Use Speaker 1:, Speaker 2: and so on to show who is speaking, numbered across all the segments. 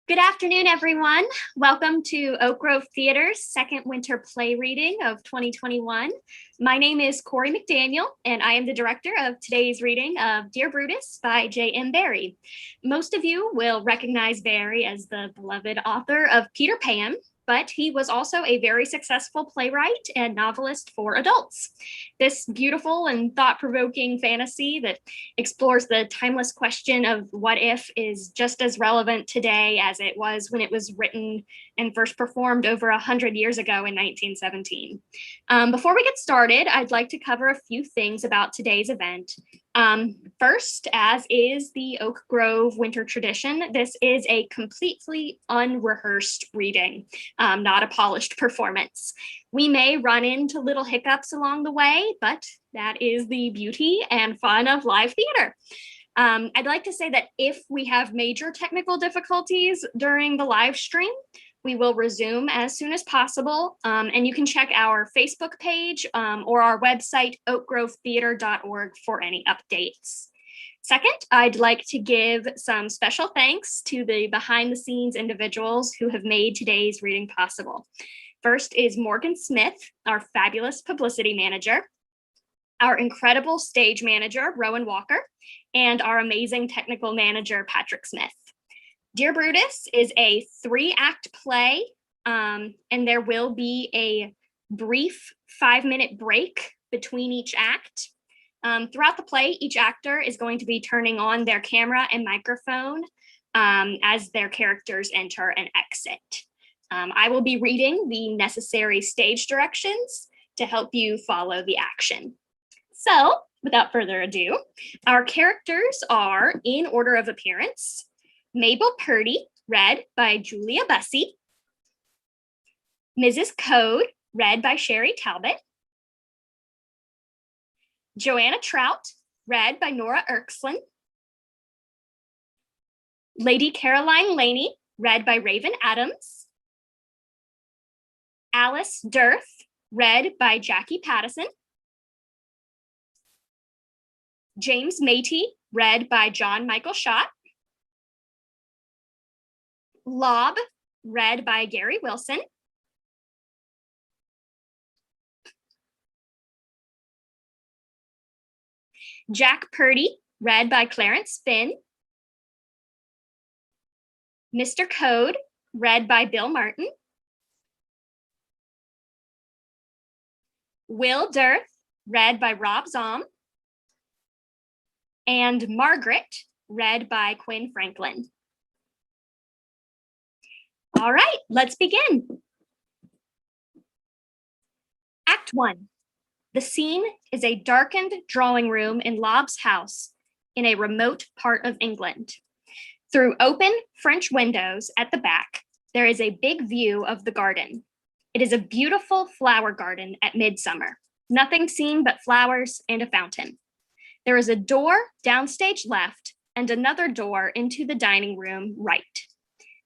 Speaker 1: Good afternoon, everyone. Welcome to Oak Grove Theater's second winter play reading of 2021. My name is Cori McDaniel, and I am the director of today's reading of Dear Brutus by J.M. Barrie. Most of you will recognize Barrie as the beloved author of Peter Pan, but he was also a very successful playwright and novelist for adults. This beautiful and thought-provoking fantasy that explores the timeless question of what if is just as relevant today as it was when it was written and first performed over 100 years ago in 1917. Before we get started, I'd like to cover a few things about today's event. First, as is the Oak Grove winter tradition, this is a completely unrehearsed reading, not a polished performance. We may run into little hiccups along the way, but that is the beauty and fun of live theater. I'd like to say that if we have major technical difficulties during the live stream, we will resume as soon as possible, and you can check our Facebook page or our website, oakgrovetheater.org, for any updates. Second, I'd like to give some special thanks to the behind-the-scenes individuals who have made today's reading possible. First is Morgan Smith, our fabulous publicity manager, our incredible stage manager, Rowan Walker, and our amazing technical manager, Patrick Smith. Dear Brutus is a 3-act play, and there will be a brief 5-minute break between each act. Throughout the play, each actor is going to be turning on their camera and microphone as their characters enter and exit. I will be reading the necessary stage directions to help you follow the action. So, without further ado, our characters are in order of appearance: Mabel Purdy, read by Julia Bussey; Mrs. Code, read by Sherry Talbot; Joanna Trout, read by Nora Erksland; Lady Caroline Laney, read by Raven Adams; Alice Dirth, read by Jackie Pattison; James Matey, read by John Michael Schott; Lob, read by Gary Wilson; Jack Purdy, read by Clarence Finn; Mr. Code, read by Bill Martin; Will Dirth, read by Rob Zom; and Margaret, read by Quinn Franklin. All right, let's begin. Act 1. The scene is a darkened drawing room in Lob's house in a remote part of England. Through open French windows at the back, there is a big view of the garden. It is a beautiful flower garden at Midsummer, nothing seen but flowers and a fountain. There is a door downstage left and another door into the dining room right.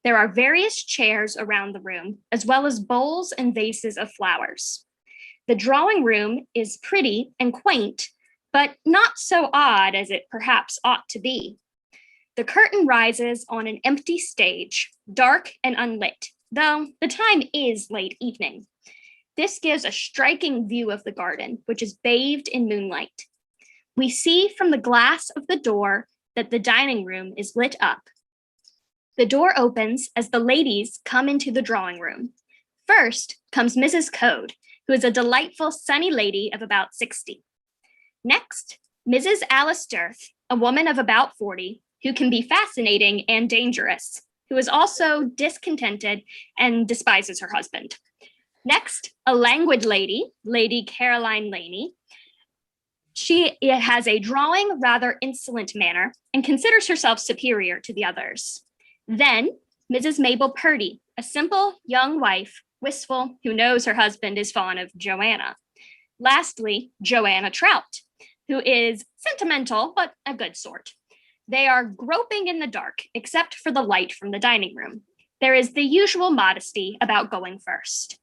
Speaker 1: There are various chairs around the room, as well as bowls and vases of flowers. The drawing room is pretty and quaint, but not so odd as it perhaps ought to be. The curtain rises on an empty stage, dark and unlit, though the time is late evening. This gives a striking view of the garden, which is bathed in moonlight. We see from the glass of the door that the dining room is lit up. The door opens as the ladies come into the drawing room. First comes Mrs. Code, who is a delightful, sunny lady of about 60. Next, Mrs. Alice Dirth, a woman of about 40, who can be fascinating and dangerous, who is also discontented and despises her husband. Next, a languid lady, Lady Caroline Laney. She has a drawing, rather insolent manner and considers herself superior to the others. Then, Mrs. Mabel Purdy, a simple young wife, wistful, who knows her husband is fond of Joanna. Lastly, Joanna Trout, who is sentimental, but a good sort. They are groping in the dark, except for the light from the dining room. There is the usual modesty about going first.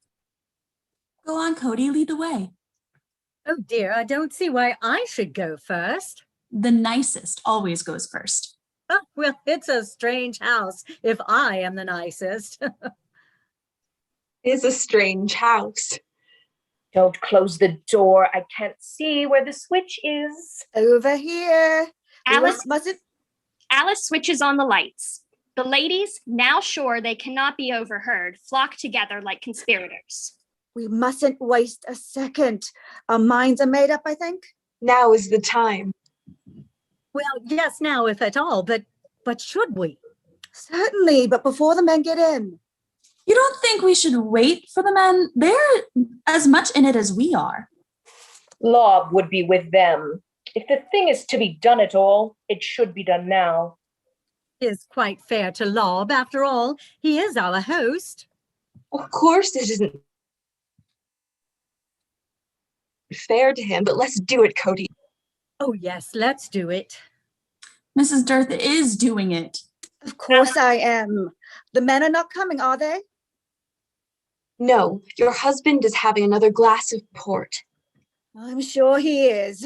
Speaker 2: Go on, Cody, lead the way.
Speaker 3: Oh dear, I don't see why I should go first.
Speaker 2: The nicest always goes first.
Speaker 3: Oh, well, it's a strange house, if I am the nicest.
Speaker 4: Is a strange house.
Speaker 5: Don't close the door. I can't see where the switch is.
Speaker 6: Over here.
Speaker 1: Alice,
Speaker 6: Mustn't.
Speaker 1: Alice switches on the lights. The ladies, now sure they cannot be overheard, flock together like conspirators.
Speaker 6: We mustn't waste a second. Our minds are made up, I think.
Speaker 4: Now is the time.
Speaker 3: Well, yes, now, if at all, but should we?
Speaker 6: Certainly, but before the men get in.
Speaker 2: You don't think we should wait for the men? They're as much in it as we are.
Speaker 5: Lob would be with them. If the thing is to be done at all, it should be done now.
Speaker 3: It is quite fair to Lob, after all. He is our host.
Speaker 4: Of course it isn't fair to him, but let's do it, Cody.
Speaker 3: Oh, yes, let's do it.
Speaker 2: Mrs. Dirth is doing it.
Speaker 6: Of course I am. The men are not coming, are they?
Speaker 4: No, your husband is having another glass of port.
Speaker 6: I'm sure he is.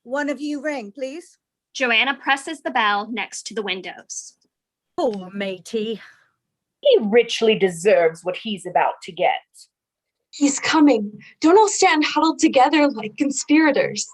Speaker 6: One of you ring, please.
Speaker 1: Joanna presses the bell next to the windows.
Speaker 3: Poor matey.
Speaker 5: He richly deserves what he's about to get.
Speaker 4: He's coming. Don't all stand huddled together like conspirators.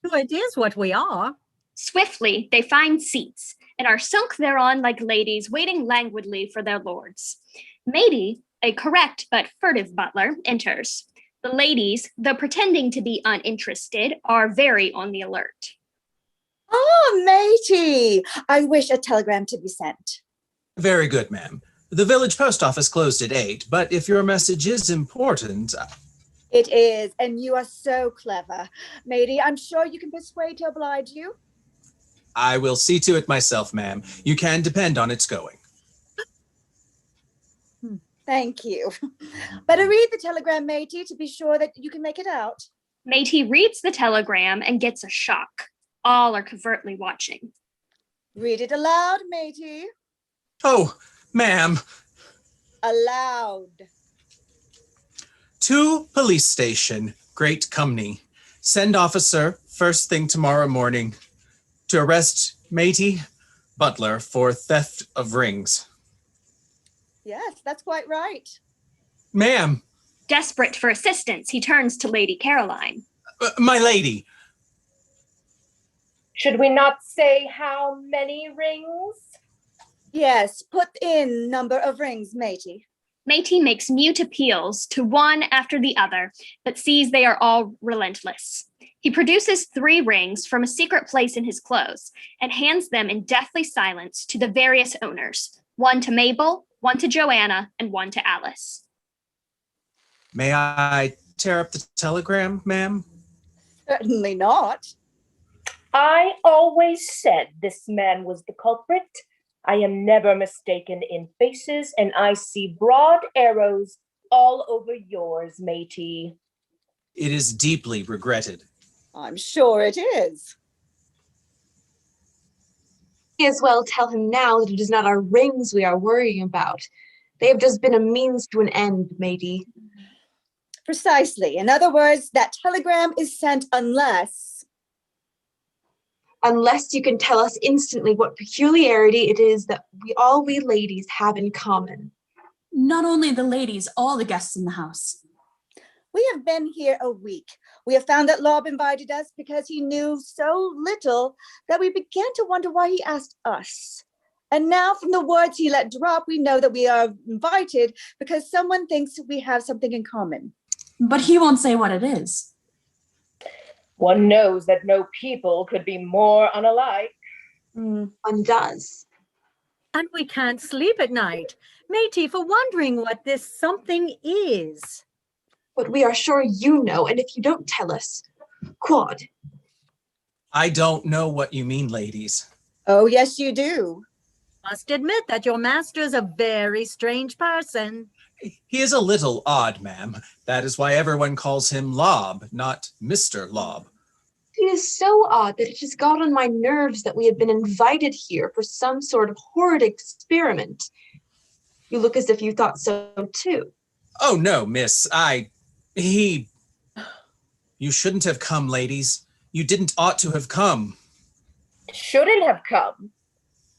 Speaker 3: Well, it is what we are.
Speaker 1: Swiftly, they find seats and are sunk thereon like ladies waiting languidly for their lords. Matey, a correct but furtive butler, enters. The ladies, though pretending to be uninterested, are very on the alert.
Speaker 6: Oh, matey! I wish a telegram to be sent.
Speaker 7: Very good, ma'am. The village post office closed at 8, but if your message is important...
Speaker 6: It is, and you are so clever. Matey, I'm sure you can persuade to oblige you.
Speaker 7: I will see to it myself, ma'am. You can depend on its going.
Speaker 6: Thank you. Better read the telegram, matey, to be sure that you can make it out.
Speaker 1: Matey reads the telegram and gets a shock. All are covertly watching.
Speaker 6: Read it aloud, matey.
Speaker 7: Oh, ma'am.
Speaker 6: Aloud.
Speaker 7: To police station, Great Cumney. Send officer first thing tomorrow morning to arrest matey butler for theft of rings.
Speaker 6: Yes, that's quite right.
Speaker 7: Ma'am.
Speaker 1: Desperate for assistance, he turns to Lady Caroline.
Speaker 7: My lady.
Speaker 5: Should we not say how many rings?
Speaker 6: Yes, put in number of rings, matey.
Speaker 1: Matey makes mute appeals to one after the other, but sees they are all relentless. He produces 3 rings from a secret place in his clothes and hands them in deathly silence to the various owners, one to Mabel, one to Joanna, and one to Alice.
Speaker 7: May I tear up the telegram, ma'am?
Speaker 6: Certainly not.
Speaker 5: I always said this man was the culprit. I am never mistaken in faces, and I see broad arrows all over yours, matey.
Speaker 7: It is deeply regretted.
Speaker 6: I'm sure it is.
Speaker 4: May as well tell him now that it is not our rings we are worrying about. They have just been a means to an end, matey.
Speaker 6: Precisely. In other words, that telegram is sent unless
Speaker 4: you can tell us instantly what peculiarity it is that we ladies have in common.
Speaker 2: Not only the ladies, all the guests in the house.
Speaker 6: we have been here a week. We have found that Lob invited us because he knew so little that we began to wonder why he asked us. And now from the words he let drop, we know that we are invited because someone thinks we have something in common.
Speaker 2: But he won't say what it is.
Speaker 5: One knows that no people could be more unalike.
Speaker 4: One does.
Speaker 3: And we can't sleep at night, matey, for wondering what this something is.
Speaker 4: But we are sure you know, and if you don't tell us, quad.
Speaker 7: I don't know what you mean, ladies.
Speaker 6: Oh, yes, you do.
Speaker 3: Must admit that your master is a very strange person.
Speaker 7: He is a little odd, ma'am. That is why everyone calls him Lob, not Mr. Lob.
Speaker 4: It is so odd that it has got on my nerves that we have been invited here for some sort of horrid experiment. You look as if you thought so too.
Speaker 7: Oh, no, miss. You shouldn't have come, ladies. You didn't ought to have come.
Speaker 5: Shouldn't have come.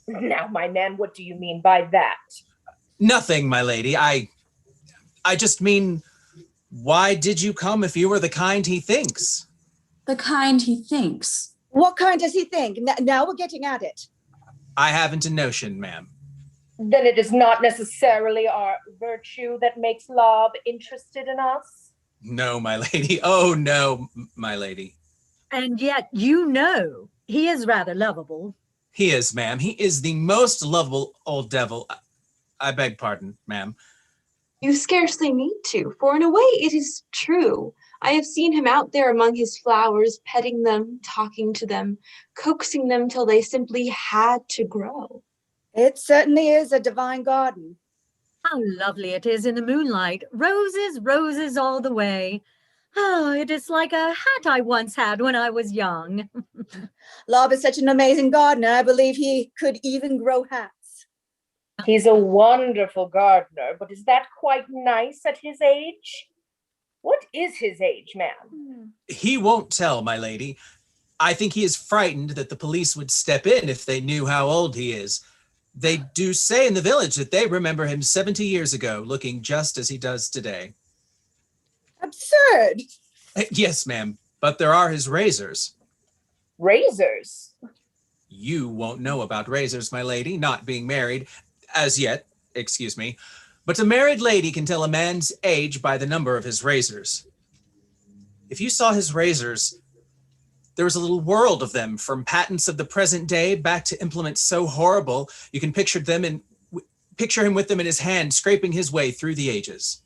Speaker 5: Now, my man, what do you mean by that?
Speaker 7: Nothing, my lady. I just mean, why did you come if you were the kind he thinks?
Speaker 2: The kind he thinks.
Speaker 6: What kind does he think? Now we're getting at it.
Speaker 7: I haven't a notion, ma'am.
Speaker 5: Then it is not necessarily our virtue that makes Lob interested in us?
Speaker 7: No, my lady. Oh, no, my lady.
Speaker 3: And yet, you know, he is rather lovable.
Speaker 7: He is, ma'am. He is the most lovable old devil. I beg pardon, ma'am.
Speaker 4: You scarcely need to, for in a way it is true. I have seen him out there among his flowers, petting them, talking to them, coaxing them till they simply had to grow.
Speaker 6: It certainly is a divine garden.
Speaker 3: How lovely it is in the moonlight. Roses, roses all the way. Oh, it is like a hat I once had when I was young.
Speaker 6: Lob is such an amazing gardener, I believe he could even grow hats.
Speaker 5: He's a wonderful gardener, but is that quite nice at his age? What is his age, ma'am?
Speaker 7: He won't tell, my lady. I think he is frightened that the police would step in if they knew how old he is. They do say in the village that they remember him 70 years ago, looking just as he does today.
Speaker 6: Absurd.
Speaker 7: Yes, ma'am, but there are his razors.
Speaker 5: Razors?
Speaker 7: You won't know about razors, my lady, not being married, as yet, excuse me. But a married lady can tell a man's age by the number of his razors. If you saw his razors, there was a little world of them, from patents of the present day back to implements so horrible you can picture him with them in his hand, scraping his way through the ages.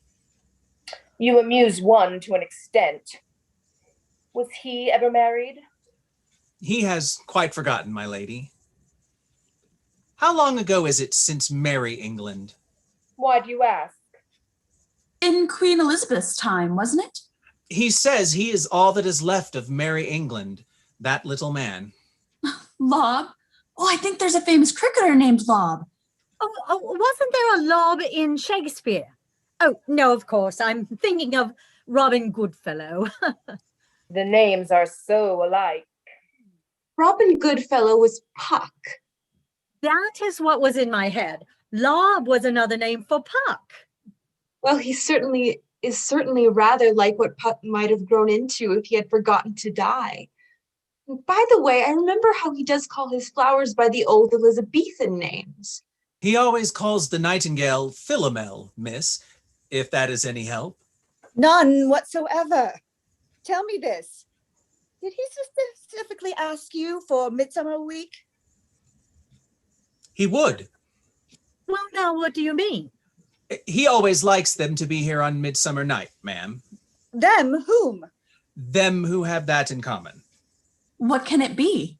Speaker 5: You amuse one to an extent. Was he ever married?
Speaker 7: He has quite forgotten, my lady. How long ago is it since Merry England?
Speaker 5: Why do you ask?
Speaker 2: In Queen Elizabeth's time, wasn't it?
Speaker 7: He says he is all that is left of Merry England, that little man.
Speaker 2: Lob? Oh, I think there's a famous cricketer named Lob.
Speaker 3: Oh, wasn't there a Lob in Shakespeare? Oh, no, of course. I'm thinking of Robin Goodfellow.
Speaker 5: The names are so alike.
Speaker 4: Robin Goodfellow was Puck.
Speaker 3: That is what was in my head. Lob was another name for Puck.
Speaker 4: Well, he is certainly rather like what Puck might have grown into if he had forgotten to die. By the way, I remember how he does call his flowers by the old Elizabethan names.
Speaker 7: He always calls the nightingale Philomel, miss, if that is any help.
Speaker 6: None whatsoever. Tell me this. Did he specifically ask you for Midsummer week?
Speaker 7: He would.
Speaker 3: Well, now, what do you mean?
Speaker 7: He always likes them to be here on Midsummer night, ma'am.
Speaker 6: Them whom?
Speaker 7: Them who have that in common.
Speaker 2: What can it be?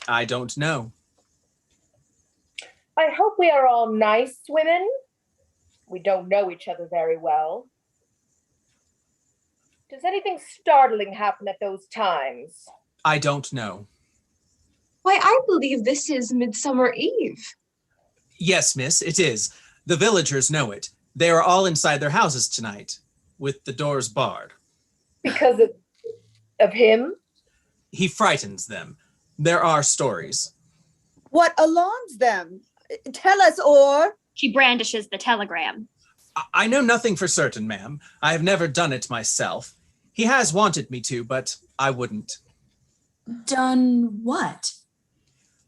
Speaker 7: I don't know.
Speaker 5: I hope we are all nice women. We don't know each other very well. Does anything startling happen at those times?
Speaker 7: I don't know.
Speaker 4: Why, I believe this is Midsummer Eve.
Speaker 7: Yes, miss, it is. The villagers know it. They are all inside their houses tonight, with the doors barred.
Speaker 5: Because of him?
Speaker 7: He frightens them. There are stories.
Speaker 6: What alarms them? Tell us, or...
Speaker 1: She brandishes the telegram.
Speaker 7: I know nothing for certain, ma'am. I have never done it myself. He has wanted me to, but I wouldn't.
Speaker 2: Done what?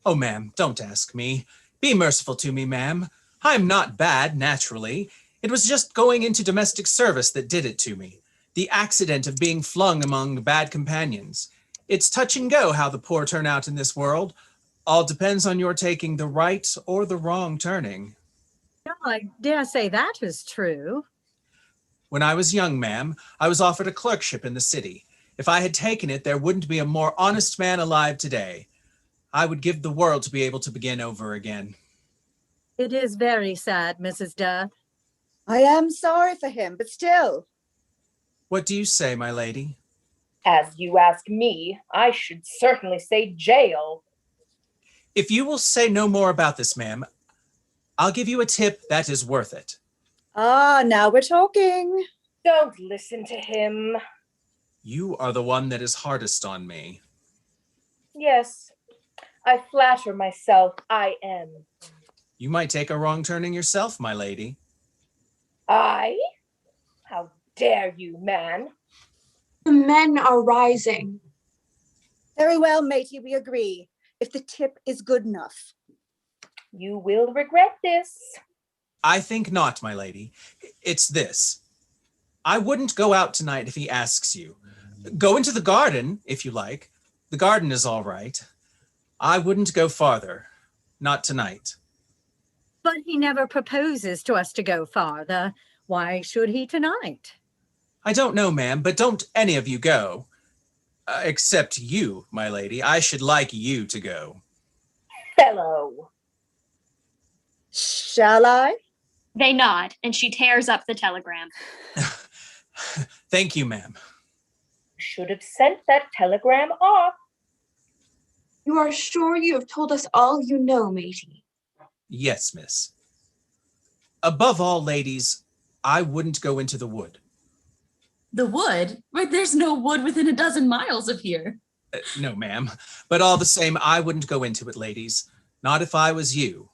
Speaker 7: Oh, ma'am, don't ask me. Be merciful to me, ma'am. I'm not bad, naturally. It was just going into domestic service that did it to me. The accident of being flung among bad companions. It's touch and go how the poor turn out in this world. All depends on your taking the right or the wrong turning.
Speaker 3: No, I dare say that is true.
Speaker 7: When I was young, ma'am, I was offered a clerkship in the city. If I had taken it, there wouldn't be a more honest man alive today. I would give the world to be able to begin over again.
Speaker 3: It is very sad, Mrs. Durr.
Speaker 6: I am sorry for him, but still.
Speaker 7: What do you say, my lady?
Speaker 5: As you ask me, I should certainly say jail.
Speaker 7: If you will say no more about this, ma'am, I'll give you a tip that is worth it.
Speaker 6: Ah, now we're talking.
Speaker 5: Don't listen to him.
Speaker 7: You are the one that is hardest on me.
Speaker 5: Yes, I flatter myself I am.
Speaker 7: You might take a wrong turning yourself, my lady.
Speaker 5: I? How dare you, man?
Speaker 4: The men are rising.
Speaker 6: Very well, matey, we agree. If the tip is good enough.
Speaker 5: You will regret this.
Speaker 7: I think not, my lady. It's this. I wouldn't go out tonight if he asks you. Go into the garden, if you like. The garden is all right. I wouldn't go farther. Not tonight.
Speaker 3: But he never proposes to us to go farther. Why should he tonight?
Speaker 7: I don't know, ma'am, but don't any of you go. Except you, my lady. I should like you to go.
Speaker 5: Fellow.
Speaker 6: Shall I?
Speaker 1: They nod, and she tears up the telegram.
Speaker 7: Thank you, ma'am.
Speaker 5: Should have sent that telegram off.
Speaker 4: You are sure you have told us all you know, matey?
Speaker 7: Yes, miss. Above all, ladies, I wouldn't go into the wood.
Speaker 2: The wood? Right, there's no wood within a dozen miles of here.
Speaker 7: No, ma'am. But all the same, I wouldn't go into it, ladies. Not if I was you.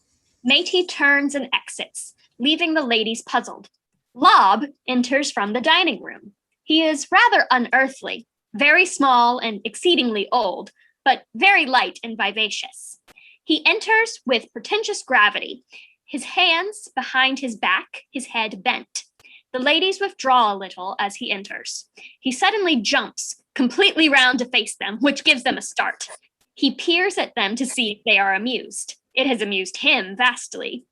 Speaker 1: Métis turns and exits, leaving the ladies puzzled. Lob enters from the dining room. He is rather unearthly, very small and exceedingly old, but very light and vivacious. He enters with pretentious gravity, his hands behind his back, his head bent. The ladies withdraw a little as he enters. He suddenly jumps completely round to face them, which gives them a start. He peers at them to see if they are amused. It has amused him vastly.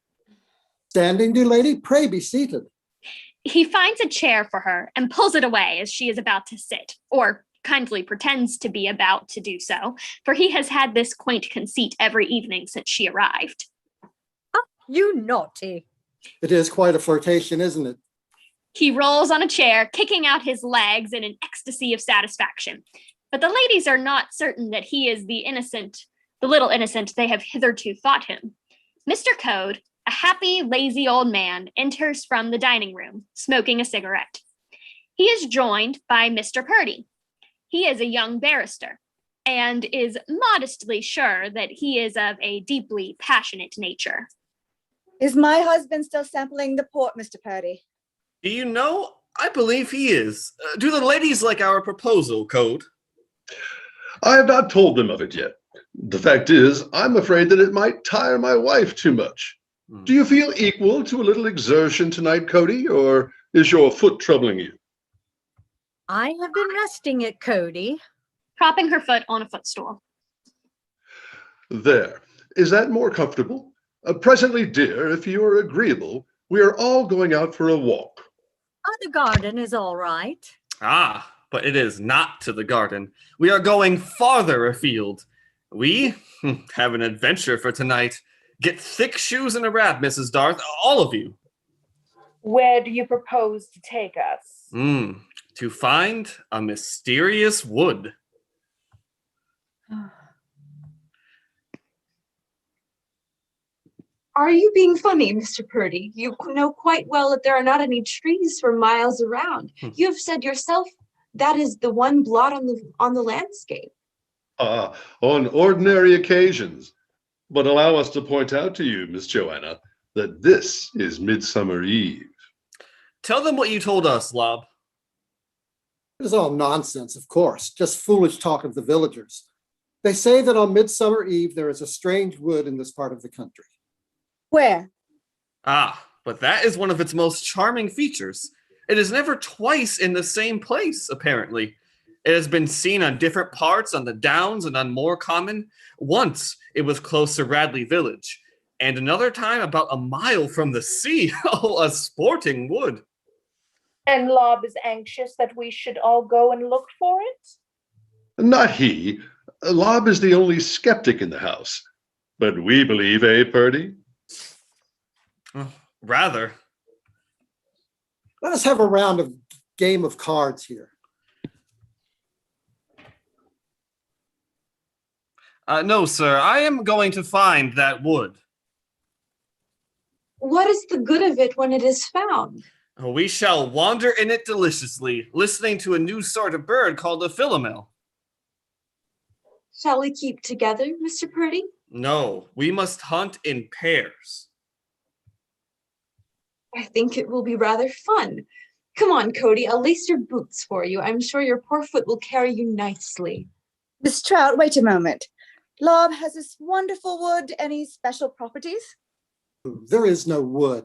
Speaker 8: Standing, dear lady, pray be seated.
Speaker 1: He finds a chair for her and pulls it away as she is about to sit, or kindly pretends to be about to do so, for he has had this quaint conceit every evening since she arrived.
Speaker 3: Oh, you naughty.
Speaker 8: It is quite a flirtation, isn't it?
Speaker 1: He rolls on a chair, kicking out his legs in an ecstasy of satisfaction. But the ladies are not certain that he is the little innocent they have hitherto thought him. Mr. Code, a happy, lazy old man, enters from the dining room, smoking a cigarette. He is joined by Mr. Purdy. He is a young barrister, and is modestly sure that he is of a deeply passionate nature.
Speaker 6: Is my husband still sampling the port, Mr. Purdy?
Speaker 9: Do you know? I believe he is. Do the ladies like our proposal, Code?
Speaker 10: I have not told them of it yet. The fact is, I'm afraid that it might tire my wife too much. Do you feel equal to a little exertion tonight, Cody, or is your foot troubling you?
Speaker 3: I have been resting it, Cody.
Speaker 1: Propping her foot on a footstool.
Speaker 10: There. Is that more comfortable? Presently, dear, if you are agreeable, we are all going out for a walk.
Speaker 3: Oh, the garden is all right.
Speaker 9: Ah, but it is not to the garden. We are going farther afield. We have an adventure for tonight. Get thick shoes and a wrap, Mrs. Darth, all of you.
Speaker 5: Where do you propose to take us?
Speaker 9: To find a mysterious wood.
Speaker 4: Are you being funny, Mr. Purdy? You know quite well that there are not any trees for miles around. You have said yourself that is the one blot on the landscape.
Speaker 10: On ordinary occasions. But allow us to point out to you, Miss Joanna, that this is Midsummer Eve.
Speaker 9: Tell them what you told us, Lob.
Speaker 8: It is all nonsense, of course, just foolish talk of the villagers. They say that on Midsummer Eve there is a strange wood in this part of the country.
Speaker 6: Where?
Speaker 9: Ah, but that is one of its most charming features. It is never twice in the same place, apparently. It has been seen on different parts on the downs and on more common. Once it was close to Radley village, and another time about a mile from the sea. Oh, a sporting wood.
Speaker 5: And Lob is anxious that we should all go and look for it?
Speaker 10: Not he. Lob is the only skeptic in the house. But we believe, eh, Purdy?
Speaker 9: Rather.
Speaker 8: Let us have a round of game of cards here.
Speaker 9: No, sir. I am going to find that wood.
Speaker 4: What is the good of it when it is found?
Speaker 9: We shall wander in it deliciously, listening to a new sort of bird called a philomel.
Speaker 4: Shall we keep together, Mr. Purdy?
Speaker 9: No, we must hunt in pairs.
Speaker 4: I think it will be rather fun. Come on, Cody, I'll lace your boots for you. I'm sure your poor foot will carry you nicely.
Speaker 6: Miss Trout, wait a moment. Lob, has this wonderful wood any special properties?
Speaker 8: There is no wood.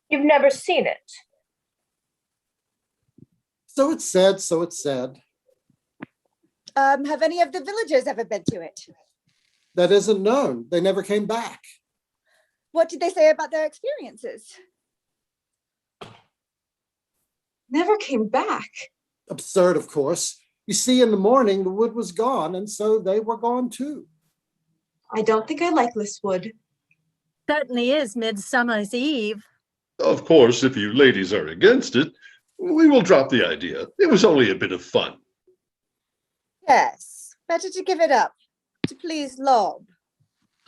Speaker 5: You've never seen it.
Speaker 8: So it's said, so it's said.
Speaker 6: Have any of the villagers ever been to it?
Speaker 8: That isn't known. They never came back.
Speaker 6: What did they say about their experiences?
Speaker 4: Never came back.
Speaker 8: Absurd, of course. You see, in the morning, the wood was gone, and so they were gone too.
Speaker 4: I don't think I like this wood.
Speaker 3: Certainly is Midsummer's Eve.
Speaker 10: Of course, if you ladies are against it, we will drop the idea. It was only a bit of fun.
Speaker 6: Yes, better to give it up, to please Lob.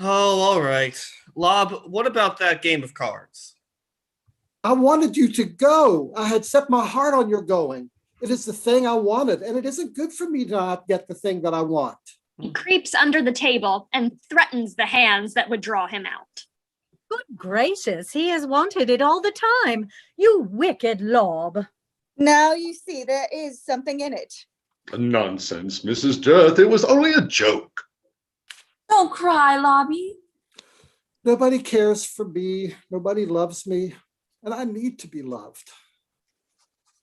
Speaker 9: Oh, all right. Lob, what about that game of cards?
Speaker 8: I wanted you to go. I had set my heart on your going. It is the thing I wanted, and it isn't good for me to not get the thing that I want.
Speaker 1: He creeps under the table and threatens the hands that would draw him out.
Speaker 3: Good gracious, he has wanted it all the time. You wicked Lob.
Speaker 6: Now you see there is something in it.
Speaker 10: Nonsense, Mrs. Dearth. It was only a joke.
Speaker 2: Don't cry, Lobby.
Speaker 8: Nobody cares for me. Nobody loves me, and I need to be loved.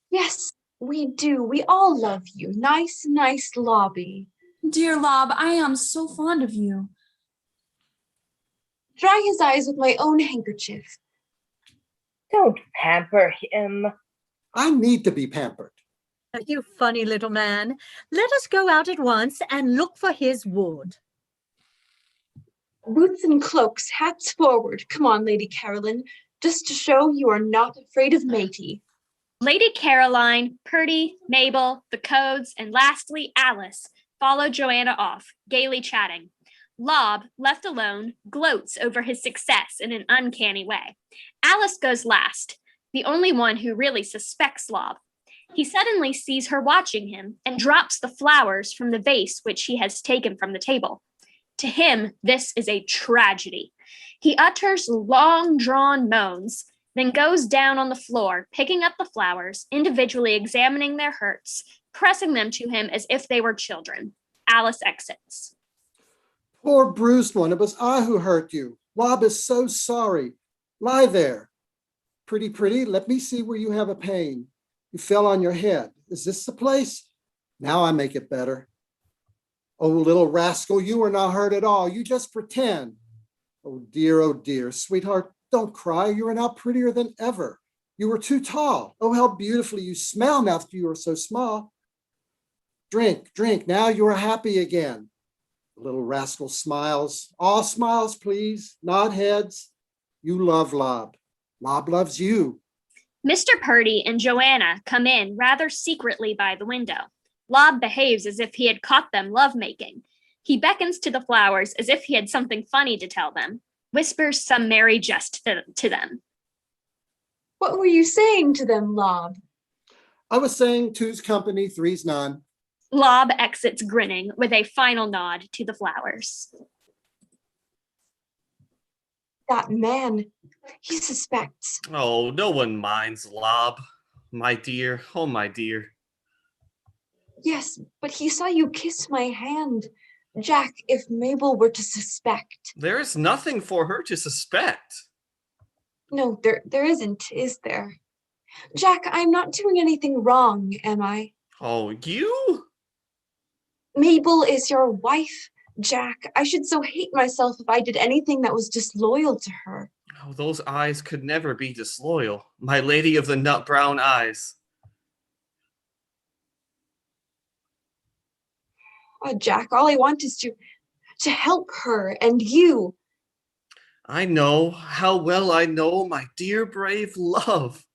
Speaker 4: Yes, we do. We all love you. Nice, nice Lobby.
Speaker 2: Dear Lob, I am so fond of you.
Speaker 4: Dry his eyes with my own handkerchief.
Speaker 5: Don't pamper him.
Speaker 8: I need to be pampered.
Speaker 3: You funny little man. Let us go out at once and look for his wood.
Speaker 4: Boots and cloaks, hats forward. Come on, Lady Caroline, just to show you are not afraid of Matey.
Speaker 1: Lady Caroline, Purdy, Mabel, the Codes, and lastly Alice follow Joanna off, gaily chatting. Lob, left alone, gloats over his success in an uncanny way. Alice goes last, the only one who really suspects Lob. He suddenly sees her watching him and drops the flowers from the vase which he has taken from the table. To him, this is a tragedy. He utters long-drawn moans, then goes down on the floor, picking up the flowers, individually examining their hurts, pressing them to him as if they were children. Alice exits.
Speaker 8: Poor bruised one, it was I who hurt you. Lob is so sorry. Lie there. Pretty, let me see where you have a pain. You fell on your head. Is this the place? Now I make it better. Oh, little rascal, you are not hurt at all. You just pretend. Oh dear, sweetheart, don't cry. You are now prettier than ever. You were too tall. Oh, how beautifully you smell now that you are so small. Drink. Now you are happy again. The little rascal smiles. All smiles, please. Nod heads. You love Lob. Lob loves you.
Speaker 1: Mr. Purdy and Joanna come in rather secretly by the window. Lob behaves as if he had caught them lovemaking. He beckons to the flowers as if he had something funny to tell them, whispers some merry jest to them.
Speaker 4: What were you saying to them, Lob?
Speaker 8: I was saying two's company, three's none.
Speaker 1: Lob exits grinning with a final nod to the flowers.
Speaker 4: That man, he suspects.
Speaker 9: Oh, no one minds, Lob. My dear, oh my dear.
Speaker 4: Yes, but he saw you kiss my hand. Jack, if Mabel were to suspect.
Speaker 9: There is nothing for her to suspect.
Speaker 4: No, there isn't, is there? Jack, I'm not doing anything wrong, am I?
Speaker 9: Oh, you?
Speaker 4: Mabel is your wife, Jack. I should so hate myself if I did anything that was disloyal to her.
Speaker 9: Oh, those eyes could never be disloyal. My lady of the nut brown eyes.
Speaker 4: Oh, Jack, all I want is to help her and you.
Speaker 9: I know, how well I know, my dear brave love.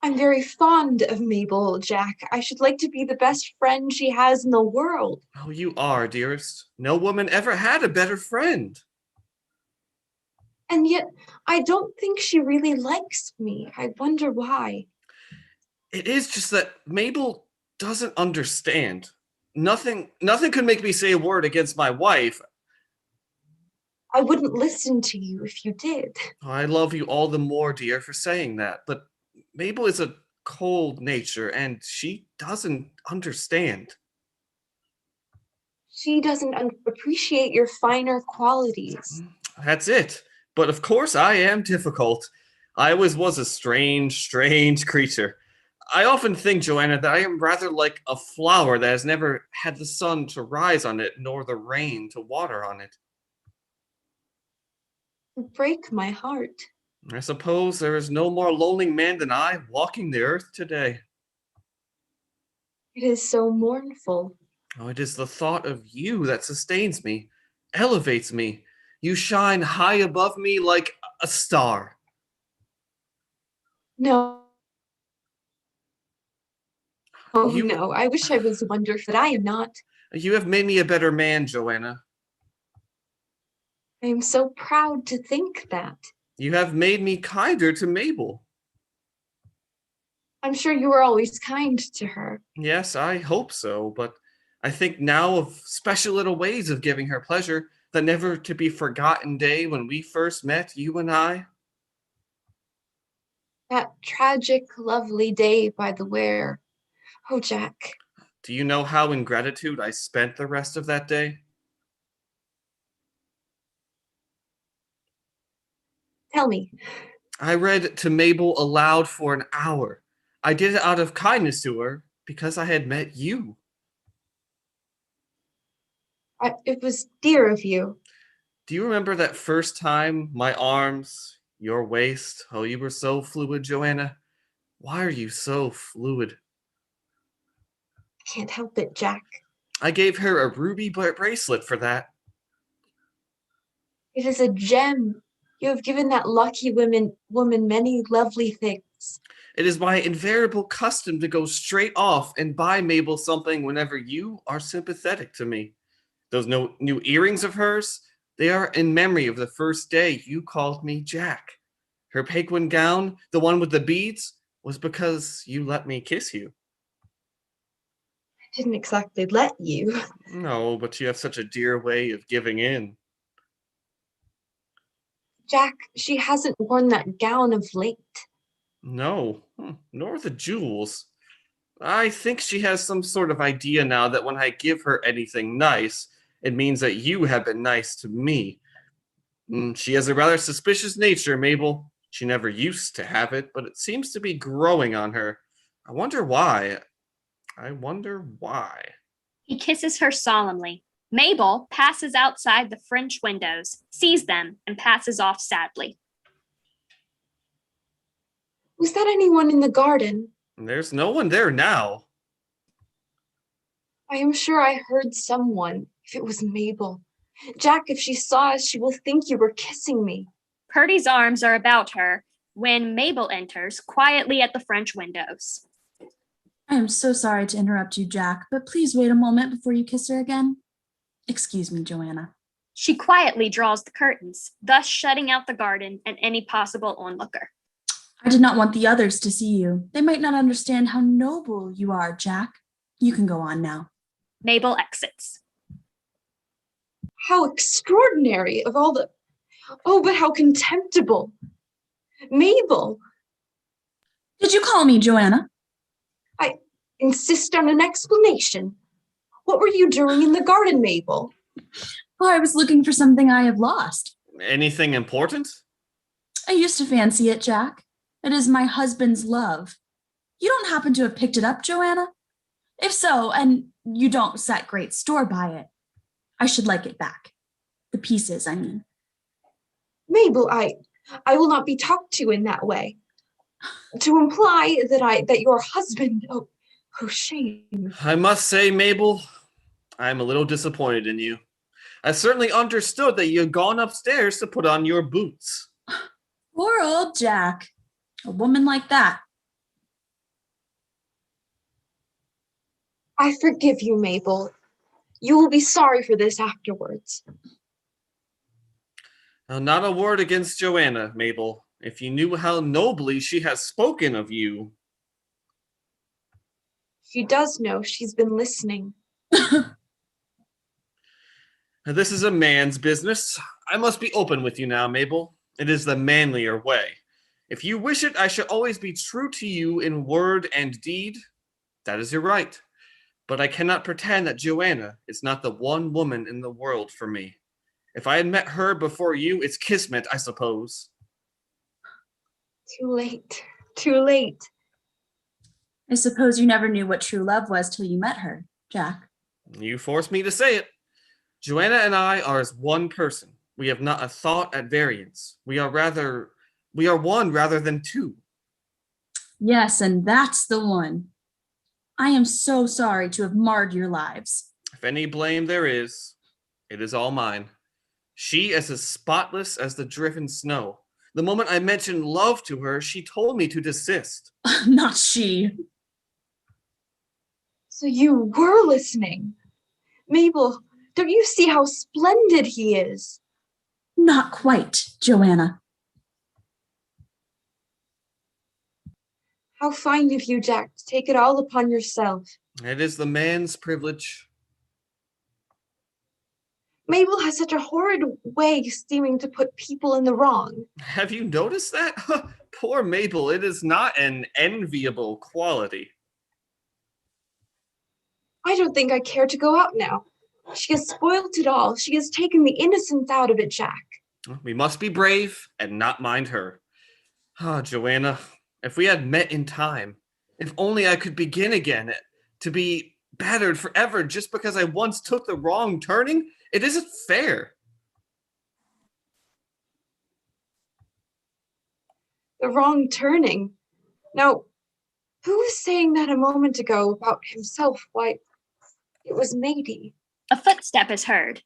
Speaker 4: I'm very fond of Mabel, Jack. I should like to be the best friend she has in the world.
Speaker 9: Oh, you are, dearest. No woman ever had a better friend.
Speaker 4: And yet, I don't think she really likes me. I wonder why.
Speaker 9: It is just that Mabel doesn't understand. Nothing could make me say a word against my wife.
Speaker 4: I wouldn't listen to you if you did.
Speaker 9: I love you all the more, dear, for saying that, but Mabel is a cold nature and she doesn't understand.
Speaker 4: She doesn't appreciate your finer qualities.
Speaker 9: That's it. But of course I am difficult. I always was a strange creature. I often think, Joanna, that I am rather like a flower that has never had the sun to rise on it, nor the rain to water on it.
Speaker 4: You break my heart.
Speaker 9: I suppose there is no more lonely man than I walking the earth today.
Speaker 4: It is so mournful.
Speaker 9: Oh, it is the thought of you that sustains me, elevates me. You shine high above me like a star.
Speaker 4: No. Oh,
Speaker 9: You-
Speaker 4: no, I wish I was wonderful, but I am not.
Speaker 9: You have made me a better man, Joanna.
Speaker 4: I am so proud to think that.
Speaker 9: You have made me kinder to Mabel.
Speaker 4: I'm sure you were always kind to her.
Speaker 9: Yes, I hope so, but I think now of special little ways of giving her pleasure, the never to be forgotten day when we first met, you and I.
Speaker 4: That tragic, lovely day by the Weir. Oh, Jack.
Speaker 9: Do you know how in gratitude I spent the rest of that day?
Speaker 4: Tell me.
Speaker 9: I read to Mabel aloud for an hour. I did it out of kindness to her because I had met you.
Speaker 4: It was dear of you.
Speaker 9: Do you remember that first time my arms, your waist? Oh, you were so fluid, Joanna. Why are you so fluid?
Speaker 4: I can't help it, Jack.
Speaker 9: I gave her a ruby bracelet for that.
Speaker 4: It is a gem. You have given that lucky woman many lovely things.
Speaker 9: It is my invariable custom to go straight off and buy Mabel something whenever you are sympathetic to me. Those new earrings of hers, they are in memory of the first day you called me Jack. Her paquin gown, the one with the beads, was because you let me kiss you.
Speaker 4: I didn't exactly let you.
Speaker 9: No, but you have such a dear way of giving in.
Speaker 4: Jack, she hasn't worn that gown of late.
Speaker 9: No, nor the jewels. I think she has some sort of idea now that when I give her anything nice, it means that you have been nice to me. She has a rather suspicious nature, Mabel. She never used to have it, but it seems to be growing on her. I wonder why.
Speaker 1: He kisses her solemnly. Mabel passes outside the French windows, sees them, and passes off sadly.
Speaker 4: Was that anyone in the garden?
Speaker 9: There's no one there now.
Speaker 4: I am sure I heard someone, if it was Mabel. Jack, if she saw us, she will think you were kissing me.
Speaker 1: Purdy's arms are about her when Mabel enters quietly at the French windows.
Speaker 2: I am so sorry to interrupt you, Jack, but please wait a moment before you kiss her again. Excuse me, Joanna.
Speaker 1: She quietly draws the curtains, thus shutting out the garden and any possible onlooker.
Speaker 2: I did not want the others to see you. They might not understand how noble you are, Jack. You can go on now.
Speaker 1: Mabel exits.
Speaker 4: How extraordinary of all the... Oh, but how contemptible. Mabel.
Speaker 2: Did you call me Joanna?
Speaker 4: I insist on an explanation. What were you doing in the garden, Mabel?
Speaker 2: Oh, I was looking for something I have lost.
Speaker 9: Anything important?
Speaker 2: I used to fancy it, Jack. It is my husband's love. You don't happen to have picked it up, Joanna? If so, and you don't set great store by it, I should like it back. The pieces, I mean.
Speaker 4: Mabel, I will not be talked to in that way. To imply that your husband, oh shame.
Speaker 9: I must say, Mabel, I'm a little disappointed in you. I certainly understood that you had gone upstairs to put on your boots.
Speaker 2: Poor old Jack. A woman like that.
Speaker 4: I forgive you, Mabel. You will be sorry for this afterwards.
Speaker 9: Now, not a word against Joanna, Mabel. If you knew how nobly she has spoken of you.
Speaker 4: She does know. She's been listening.
Speaker 9: This is a man's business. I must be open with you now, Mabel. It is the manlier way. If you wish it, I shall always be true to you in word and deed. That is your right. But I cannot pretend that Joanna is not the one woman in the world for me. If I had met her before you, it's kismet, I suppose.
Speaker 4: Too late. Too late.
Speaker 2: I suppose you never knew what true love was till you met her, Jack.
Speaker 9: You force me to say it. Joanna and I are as one person. We have not a thought at variance. We are one rather than two.
Speaker 2: Yes, and that's the one. I am so sorry to have marred your lives.
Speaker 9: If any blame there is, it is all mine. She is as spotless as the driven snow. The moment I mentioned love to her, she told me to desist.
Speaker 2: Not she.
Speaker 4: So you were listening. Mabel, don't you see how splendid he is?
Speaker 2: Not quite, Joanna.
Speaker 4: How fine of you, Jack, to take it all upon yourself.
Speaker 9: It is the man's privilege.
Speaker 4: Mabel has such a horrid way of seeming to put people in the wrong.
Speaker 9: Have you noticed that? Poor Mabel, it is not an enviable quality.
Speaker 4: I don't think I care to go out now. She has spoilt it all. She has taken the innocence out of it, Jack.
Speaker 9: We must be brave and not mind her. Ah, Joanna, if we had met in time, if only I could begin again, to be battered forever just because I once took the wrong turning, it isn't fair.
Speaker 4: The wrong turning. Now, who was saying that a moment ago about himself? Why, it was Matey.
Speaker 1: A footstep is heard.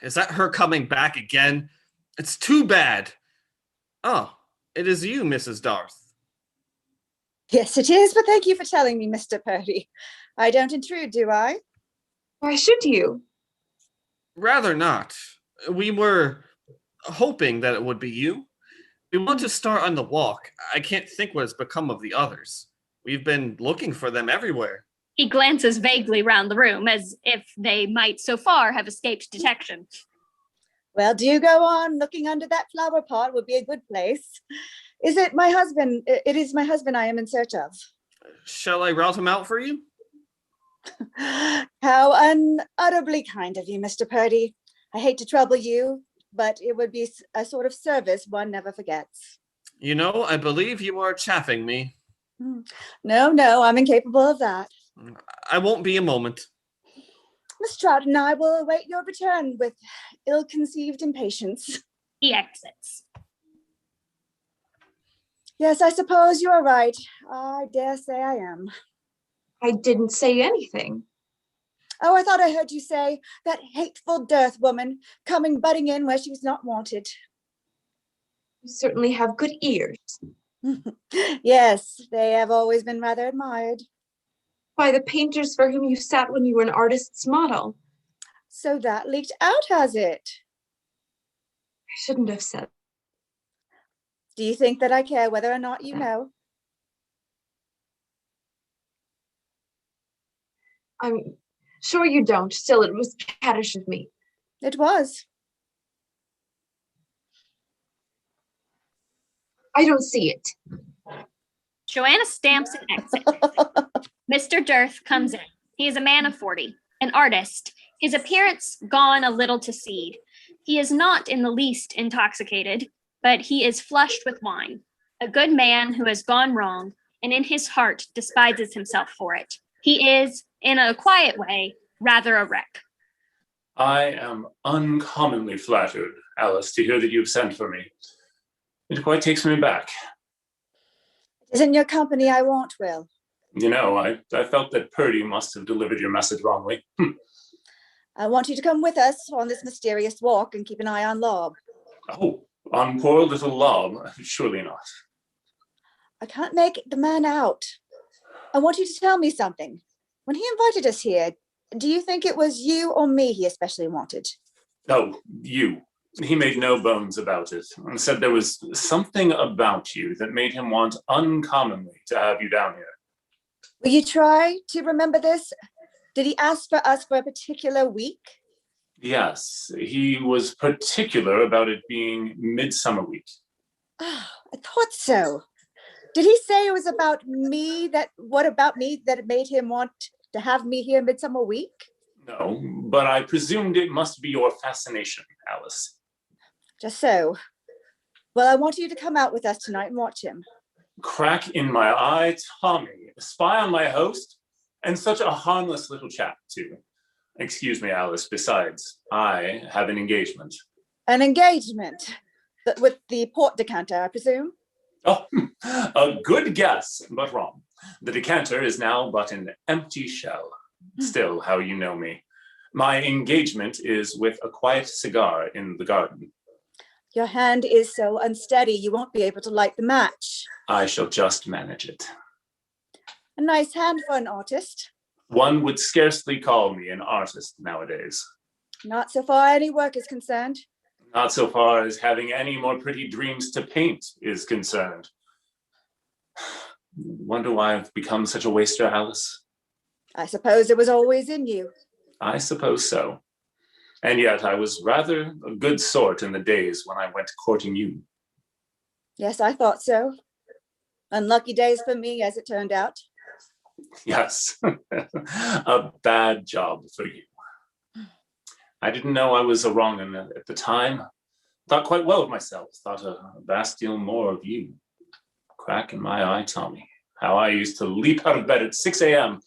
Speaker 9: Is that her coming back again? It's too bad. Oh, it is you, Mrs. Darth.
Speaker 6: Yes, it is, but thank you for telling me, Mr. Purdy. I don't intrude, do I?
Speaker 4: Why should you?
Speaker 9: Rather not. We were hoping that it would be you. We want to start on the walk. I can't think what has become of the others. We've been looking for them everywhere.
Speaker 1: He glances vaguely round the room as if they might so far have escaped detection.
Speaker 6: Well, do go on. Looking under that flower pot would be a good place. Is it my husband? It is my husband I am in search of.
Speaker 9: Shall I rout him out for you?
Speaker 6: How unutterably kind of you, Mr. Purdy. I hate to trouble you, but it would be a sort of service one never forgets.
Speaker 9: You know, I believe you are chaffing me.
Speaker 6: No, I'm incapable of that.
Speaker 9: I won't be a moment.
Speaker 6: Miss Trout and I will await your return with ill-conceived impatience.
Speaker 1: He exits.
Speaker 6: Yes, I suppose you are right. I dare say I am.
Speaker 4: I didn't say anything.
Speaker 6: Oh, I thought I heard you say, that hateful Dearth woman coming butting in where she's not wanted.
Speaker 4: You certainly have good ears.
Speaker 6: Yes, they have always been rather admired.
Speaker 4: By the painters for whom you sat when you were an artist's model.
Speaker 6: So that leaked out, has it?
Speaker 4: I shouldn't have said.
Speaker 6: Do you think that I care whether or not you know?
Speaker 4: I'm sure you don't. Still, it was caddish of me.
Speaker 6: It was.
Speaker 4: I don't see it.
Speaker 1: Joanna stamps and exits. Mr. Dearth comes in. He is a man of 40, an artist, his appearance gone a little to seed. He is not in the least intoxicated, but he is flushed with wine. A good man who has gone wrong, and in his heart despises himself for it. He is, in a quiet way, rather a wreck.
Speaker 11: I am uncommonly flattered, Alice, to hear that you've sent for me. It quite takes me back.
Speaker 6: It isn't your company I want, Will.
Speaker 11: You know, I felt that Purdy must have delivered your message wrongly.
Speaker 6: I want you to come with us on this mysterious walk and keep an eye on Lob.
Speaker 11: Oh, on poor little Lob? Surely not.
Speaker 6: I can't make the man out. I want you to tell me something. When he invited us here, do you think it was you or me he especially wanted?
Speaker 11: Oh, you. He made no bones about it and said there was something about you that made him want uncommonly to have you down here.
Speaker 6: Will you try to remember this? Did he ask for us for a particular week?
Speaker 11: Yes, he was particular about it being Midsummer week.
Speaker 6: Ah, I thought so. Did he say it was about me what about me that made him want to have me here Midsummer week?
Speaker 11: No, but I presumed it must be your fascination, Alice.
Speaker 6: Just so. Well, I want you to come out with us tonight and watch him.
Speaker 11: Crack in my eye, Tommy. Spy on my host? And such a harmless little chap, too. Excuse me, Alice. Besides, I have an engagement.
Speaker 6: An engagement? With the port decanter, I presume?
Speaker 11: Oh, a good guess, but wrong. The decanter is now but an empty shell. Still, how you know me. My engagement is with a quiet cigar in the garden.
Speaker 6: Your hand is so unsteady, you won't be able to light the match.
Speaker 11: I shall just manage it.
Speaker 6: A nice hand for an artist.
Speaker 11: One would scarcely call me an artist nowadays.
Speaker 6: Not so far any work is concerned.
Speaker 11: Not so far as having any more pretty dreams to paint is concerned. Wonder why I've become such a waster, Alice?
Speaker 6: I suppose it was always in you.
Speaker 11: I suppose so. And yet I was rather a good sort in the days when I went courting you.
Speaker 6: Yes, I thought so. Unlucky days for me, as it turned out.
Speaker 11: Yes, a bad job for you. I didn't know I was a wrong un at the time. Thought quite well of myself. Thought a vast deal more of you. Crack in my eye, Tommy. How I used to leap out of bed at 6 a.m.,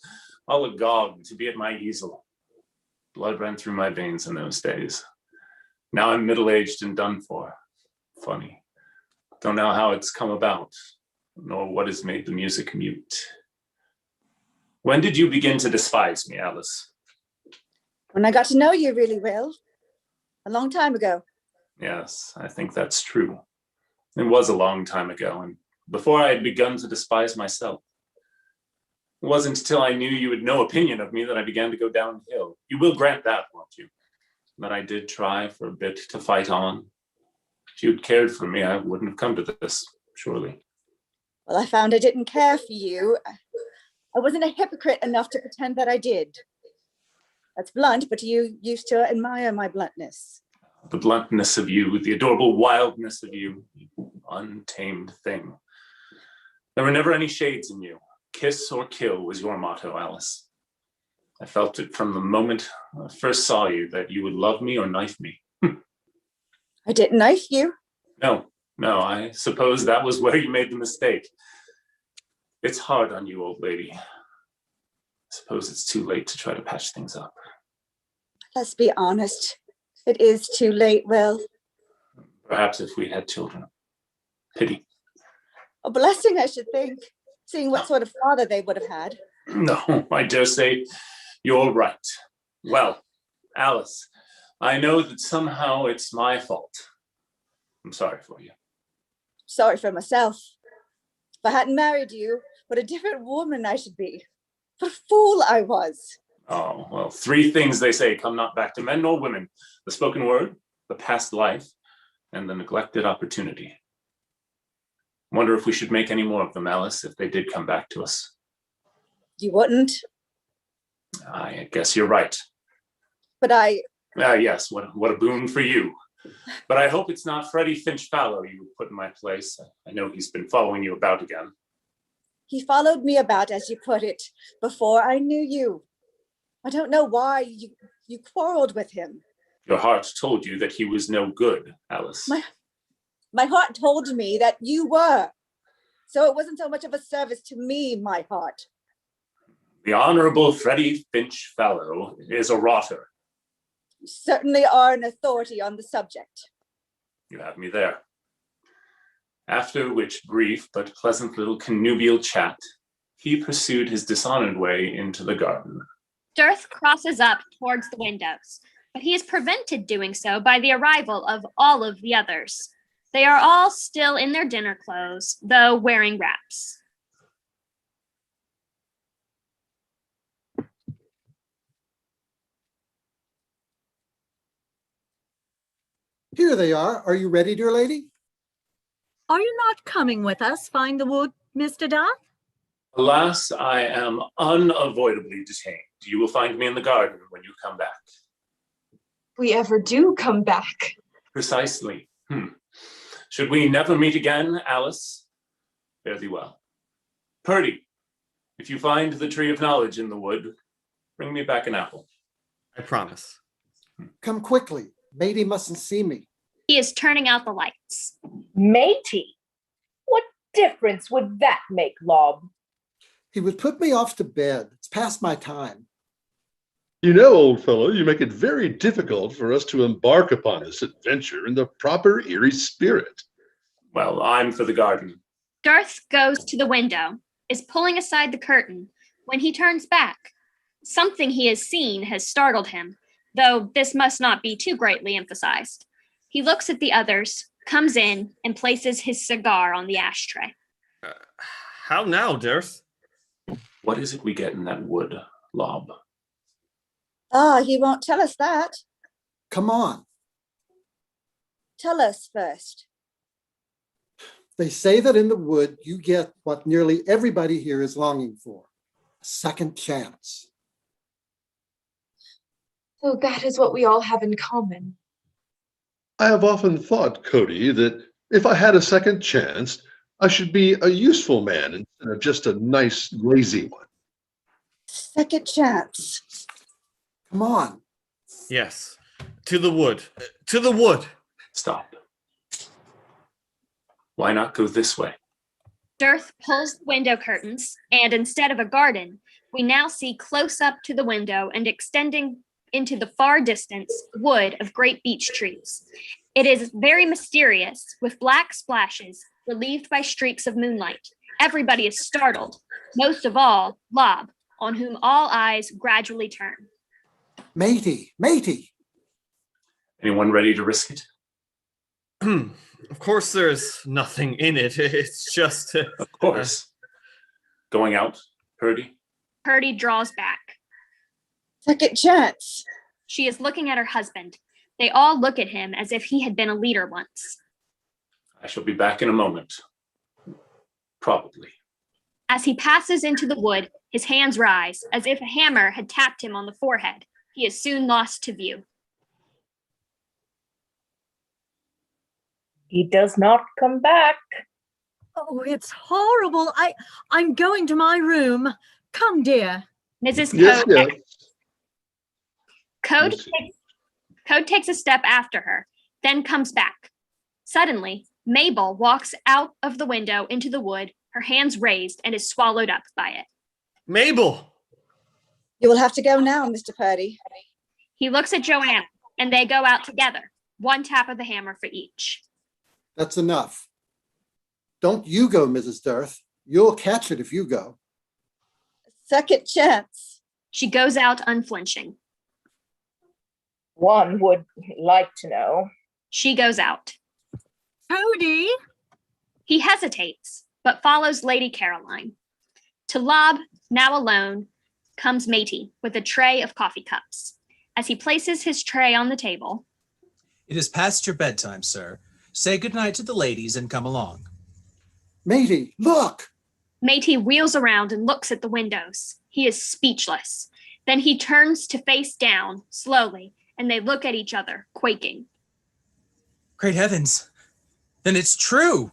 Speaker 11: all agog to be at my easel. Blood ran through my veins in those days. Now I'm middle-aged and done for. Funny. Don't know how it's come about, nor what has made the music mute. When did you begin to despise me, Alice?
Speaker 6: When I got to know you really well. A long time ago.
Speaker 11: Yes, I think that's true. It was a long time ago, and before I had begun to despise myself. It wasn't until I knew you had no opinion of me that I began to go downhill. You will grant that, won't you? That I did try for a bit to fight on. If you'd cared for me, I wouldn't have come to this, surely.
Speaker 6: Well, I found I didn't care for you. I wasn't a hypocrite enough to pretend that I did. That's blunt, but you used to admire my bluntness.
Speaker 11: The bluntness of you, the adorable wildness of you, untamed thing. There were never any shades in you. Kiss or kill was your motto, Alice. I felt it from the moment I first saw you, that you would love me or knife me.
Speaker 6: I didn't knife you.
Speaker 11: No, I suppose that was where you made the mistake. It's hard on you, old lady. I suppose it's too late to try to patch things up.
Speaker 6: Let's be honest. It is too late, Will.
Speaker 11: Perhaps if we had children. Pity.
Speaker 6: A blessing, I should think, seeing what sort of father they would have had.
Speaker 11: No, I dare say you're right. Well, Alice, I know that somehow it's my fault. I'm sorry for you.
Speaker 6: Sorry for myself. If I hadn't married you, what a different woman I should be. What a fool I was.
Speaker 11: Oh, well, 3 things they say come not back to men nor women. The spoken word, the past life, and the neglected opportunity. Wonder if we should make any more of them, Alice, if they did come back to us.
Speaker 6: You wouldn't?
Speaker 11: I guess you're right.
Speaker 6: But
Speaker 11: yes, what a boon for you. But I hope it's not Freddie Finch Fallow you would put in my place. I know he's been following you about again.
Speaker 6: He followed me about, as you put it, before I knew you. I don't know why you quarreled with him.
Speaker 11: Your heart told you that he was no good, Alice.
Speaker 6: My heart told me that you were. So it wasn't so much of a service to me, my heart.
Speaker 11: The Honorable Freddie Finch Fallow is a rotter.
Speaker 6: You certainly are an authority on the subject.
Speaker 11: You have me there. After which brief but pleasant little connubial chat, he pursued his dishonored way into the garden.
Speaker 1: Dirth crosses up towards the windows, but he is prevented doing so by the arrival of all of the others. They are all still in their dinner clothes, though wearing wraps.
Speaker 8: Here they are. Are you ready, dear lady?
Speaker 3: Are you not coming with us, find the wood, Mr. Darth?
Speaker 11: Alas, I am unavoidably detained. You will find me in the garden when you come back.
Speaker 4: we ever do come back.
Speaker 11: Precisely. Should we never meet again, Alice? Fare thee well. Purdy, if you find the tree of knowledge in the wood, bring me back an apple.
Speaker 9: I promise.
Speaker 8: Come quickly. Matey mustn't see me.
Speaker 1: He is turning out the lights.
Speaker 5: Matey? What difference would that make, Lob?
Speaker 8: He would put me off to bed. It's past my time.
Speaker 10: You know, old fellow, you make it very difficult for us to embark upon this adventure in the proper eerie spirit.
Speaker 11: Well, I'm for the garden.
Speaker 1: Darth goes to the window, is pulling aside the curtain. When he turns back, something he has seen has startled him, though this must not be too greatly emphasized. He looks at the others, comes in, and places his cigar on the ashtray.
Speaker 9: How now, Darth?
Speaker 11: What is it we get in that wood, Lob?
Speaker 6: Ah, he won't tell us that.
Speaker 8: Come on.
Speaker 6: Tell us first.
Speaker 8: They say that in the wood you get what nearly everybody here is longing for, a second chance.
Speaker 4: So that is what we all have in common.
Speaker 10: I have often thought, Cody, that if I had a second chance, I should be a useful man instead of just a nice, lazy one.
Speaker 6: Second chance.
Speaker 8: Come on.
Speaker 9: Yes. To the wood. To the wood.
Speaker 11: Stop. Why not go this way?
Speaker 1: Darth pulls the window curtains, and instead of a garden, we now see close up to the window and extending into the far distance wood of great beech trees. It is very mysterious, with black splashes relieved by streaks of moonlight. Everybody is startled, most of all Lob, on whom all eyes gradually turn.
Speaker 8: Matey, Matey.
Speaker 11: Anyone ready to risk it?
Speaker 9: Of course there's nothing in it. It's just...
Speaker 11: Of course. Going out, Purdy?
Speaker 1: Purdy draws back.
Speaker 6: Second chance.
Speaker 1: She is looking at her husband. They all look at him as if he had been a leader once.
Speaker 11: I shall be back in a moment. Probably.
Speaker 1: As he passes into the wood, his hands rise, as if a hammer had tapped him on the forehead. He is soon lost to view.
Speaker 5: He does not come back.
Speaker 3: Oh, it's horrible. I'm going to my room. Come, dear.
Speaker 1: Mrs.
Speaker 10: Yes,
Speaker 1: Code,
Speaker 10: yes.
Speaker 1: Code takes a step after her, then comes back. Suddenly, Mabel walks out of the window into the wood, her hands raised, and is swallowed up by it.
Speaker 9: Mabel!
Speaker 6: You will have to go now, Mr. Purdy.
Speaker 1: He looks at Joanna, and they go out together, one tap of the hammer for each.
Speaker 8: That's enough. Don't you go, Mrs. Darth. You'll catch it if you go.
Speaker 6: Second chance.
Speaker 1: She goes out unflinching.
Speaker 5: One would like to know.
Speaker 1: She goes out.
Speaker 3: Cody!
Speaker 1: He hesitates, but follows Lady Caroline. To Lob, now alone, comes Matey with a tray of coffee cups. As he places his tray on the table,
Speaker 7: It is past your bedtime, sir. Say good night to the ladies and come along.
Speaker 8: Matey, look!
Speaker 1: Matey wheels around and looks at the windows. He is speechless. Then he turns to face down, slowly, and they look at each other, quaking.
Speaker 7: Great heavens. Then it's true.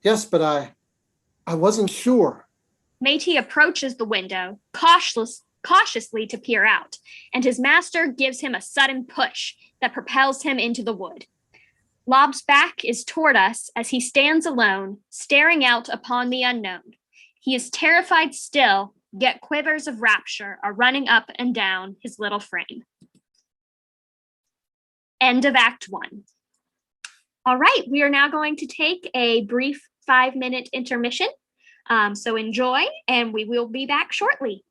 Speaker 8: Yes, but I wasn't sure.
Speaker 1: Matey approaches the window, cautiously to peer out, and his master gives him a sudden push that propels him into the wood. Lob's back is toward us as he stands alone, staring out upon the unknown. He is terrified still, yet quivers of rapture are running up and down his little frame. End of Act 1. All right, we are now going to take a brief 5-minute intermission. So enjoy, and we will be back shortly.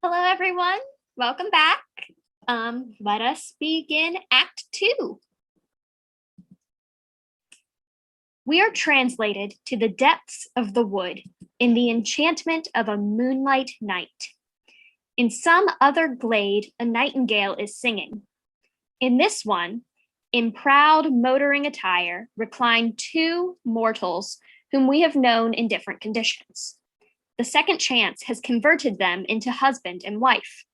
Speaker 1: Hello, everyone. Welcome back. Let us begin Act 2. We are translated to the depths of the wood in the enchantment of a moonlight night. In some other glade, a nightingale is singing. In this one, in proud motoring attire, recline two mortals whom we have known in different conditions. The second chance has converted them into husband and wife.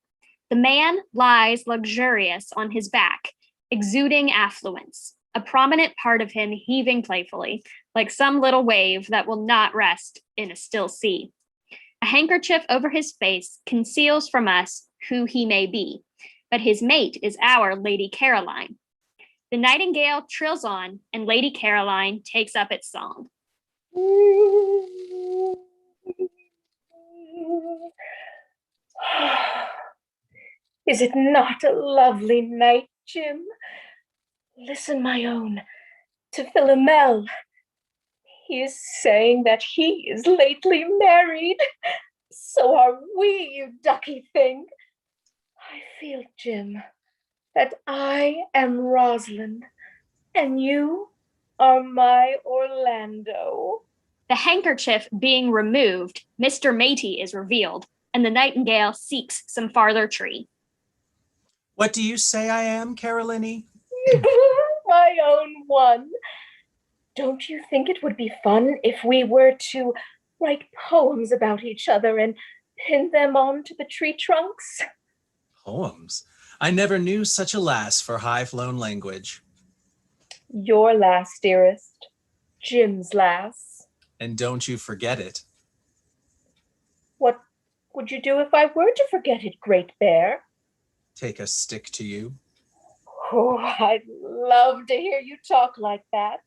Speaker 1: The man lies luxurious on his back, exuding affluence, a prominent part of him heaving playfully, like some little wave that will not rest in a still sea. A handkerchief over his face conceals from us who he may be, but his mate is our Lady Caroline. The nightingale trills on, and Lady Caroline takes up its song.
Speaker 5: Is it not a lovely night, Jim? Listen, my own, to Philomel. He is saying that he is lately married. So are we, you ducky thing. I feel, Jim, that I am Rosalind, and you are my Orlando.
Speaker 1: The handkerchief being removed, Mr. Matey is revealed, and the nightingale seeks some farther tree.
Speaker 7: What do you say I am, Caroline?
Speaker 5: My own one. Don't you think it would be fun if we were to write poems about each other and pin them onto the tree trunks?
Speaker 7: Poems? I never knew such a lass for high-flown language.
Speaker 5: Your lass, dearest. Jim's lass.
Speaker 7: And don't you forget it.
Speaker 5: What would you do if I were to forget it, Great Bear?
Speaker 7: Take a stick to you.
Speaker 5: Oh, I'd love to hear you talk like that.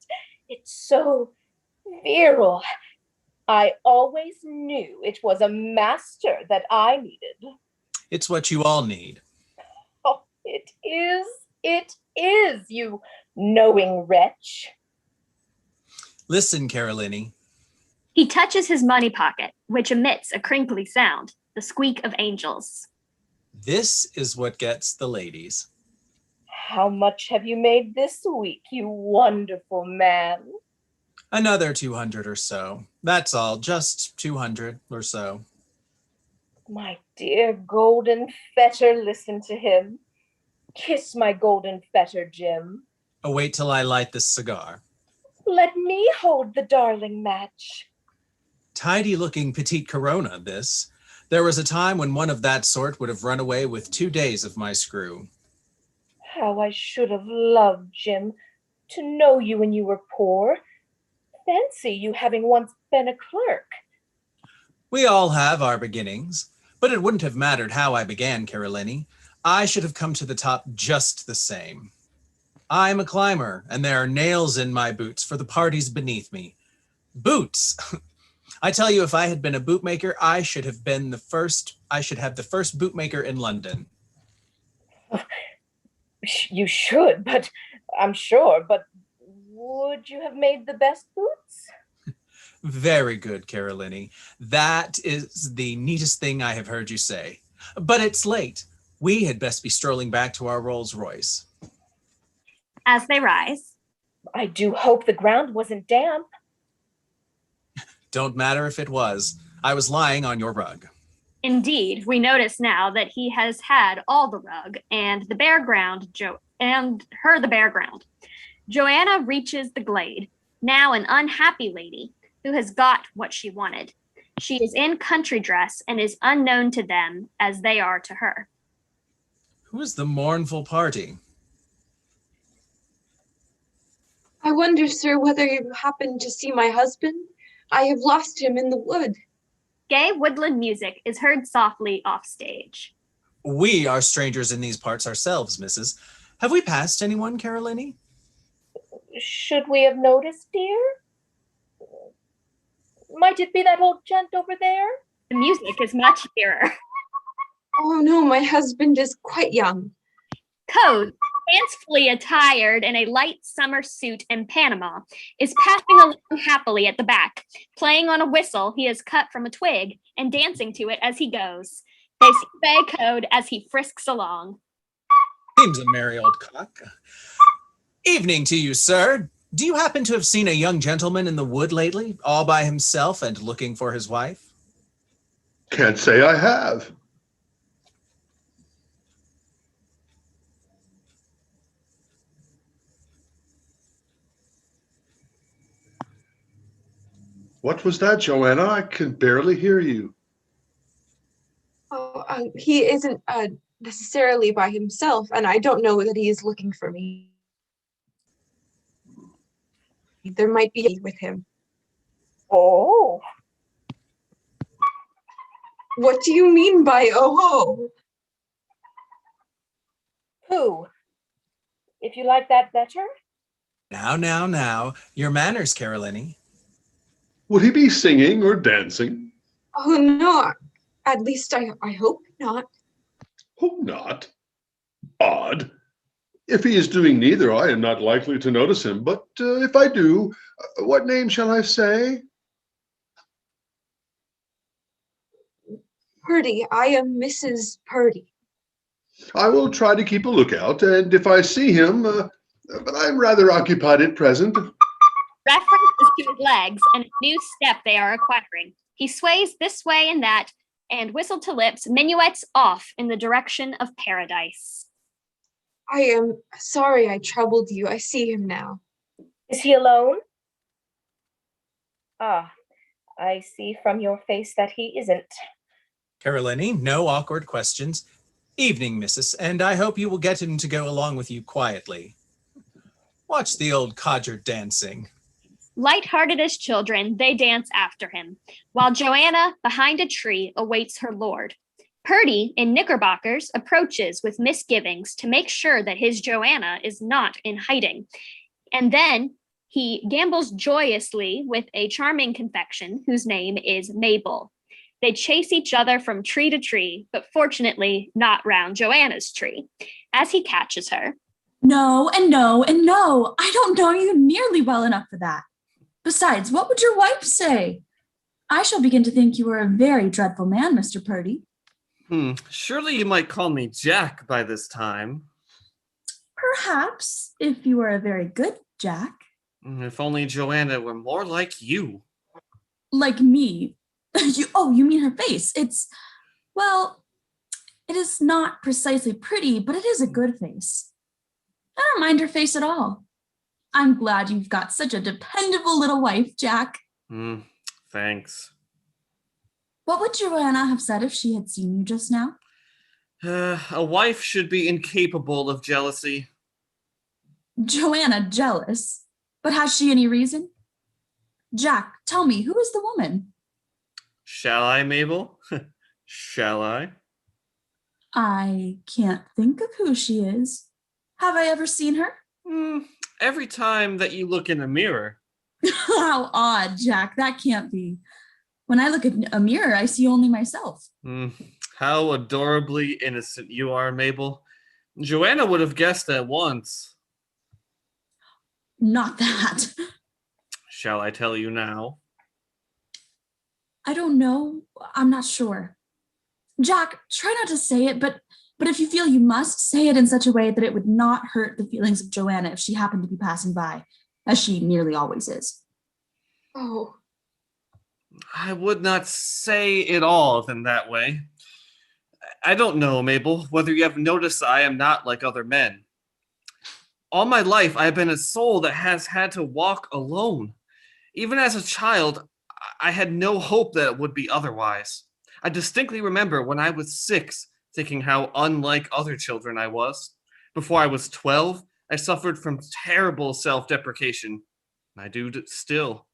Speaker 5: It's so virile. I always knew it was a master that I needed.
Speaker 7: It's what you all need.
Speaker 5: Oh, it is, you knowing wretch.
Speaker 7: Listen, Caroline.
Speaker 1: He touches his money pocket, which emits a crinkly sound, the squeak of angels.
Speaker 7: This is what gets the ladies.
Speaker 5: How much have you made this week, you wonderful man?
Speaker 7: Another 200 or so. That's all, just 200 or so.
Speaker 5: My dear golden fetter, listen to him. Kiss my golden fetter, Jim.
Speaker 7: Oh, wait till I light this cigar.
Speaker 5: Let me hold the darling match.
Speaker 7: Tidy-looking petite Corona, this. There was a time when one of that sort would have run away with 2 days of my screw.
Speaker 5: How I should have loved, Jim, to know you when you were poor. Fancy you having once been a clerk.
Speaker 7: We all have our beginnings, but it wouldn't have mattered how I began, Caroline. I should have come to the top just the same. I'm a climber, and there are nails in my boots for the parties beneath me. Boots! I tell you, if I had been a bootmaker, I should have the first bootmaker in London.
Speaker 5: You should, but I'm sure, but would you have made the best boots?
Speaker 7: Very good, Caroline. That is the neatest thing I have heard you say. But it's late. We had best be strolling back to our Rolls Royce.
Speaker 1: As they rise.
Speaker 5: I do hope the ground wasn't damp.
Speaker 7: Don't matter if it was. I was lying on your rug.
Speaker 1: Indeed, we notice now that he has had all the rug and the bare ground, the bare ground. Joanna reaches the glade, now an unhappy lady who has got what she wanted. She is in country dress and is unknown to them as they are to her.
Speaker 7: Who is the mournful party?
Speaker 4: I wonder, sir, whether you happened to see my husband. I have lost him in the wood.
Speaker 1: Gay woodland music is heard softly off stage.
Speaker 7: We are strangers in these parts ourselves, Mrs. Have we passed anyone, Caroline?
Speaker 5: Should we have noticed, dear? Might it be that old gent over there?
Speaker 1: The music is much nearer.
Speaker 4: Oh no, my husband is quite young.
Speaker 1: Code, fancifully attired in a light summer suit and Panama, is passing along happily at the back, playing on a whistle he has cut from a twig and dancing to it as he goes. They obey code as he frisks along.
Speaker 7: Seems a merry old cock. Evening to you, sir. Do you happen to have seen a young gentleman in the wood lately, all by himself and looking for his wife?
Speaker 10: Can't say I have. What was that, Joanna? I can barely hear you.
Speaker 4: Oh, he isn't necessarily by himself, and I don't know that he is looking for me. There might be with him.
Speaker 5: Oh,
Speaker 4: What do you mean by oh?
Speaker 5: who? If you like that better?
Speaker 7: Now. Your manners, Caroline.
Speaker 10: Would he be singing or dancing?
Speaker 4: Oh no, at least I hope not.
Speaker 10: Hope not. Odd. If he is doing neither, I am not likely to notice him. But if I do, what name shall I say?
Speaker 4: Purdy, I am Mrs. Purdy.
Speaker 10: I will try to keep a lookout, and if I see him, but I'm rather occupied at present.
Speaker 1: Reference is to his legs and a new step they are acquiring. He sways this way and that, and whistle to lips minuets off in the direction of paradise.
Speaker 4: I am sorry I troubled you. I see him now.
Speaker 5: Is he alone? Ah, I see from your face that he isn't.
Speaker 7: Caroline, no awkward questions. Evening, missus, and I hope you will get him to go along with you quietly. Watch the old codger dancing.
Speaker 1: Light-hearted as children, they dance after him, while Joanna, behind a tree, awaits her lord. Purdy, in knickerbockers, approaches with misgivings to make sure that his Joanna is not in hiding. And then he gambles joyously with a charming confection whose name is Mabel. They chase each other from tree to tree, but fortunately not round Joanna's tree. As he catches her,
Speaker 2: No, and no, and no. I don't know you nearly well enough for that. Besides, what would your wife say? I shall begin to think you are a very dreadful man, Mr. Purdy.
Speaker 9: Surely you might call me Jack by this time.
Speaker 2: Perhaps, if you are a very good Jack.
Speaker 9: If only Joanna were more like you.
Speaker 2: Like me. You mean her face. Well, it is not precisely pretty, but it is a good face. I don't mind her face at all. I'm glad you've got such a dependable little wife, Jack.
Speaker 9: Thanks.
Speaker 2: What would Joanna have said if she had seen you just now?
Speaker 9: A wife should be incapable of jealousy.
Speaker 2: Joanna jealous? But has she any reason? Jack, tell me, who is the woman?
Speaker 9: Shall I, Mabel? Shall I?
Speaker 2: I can't think of who she is. Have I ever seen her?
Speaker 9: Every time that you look in a mirror.
Speaker 2: How odd, Jack. That can't be. When I look at a mirror, I see only myself.
Speaker 9: How adorably innocent you are, Mabel. Joanna would have guessed at once.
Speaker 2: Not that.
Speaker 9: Shall I tell you now?
Speaker 2: I don't know. I'm not sure. Jack, try not to say it, but if you feel you must, say it in such a way that it would not hurt the feelings of Joanna if she happened to be passing by, as she nearly always is.
Speaker 4: Oh.
Speaker 9: I would not say it all in that way. I don't know, Mabel, whether you have noticed I am not like other men. All my life, I have been a soul that has had to walk alone. Even as a child, I had no hope that it would be otherwise. I distinctly remember when I was 6, thinking how unlike other children I was. Before I was 12, I suffered from terrible self-deprecation. I do still.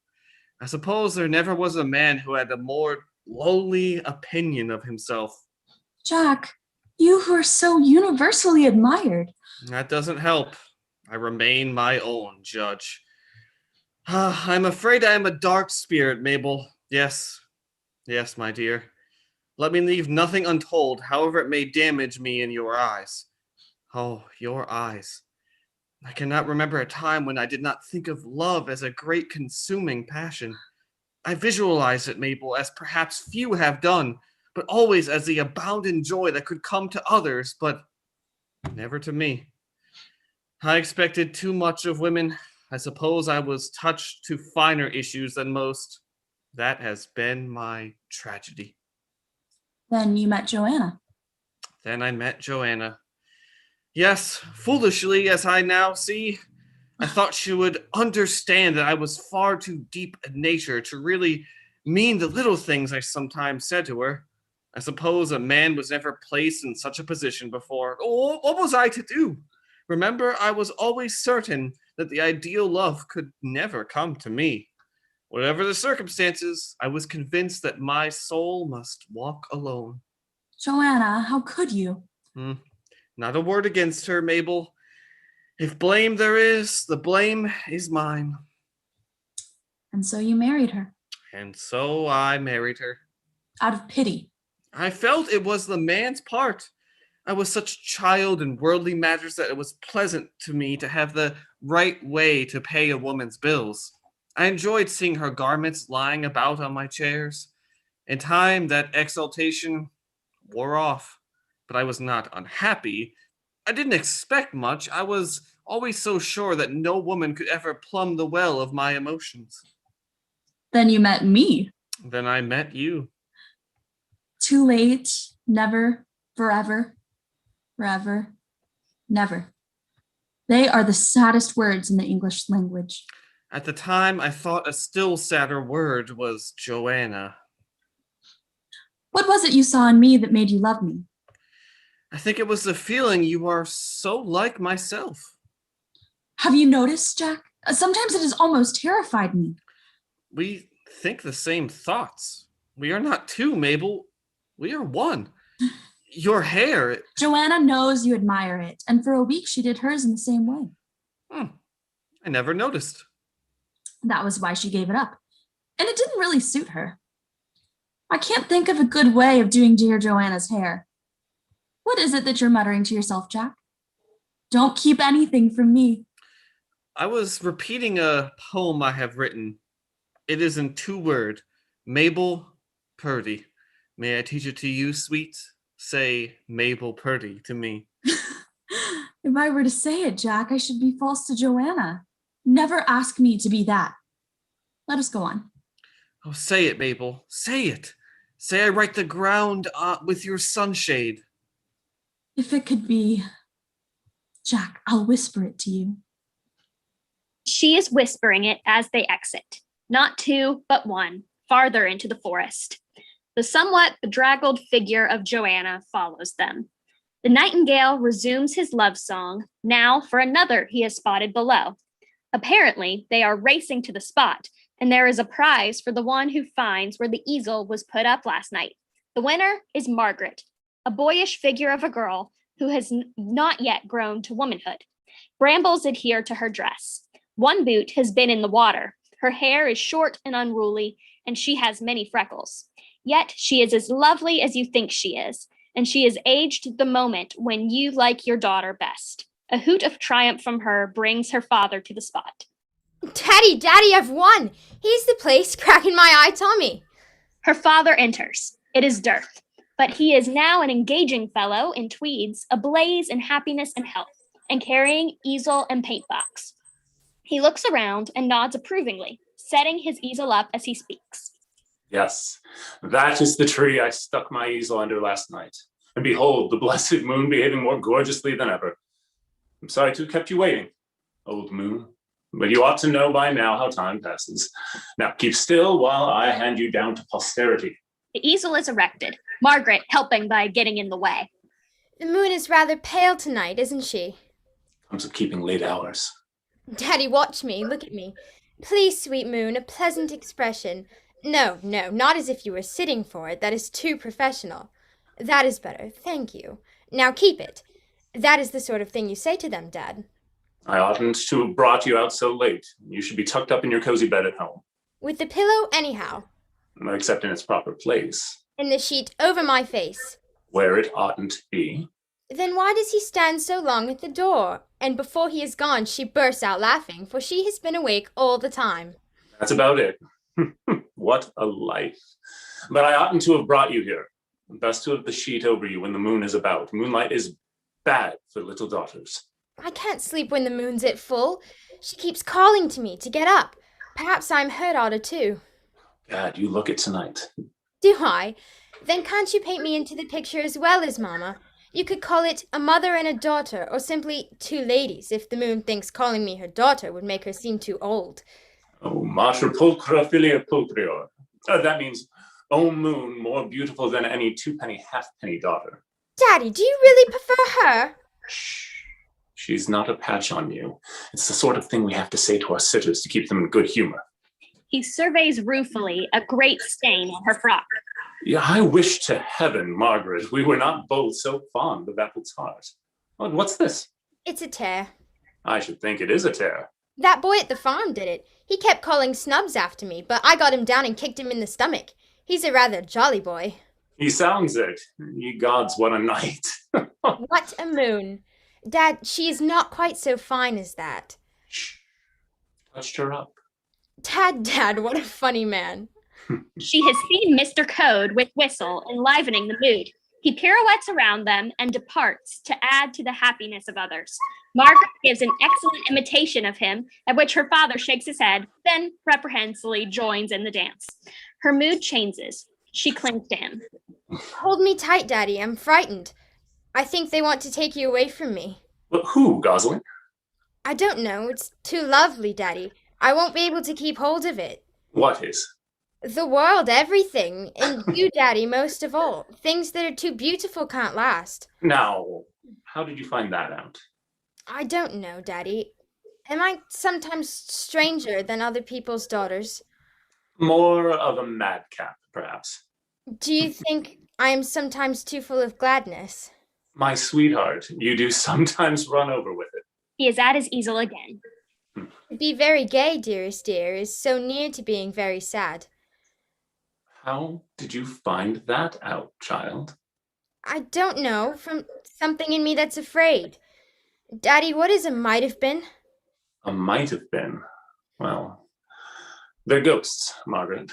Speaker 9: I suppose there never was a man who had a more lowly opinion of himself.
Speaker 2: Jack, you who are so universally admired.
Speaker 9: That doesn't help. I remain my own judge. I'm afraid I am a dark spirit, Mabel. Yes, my dear. Let me leave nothing untold, however it may damage me in your eyes. Oh, your eyes. I cannot remember a time when I did not think of love as a great consuming passion. I visualize it, Mabel, as perhaps few have done, but always as the abounding joy that could come to others, but never to me. I expected too much of women. I suppose I was touched to finer issues than most. That has been my tragedy.
Speaker 2: Then you met Joanna.
Speaker 9: Then I met Joanna. Yes, foolishly as I now see, I thought she would understand that I was far too deep in nature to really mean the little things I sometimes said to her. I suppose a man was never placed in such a position before. Oh, what was I to do? Remember, I was always certain that the ideal love could never come to me. Whatever the circumstances, I was convinced that my soul must walk alone.
Speaker 2: Joanna, how could you?
Speaker 9: Not a word against her, Mabel. If blame there is, the blame is mine.
Speaker 2: And so you married her.
Speaker 9: And so I married her.
Speaker 2: Out of pity.
Speaker 9: I felt it was the man's part. I was such a child in worldly matters that it was pleasant to me to have the right way to pay a woman's bills. I enjoyed seeing her garments lying about on my chairs. In time, that exaltation wore off, but I was not unhappy. I didn't expect much. I was always so sure that no woman could ever plumb the well of my emotions.
Speaker 2: Then you met me.
Speaker 9: Then I met you.
Speaker 2: Too late, never, forever, forever, never. They are the saddest words in the English language.
Speaker 9: At the time, I thought a still sadder word was Joanna.
Speaker 2: What was it you saw in me that made you love me?
Speaker 9: I think it was the feeling you are so like myself.
Speaker 2: Have you noticed, Jack? Sometimes it has almost terrified me.
Speaker 9: We think the same thoughts. We are not two, Mabel. We are one. Your hair.
Speaker 2: Joanna knows you admire it, and for a week she did hers in the same way.
Speaker 9: I never noticed.
Speaker 2: That was why she gave it up. And it didn't really suit her. I can't think of a good way of doing dear Joanna's hair. What is it that you're muttering to yourself, Jack? Don't keep anything from me.
Speaker 9: I was repeating a poem I have written. It is in 2 words. Mabel Purdy. May I teach it to you, sweet? Say Mabel Purdy to me.
Speaker 2: If I were to say it, Jack, I should be false to Joanna. Never ask me to be that. Let us go on.
Speaker 9: Oh, say it, Mabel. Say it. Say I write the ground with your sunshade.
Speaker 2: If it could be, Jack, I'll whisper it to you.
Speaker 1: She is whispering it as they exit, not 2, but 1, farther into the forest. The somewhat bedraggled figure of Joanna follows them. The nightingale resumes his love song, now for another he has spotted below. Apparently, they are racing to the spot, and there is a prize for the one who finds where the easel was put up last night. The winner is Margaret, a boyish figure of a girl who has not yet grown to womanhood. Brambles adhere to her dress. One boot has been in the water. Her hair is short and unruly, and she has many freckles. Yet she is as lovely as you think she is, and she is aged the moment when you like your daughter best. A hoot of triumph from her brings her father to the spot.
Speaker 12: Daddy, I've won! He's the place cracking my eye Tommy.
Speaker 1: Her father enters. It is Dearth, but he is now an engaging fellow in tweeds, ablaze in happiness and health, and carrying easel and paint box. He looks around and nods approvingly, setting his easel up as he speaks.
Speaker 11: Yes, that is the tree I stuck my easel under last night. And behold, the blessed moon behaving more gorgeously than ever. I'm sorry to have kept you waiting, old moon, but you ought to know by now how time passes. Now keep still while I hand you down to posterity.
Speaker 1: The easel is erected, Margaret helping by getting in the way.
Speaker 12: The moon is rather pale tonight, isn't she?
Speaker 11: Comes of keeping late hours.
Speaker 12: Daddy, watch me, look at me. Please, sweet moon, a pleasant expression. No, not as if you were sitting for it. That is too professional. That is better, thank you. Now keep it. That is the sort of thing you say to them, Dad.
Speaker 11: I oughtn't to have brought you out so late. You should be tucked up in your cozy bed at home.
Speaker 12: With the pillow, anyhow.
Speaker 11: Except in its proper place.
Speaker 12: In the sheet over my face.
Speaker 11: Where it oughtn't be.
Speaker 12: Then why does he stand so long at the door? And before he is gone, she bursts out laughing, for she has been awake all the time.
Speaker 11: That's about it. What a life. But I oughtn't to have brought you here. Best to have the sheet over you when the moon is about. Moonlight is bad for little daughters.
Speaker 12: I can't sleep when the moon's at full. She keeps calling to me to get up. Perhaps I'm her daughter too.
Speaker 11: Gad, you look it tonight.
Speaker 12: Do I? Then can't you paint me into the picture as well as Mama? You could call it a mother and a daughter, or simply two ladies, if the moon thinks calling me her daughter would make her seem too old.
Speaker 11: Oh, mater pulchra filia pulchrior. That means, oh moon, more beautiful than any two-penny halfpenny daughter.
Speaker 12: Daddy, do you really prefer her?
Speaker 11: Shh. She's not a patch on you. It's the sort of thing we have to say to our sitters to keep them in good humor.
Speaker 1: He surveys ruefully a great stain on her frock.
Speaker 11: Yeah, I wish to heaven, Margaret, we were not both so fond of apple tart. Oh, what's this?
Speaker 12: It's a tear.
Speaker 11: I should think it is a tear.
Speaker 12: That boy at the farm did it. He kept calling Snubs after me, but I got him down and kicked him in the stomach. He's a rather jolly boy.
Speaker 11: He sounds it. Ye gods, what a night.
Speaker 12: What a moon. Dad, she is not quite so fine as that.
Speaker 11: Shh. Touched her up.
Speaker 12: Dad, what a funny man.
Speaker 1: She has seen Mr. Code with whistle, enlivening the mood. He pirouettes around them and departs to add to the happiness of others. Margaret gives an excellent imitation of him, at which her father shakes his head, then reprehensibly joins in the dance. Her mood changes. She clings to him.
Speaker 12: Hold me tight, Daddy. I'm frightened. I think they want to take you away from me.
Speaker 11: But who, Gosling?
Speaker 12: I don't know. It's too lovely, Daddy. I won't be able to keep hold of it.
Speaker 11: What is?
Speaker 12: The world, everything. And you, Daddy, most of all. Things that are too beautiful can't last.
Speaker 11: Now, how did you find that out?
Speaker 12: I don't know, Daddy. Am I sometimes stranger than other people's daughters?
Speaker 11: More of a madcap, perhaps.
Speaker 12: Do you think I am sometimes too full of gladness?
Speaker 11: My sweetheart, you do sometimes run over with it.
Speaker 1: He is at his easel again.
Speaker 12: To be very gay, dearest dear, is so near to being very sad.
Speaker 11: How did you find that out, child?
Speaker 12: I don't know, from something in me that's afraid. Daddy, what is a might have been?
Speaker 11: A might have been. Well, they're ghosts, Margaret.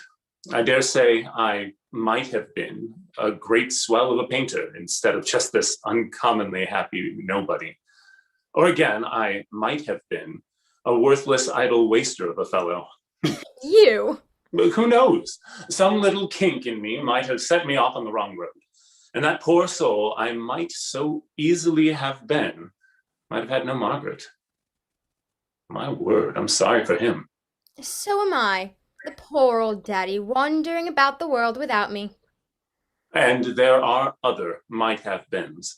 Speaker 11: I dare say I might have been a great swell of a painter instead of just this uncommonly happy nobody. Or again, I might have been a worthless idle waster of a fellow.
Speaker 12: You?
Speaker 11: But who knows? Some little kink in me might have set me off on the wrong road. And that poor soul I might so easily have been might have had no Margaret. My word, I'm sorry for him.
Speaker 12: So am I. The poor old daddy wandering about the world without me.
Speaker 11: And there are other might have beens.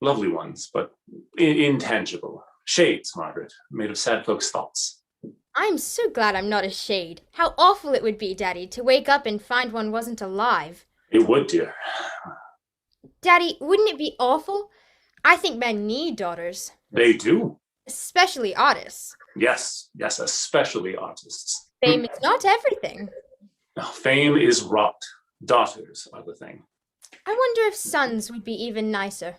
Speaker 11: Lovely ones, but intangible. Shades, Margaret, made of sad folks' thoughts.
Speaker 12: I'm so glad I'm not a shade. How awful it would be, Daddy, to wake up and find one wasn't alive.
Speaker 11: It would, dear.
Speaker 12: Daddy, wouldn't it be awful? I think men need daughters.
Speaker 11: They do.
Speaker 12: Especially artists.
Speaker 11: Yes, especially artists.
Speaker 12: Fame is not everything.
Speaker 11: No, fame is rot. Daughters are the thing.
Speaker 12: I wonder if sons would be even nicer.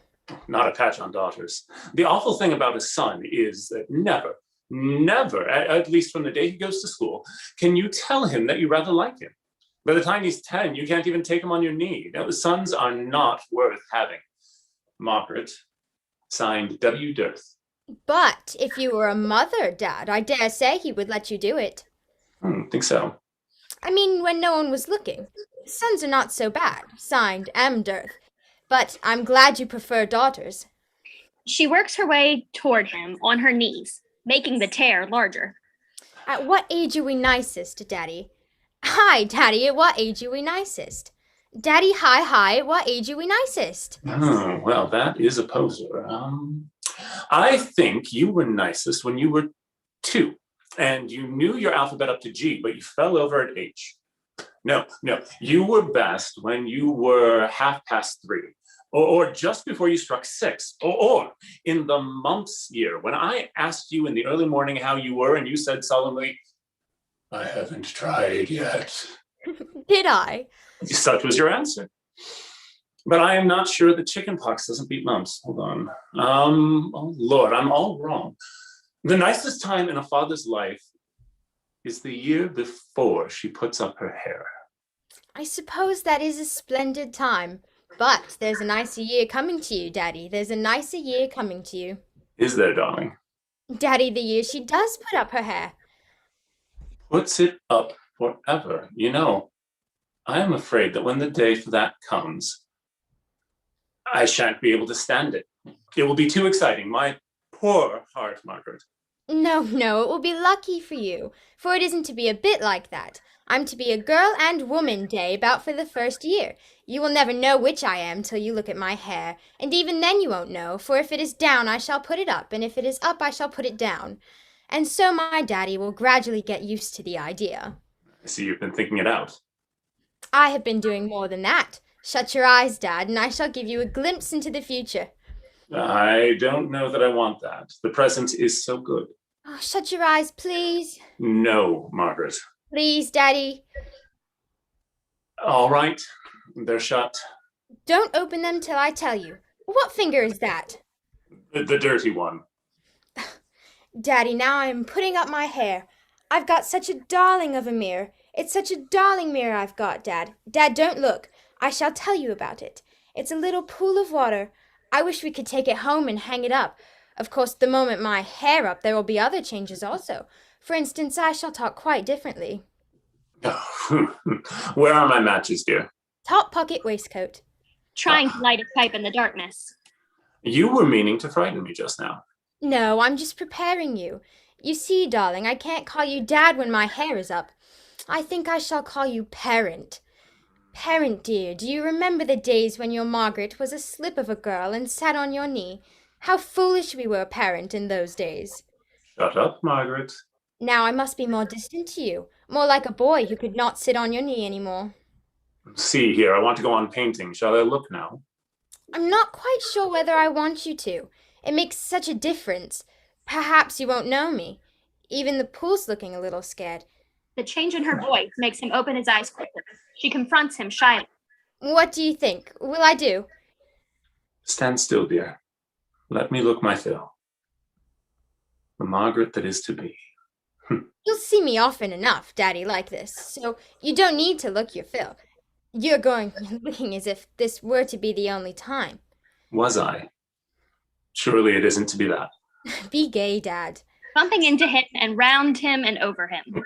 Speaker 11: Not a patch on daughters. The awful thing about a son is that never, at least from the day he goes to school, can you tell him that you rather like him. By the time he's 10, you can't even take him on your knee. Now, sons are not worth having. Margaret, signed W. Dearth.
Speaker 12: But if you were a mother, Dad, I dare say he would let you do it.
Speaker 11: Think so.
Speaker 12: I mean, when no one was looking. Sons are not so bad. Signed M. Dearth. But I'm glad you prefer daughters.
Speaker 1: She works her way toward him on her knees, making the tear larger.
Speaker 12: At what age are we nicest, Daddy? Hi, Daddy, at what age are we nicest? Daddy, hi, at what age are we nicest?
Speaker 11: Oh, well, that is a poser. I think you were nicest when you were 2, and you knew your alphabet up to G, but you fell over at H. No, you were best when you were 3:30, or just before you struck 6, or in the mumps year, when I asked you in the early morning how you were, and you said solemnly, I haven't tried yet.
Speaker 12: Did I?
Speaker 11: Such was your answer. But I am not sure that chickenpox doesn't beat mumps. Hold on. Oh Lord, I'm all wrong. The nicest time in a father's life is the year before she puts up her hair.
Speaker 12: I suppose that is a splendid time. But there's a nicer year coming to you, Daddy. There's a nicer year coming to you.
Speaker 11: Is there, darling?
Speaker 12: Daddy, the year she does put up her hair.
Speaker 11: Puts it up forever. You know, I am afraid that when the day for that comes, I shan't be able to stand it. It will be too exciting. My poor heart, Margaret.
Speaker 12: No, no, it will be lucky for you, for it isn't to be a bit like that. I'm to be a girl and woman day about for the first year. You will never know which I am till you look at my hair, and even then you won't know, for if it is down I shall put it up, and if it is up I shall put it down. And so my daddy will gradually get used to the idea.
Speaker 11: I see you've been thinking it out.
Speaker 12: I have been doing more than that. Shut your eyes, Dad, and I shall give you a glimpse into the future.
Speaker 11: I don't know that I want that. The present is so good.
Speaker 12: Oh, shut your eyes, please.
Speaker 11: No, Margaret.
Speaker 12: Please, Daddy.
Speaker 11: All right, they're shut.
Speaker 12: Don't open them till I tell you. What finger is that?
Speaker 11: The dirty one.
Speaker 12: Daddy, now I am putting up my hair. I've got such a darling of a mirror. It's such a darling mirror I've got, Dad. Dad, don't look. I shall tell you about it. It's a little pool of water. I wish we could take it home and hang it up. Of course, the moment my hair up, there will be other changes also. For instance, I shall talk quite differently.
Speaker 11: Where are my matches, dear?
Speaker 12: Top pocket waistcoat.
Speaker 1: Trying to light a pipe in the darkness.
Speaker 11: You were meaning to frighten me just now.
Speaker 12: No, I'm just preparing you. You see, darling, I can't call you Dad when my hair is up. I think I shall call you Parent. Parent, dear, do you remember the days when your Margaret was a slip of a girl and sat on your knee? How foolish we were, Parent, in those days.
Speaker 11: Shut up, Margaret.
Speaker 12: Now I must be more distant to you, more like a boy who could not sit on your knee anymore.
Speaker 11: See here, I want to go on painting. Shall I look now?
Speaker 12: I'm not quite sure whether I want you to. It makes such a difference. Perhaps you won't know me. Even the pool's looking a little scared.
Speaker 1: The change in her voice makes him open his eyes quicker. She confronts him shyly.
Speaker 12: What do you think? Will I do?
Speaker 11: Stand still, dear. Let me look my fill. The Margaret that is to be.
Speaker 12: You'll see me often enough, Daddy, like this, so you don't need to look your fill. You're looking as if this were to be the only time.
Speaker 11: Was I? Surely it isn't to be that.
Speaker 12: Be gay, Dad.
Speaker 1: Bumping into him and round him and over him.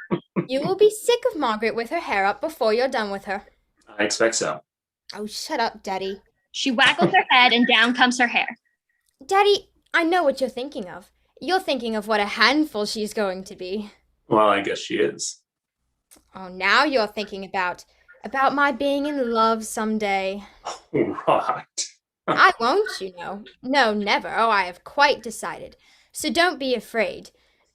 Speaker 12: You will be sick of Margaret with her hair up before you're done with her.
Speaker 11: I expect so.
Speaker 12: Oh, shut up, Daddy.
Speaker 1: She waggles her head and down comes her hair.
Speaker 12: Daddy, I know what you're thinking of. You're thinking of what a handful she's going to be.
Speaker 11: Well, I guess she is.
Speaker 12: Oh, now you're thinking about my being in love someday.
Speaker 11: Right.
Speaker 12: I won't, you know. No, never. Oh, I have quite decided. So don't be afraid.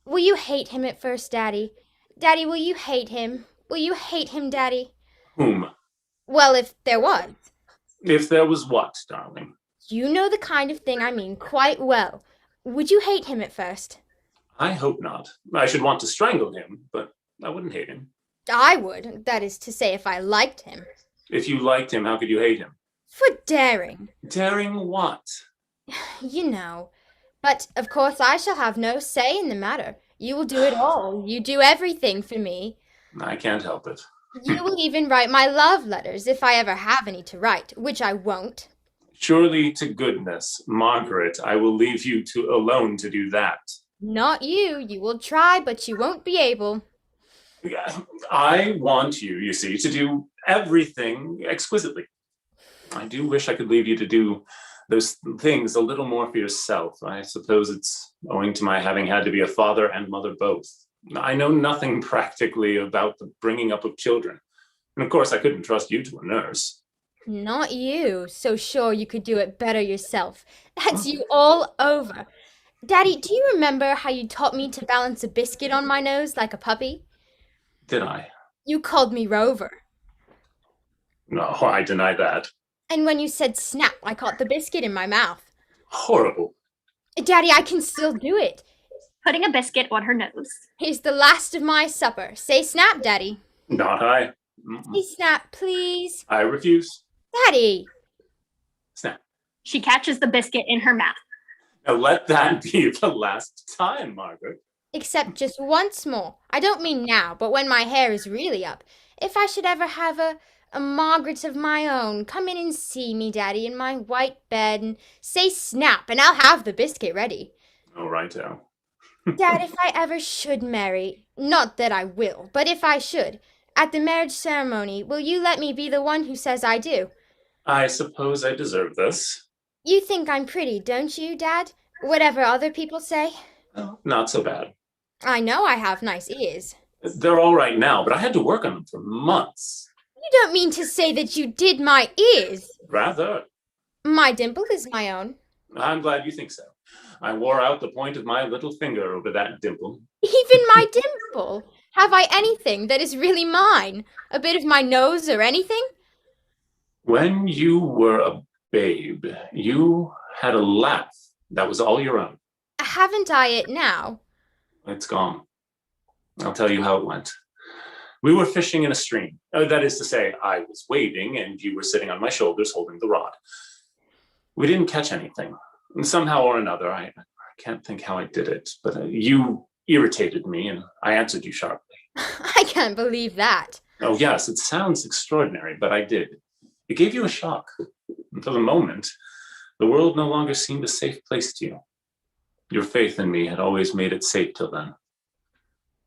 Speaker 12: Will you hate him at first, Daddy? Daddy, will you hate him? Will you hate him, Daddy?
Speaker 11: Whom?
Speaker 12: Well, if there was.
Speaker 11: If there was what, darling?
Speaker 12: You know the kind of thing I mean quite well. Would you hate him at first?
Speaker 11: I hope not. I should want to strangle him, but I wouldn't hate him.
Speaker 12: I would. That is to say, if I liked him.
Speaker 11: If you liked him, how could you hate him?
Speaker 12: For daring.
Speaker 11: Daring what?
Speaker 12: You know. But, of course, I shall have no say in the matter. You will do it all. You do everything for me.
Speaker 11: I can't help it.
Speaker 12: You will even write my love letters, if I ever have any to write, which I won't.
Speaker 11: Surely to goodness, Margaret, I will leave you alone to do that.
Speaker 12: Not you. You will try, but you won't be able.
Speaker 11: I want you, you see, to do everything exquisitely. I do wish I could leave you to do those things a little more for yourself. I suppose it's owing to my having had to be a father and mother both. I know nothing practically about the bringing up of children. And of course, I couldn't trust you to a nurse.
Speaker 12: Not you. So sure you could do it better yourself. That's you all over. Daddy, do you remember how you taught me to balance a biscuit on my nose like a puppy?
Speaker 11: Did I?
Speaker 12: You called me Rover.
Speaker 11: No, I deny that.
Speaker 12: And when you said snap, I caught the biscuit in my mouth.
Speaker 11: Horrible.
Speaker 12: Daddy, I can still do it.
Speaker 1: Putting a biscuit on her nose.
Speaker 12: Here's the last of my supper. Say snap, Daddy.
Speaker 11: Not I.
Speaker 12: Say snap, please.
Speaker 11: I refuse.
Speaker 12: Daddy.
Speaker 11: Snap.
Speaker 1: She catches the biscuit in her mouth.
Speaker 11: Now let that be the last time, Margaret.
Speaker 12: Except just once more. I don't mean now, but when my hair is really up. If I should ever have a A Margaret of my own. Come in and see me, Daddy, in my white bed, and say snap, and I'll have the biscuit ready.
Speaker 11: All righto.
Speaker 12: Dad, if I ever should marry, not that I will, but if I should, at the marriage ceremony, will you let me be the one who says I do?
Speaker 11: I suppose I deserve this.
Speaker 12: You think I'm pretty, don't you, Dad? Whatever other people say?
Speaker 11: Oh, not so bad.
Speaker 12: I know I have nice ears.
Speaker 11: They're all right now, but I had to work on them for months.
Speaker 12: You don't mean to say that you did my ears?
Speaker 11: Rather.
Speaker 12: My dimple is my own.
Speaker 11: I'm glad you think so. I wore out the point of my little finger over that dimple.
Speaker 12: Even my dimple? Have I anything that is really mine? A bit of my nose or anything?
Speaker 11: When you were a babe, you had a laugh that was all your own.
Speaker 12: Haven't I it now?
Speaker 11: It's gone. I'll tell you how it went. We were fishing in a stream. That is to say, I was wading and you were sitting on my shoulders holding the rod. We didn't catch anything. And somehow or another, I can't think how I did it, but you irritated me and I answered you sharply.
Speaker 12: I can't believe that.
Speaker 11: Oh, yes, it sounds extraordinary, but I did. It gave you a shock. And for the moment, the world no longer seemed a safe place to you. Your faith in me had always made it safe till then.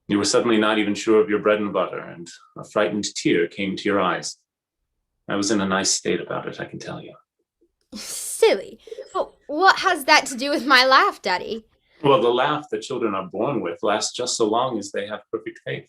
Speaker 11: You were suddenly not even sure of your bread and butter, and a frightened tear came to your eyes. I was in a nice state about it, I can tell you.
Speaker 12: Silly. But what has that to do with my laugh, Daddy?
Speaker 11: Well, the laugh that children are born with lasts just so long as they have perfect faith.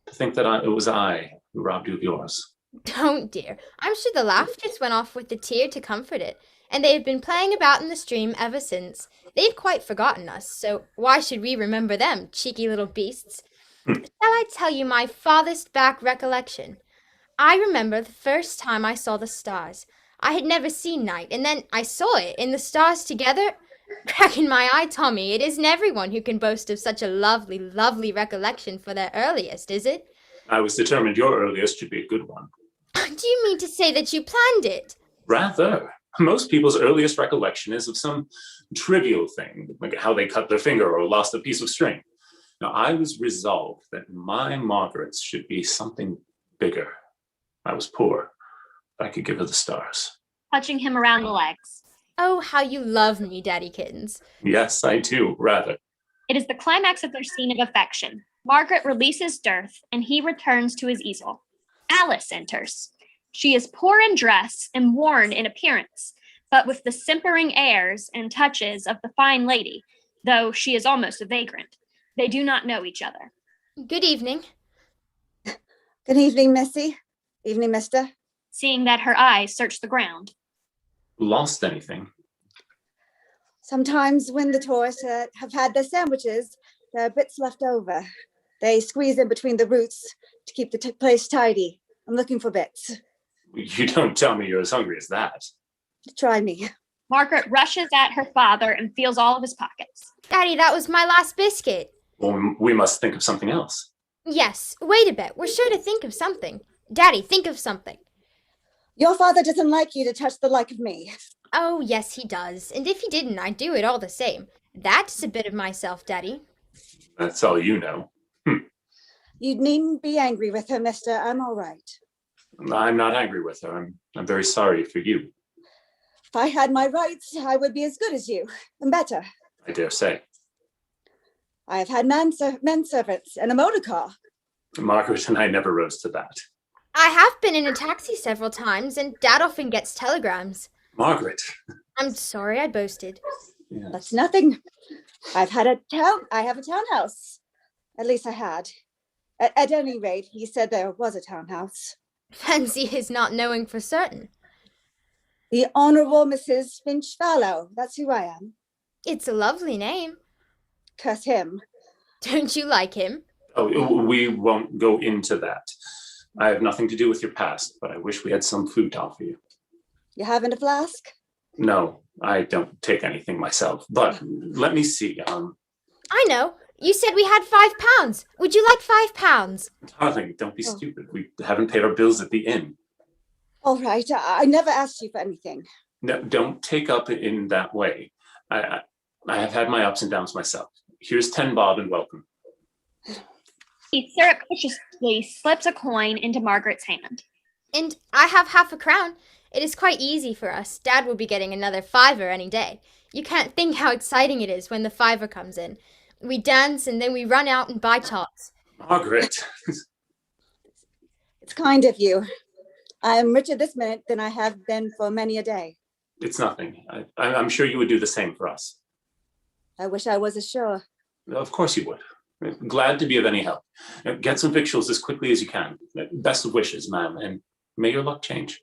Speaker 11: To think that it was I who robbed you of yours.
Speaker 12: Don't, dear. I'm sure the laugh just went off with the tear to comfort it, and they have been playing about in the stream ever since. They've quite forgotten us, so why should we remember them, cheeky little beasts? Shall I tell you my farthest back recollection? I remember the first time I saw the stars. I had never seen night, and then I saw it, and the stars together. Crack in my eye, Tommy, it isn't everyone who can boast of such a lovely, lovely recollection for their earliest, is it?
Speaker 11: I was determined your earliest should be a good one.
Speaker 12: Do you mean to say that you planned it?
Speaker 11: Rather. Most people's earliest recollection is of some trivial thing, like how they cut their finger or lost a piece of string. Now, I was resolved that my Margaret's should be something bigger. I was poor. I could give her the stars.
Speaker 1: Touching him around the legs.
Speaker 12: Oh, how you love me, Daddy Kittens.
Speaker 11: Yes, I do, rather.
Speaker 1: It is the climax of their scene of affection. Margaret releases Dearth, and he returns to his easel. Alice enters. She is poor in dress and worn in appearance, but with the simpering airs and touches of the fine lady, though she is almost a vagrant. They do not know each other.
Speaker 12: Good evening.
Speaker 6: Good evening, Missy. Evening, mister.
Speaker 1: Seeing that her eyes search the ground.
Speaker 11: Lost anything?
Speaker 6: Sometimes when the tourists have had their sandwiches, there are bits left over. They squeeze in between the roots to keep the place tidy. I'm looking for bits.
Speaker 11: You don't tell me you're as hungry as that.
Speaker 6: Try me.
Speaker 1: Margaret rushes at her father and feels all of his pockets.
Speaker 12: Daddy, that was my last biscuit.
Speaker 11: Well, we must think of something else.
Speaker 12: Yes, wait a bit. We're sure to think of something. Daddy, think of something.
Speaker 6: Your father doesn't like you to touch the like of me.
Speaker 12: Oh, yes, he does. And if he didn't, I'd do it all the same. That's a bit of myself, Daddy.
Speaker 11: That's all you know.
Speaker 6: You needn't be angry with her, mister. I'm all right.
Speaker 11: I'm not angry with her. I'm very sorry for you.
Speaker 6: If I had my rights, I would be as good as you, and better.
Speaker 11: I dare say.
Speaker 6: I have had men servants and a motor car.
Speaker 11: Margaret and I never rose to that.
Speaker 12: I have been in a taxi several times, and Dad often gets telegrams.
Speaker 11: Margaret.
Speaker 12: I'm sorry I boasted.
Speaker 11: Yes.
Speaker 6: That's nothing. I have a townhouse. At least I had. At any rate, he said there was a townhouse.
Speaker 12: Fancy his not knowing for certain.
Speaker 6: The Honourable Mrs. Finch Fallow. That's who I am.
Speaker 12: It's a lovely name.
Speaker 6: Curse him.
Speaker 12: Don't you like him?
Speaker 11: Oh, we won't go into that. I have nothing to do with your past, but I wish we had some food to offer you.
Speaker 6: You haven't a flask?
Speaker 11: No, I don't take anything myself, but let me see.
Speaker 12: I know. You said we had £5. Would you like £5?
Speaker 11: Darling, don't be stupid. We haven't paid our bills at the inn.
Speaker 6: All right. I never asked you for anything.
Speaker 11: No, don't take up in that way. I have had my ups and downs myself. Here's 10 bob and welcome.
Speaker 1: He surreptitiously slips a coin into Margaret's hand.
Speaker 12: And I have half a crown. It is quite easy for us. Dad will be getting another fiver any day. You can't think how exciting it is when the fiver comes in. We dance and then we run out and buy tarts.
Speaker 11: Margaret.
Speaker 6: It's kind of you. I am richer this minute than I have been for many a day.
Speaker 11: It's nothing. I'm sure you would do the same for us.
Speaker 6: I wish I was as sure.
Speaker 11: Of course you would. Glad to be of any help. Get some victuals as quickly as you can. Best of wishes, ma'am, and may your luck change.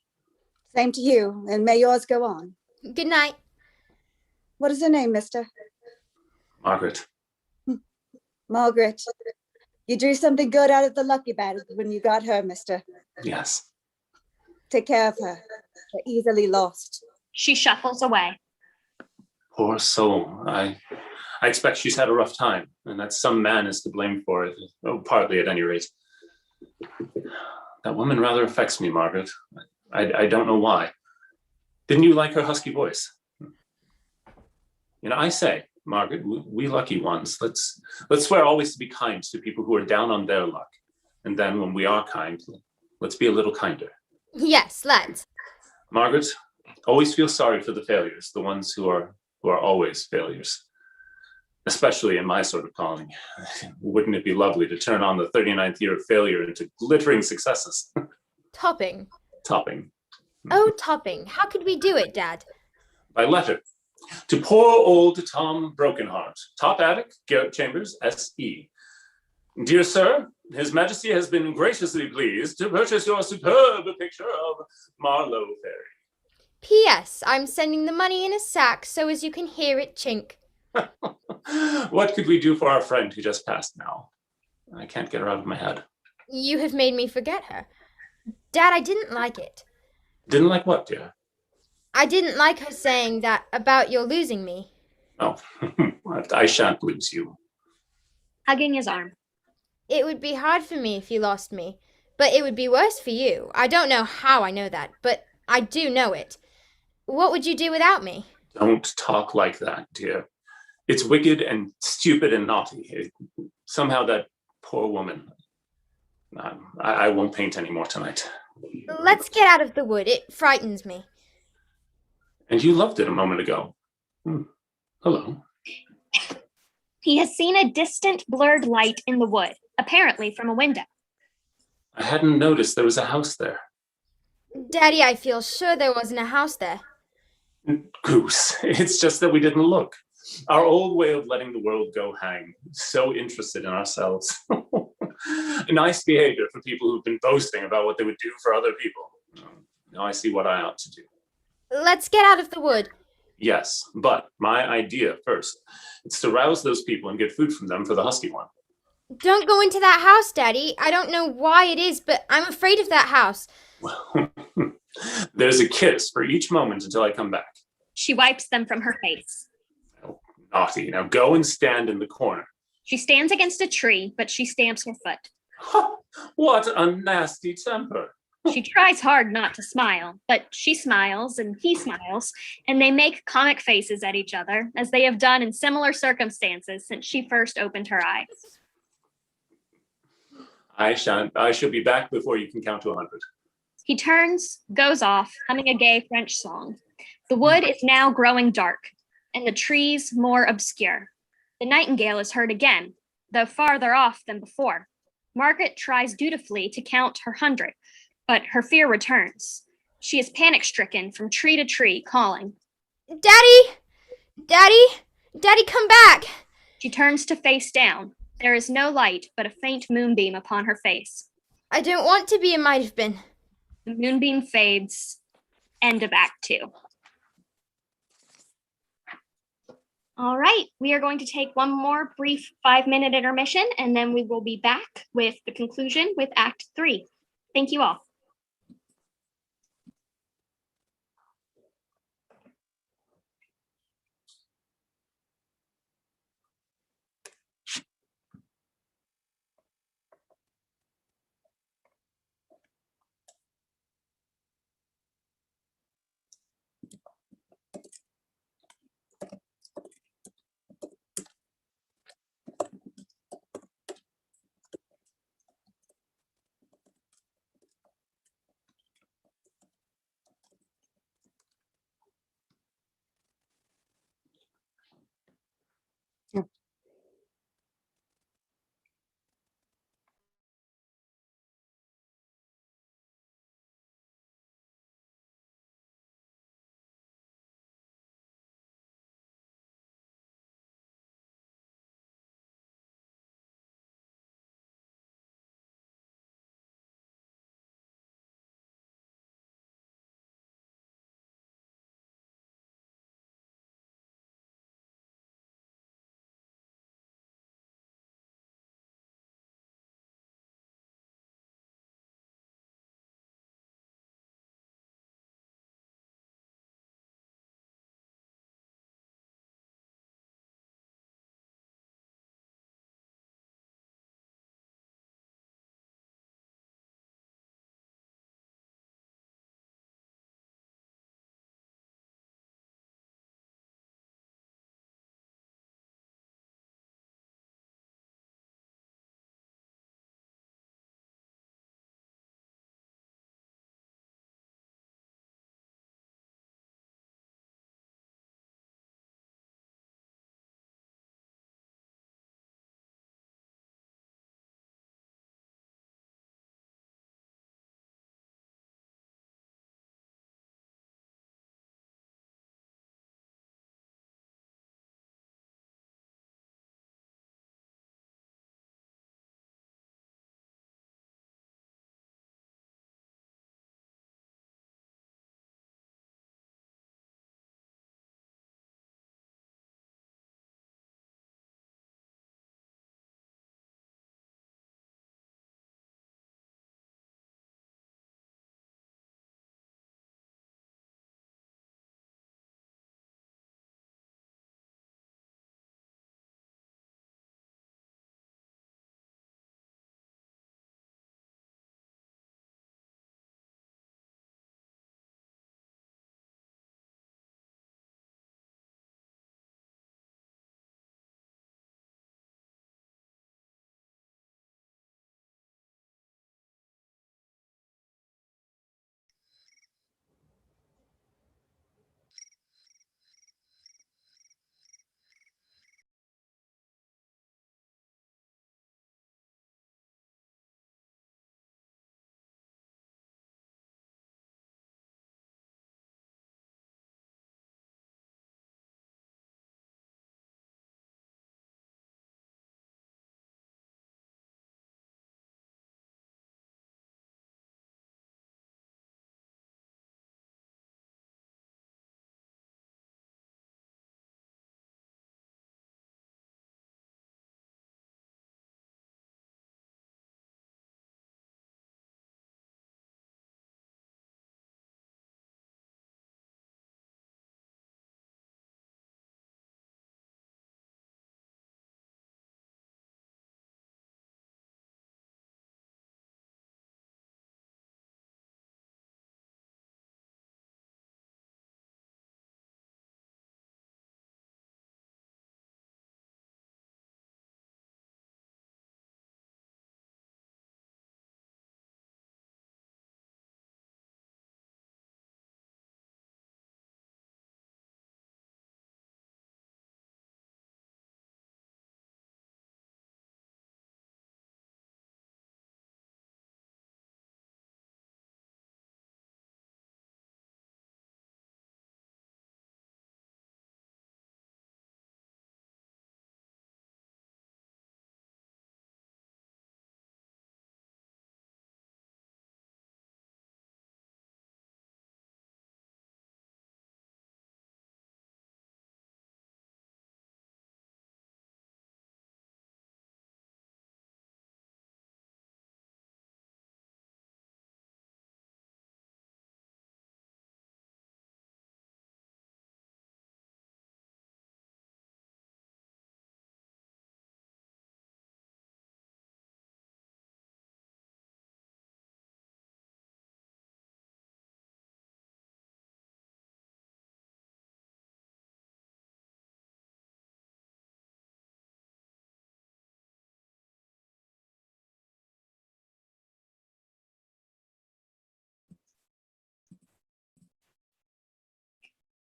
Speaker 6: Same to you, and may yours go on.
Speaker 12: Good night.
Speaker 6: What is your name, mister?
Speaker 11: Margaret.
Speaker 6: Margaret. You drew something good out of the lucky bag when you got her, mister.
Speaker 11: Yes.
Speaker 6: Take care of her. They're easily lost.
Speaker 1: She shuffles away.
Speaker 11: Poor soul. I expect she's had a rough time, and that some man is to blame for it. Oh, partly at any rate. That woman rather affects me, Margaret. I don't know why. Didn't you like her husky voice? You know, I say, Margaret, we lucky ones, let's swear always to be kind to people who are down on their luck. And then when we are kind, let's be a little kinder.
Speaker 12: Yes, let's.
Speaker 11: Margaret, always feel sorry for the failures, the ones who are always failures. Especially in my sort of calling. Wouldn't it be lovely to turn on the 39th year of failure into glittering successes?
Speaker 12: Topping.
Speaker 11: Topping.
Speaker 12: Oh, topping. How could we do it, Dad?
Speaker 11: By letter. To poor old Tom Brokenheart, top attic, Garrett Chambers, S.E. Dear Sir, His Majesty has been graciously pleased to purchase your superb picture of Marlowe Ferry.
Speaker 12: P.S. I'm sending the money in a sack so as you can hear it chink.
Speaker 11: What could we do for our friend who just passed now? I can't get her out of my head.
Speaker 12: You have made me forget her. Dad, I didn't like it.
Speaker 11: Didn't like what, dear?
Speaker 12: I didn't like her saying that about your losing me.
Speaker 11: Oh, I shan't lose you.
Speaker 1: Hugging his arm.
Speaker 12: It would be hard for me if you lost me, but it would be worse for you. I don't know how I know that, but I do know it. What would you do without me?
Speaker 11: Don't talk like that, dear. It's wicked and stupid and naughty. Somehow that poor woman. I won't paint anymore tonight.
Speaker 12: Let's get out of the wood. It frightens me.
Speaker 11: And you loved it a moment ago. Hello.
Speaker 1: He has seen a distant, blurred light in the wood, apparently from a window.
Speaker 11: I hadn't noticed there was a house there.
Speaker 12: Daddy, I feel sure there wasn't a house there.
Speaker 11: Goose. It's just that we didn't look. Our old way of letting the world go hang. So interested in ourselves. Nice behavior for people who've been boasting about what they would do for other people. Now I see what I ought to do.
Speaker 12: Let's get out of the wood.
Speaker 11: Yes, but my idea first. It's to rouse those people and get food from them for the husky one.
Speaker 12: Don't go into that house, Daddy. I don't know why it is, but I'm afraid of that house.
Speaker 11: Well, there's a kiss for each moment until I come back.
Speaker 1: She wipes them from her face.
Speaker 11: Oh, naughty. Now go and stand in the corner.
Speaker 1: She stands against a tree, but she stamps her foot.
Speaker 11: What a nasty temper.
Speaker 1: She tries hard not to smile, but she smiles and he smiles, and they make comic faces at each other, as they have done in similar circumstances since she first opened her eyes.
Speaker 11: I shall be back before you can count to 100.
Speaker 1: He turns, goes off, humming a gay French song. The wood is now growing dark, and the trees more obscure. The nightingale is heard again, though farther off than before. Margaret tries dutifully to count her 100, but her fear returns. She is panic-stricken from tree to tree, calling,
Speaker 12: Daddy! Daddy! Daddy, come back!
Speaker 1: She turns to face down. There is no light, but a faint moonbeam upon her face.
Speaker 12: I don't want to be a might have been.
Speaker 1: The moonbeam fades. End of Act 2. All right, we are going to take one more brief 5-minute intermission, and then we will be back with the conclusion with Act 3. Thank you all. Hi,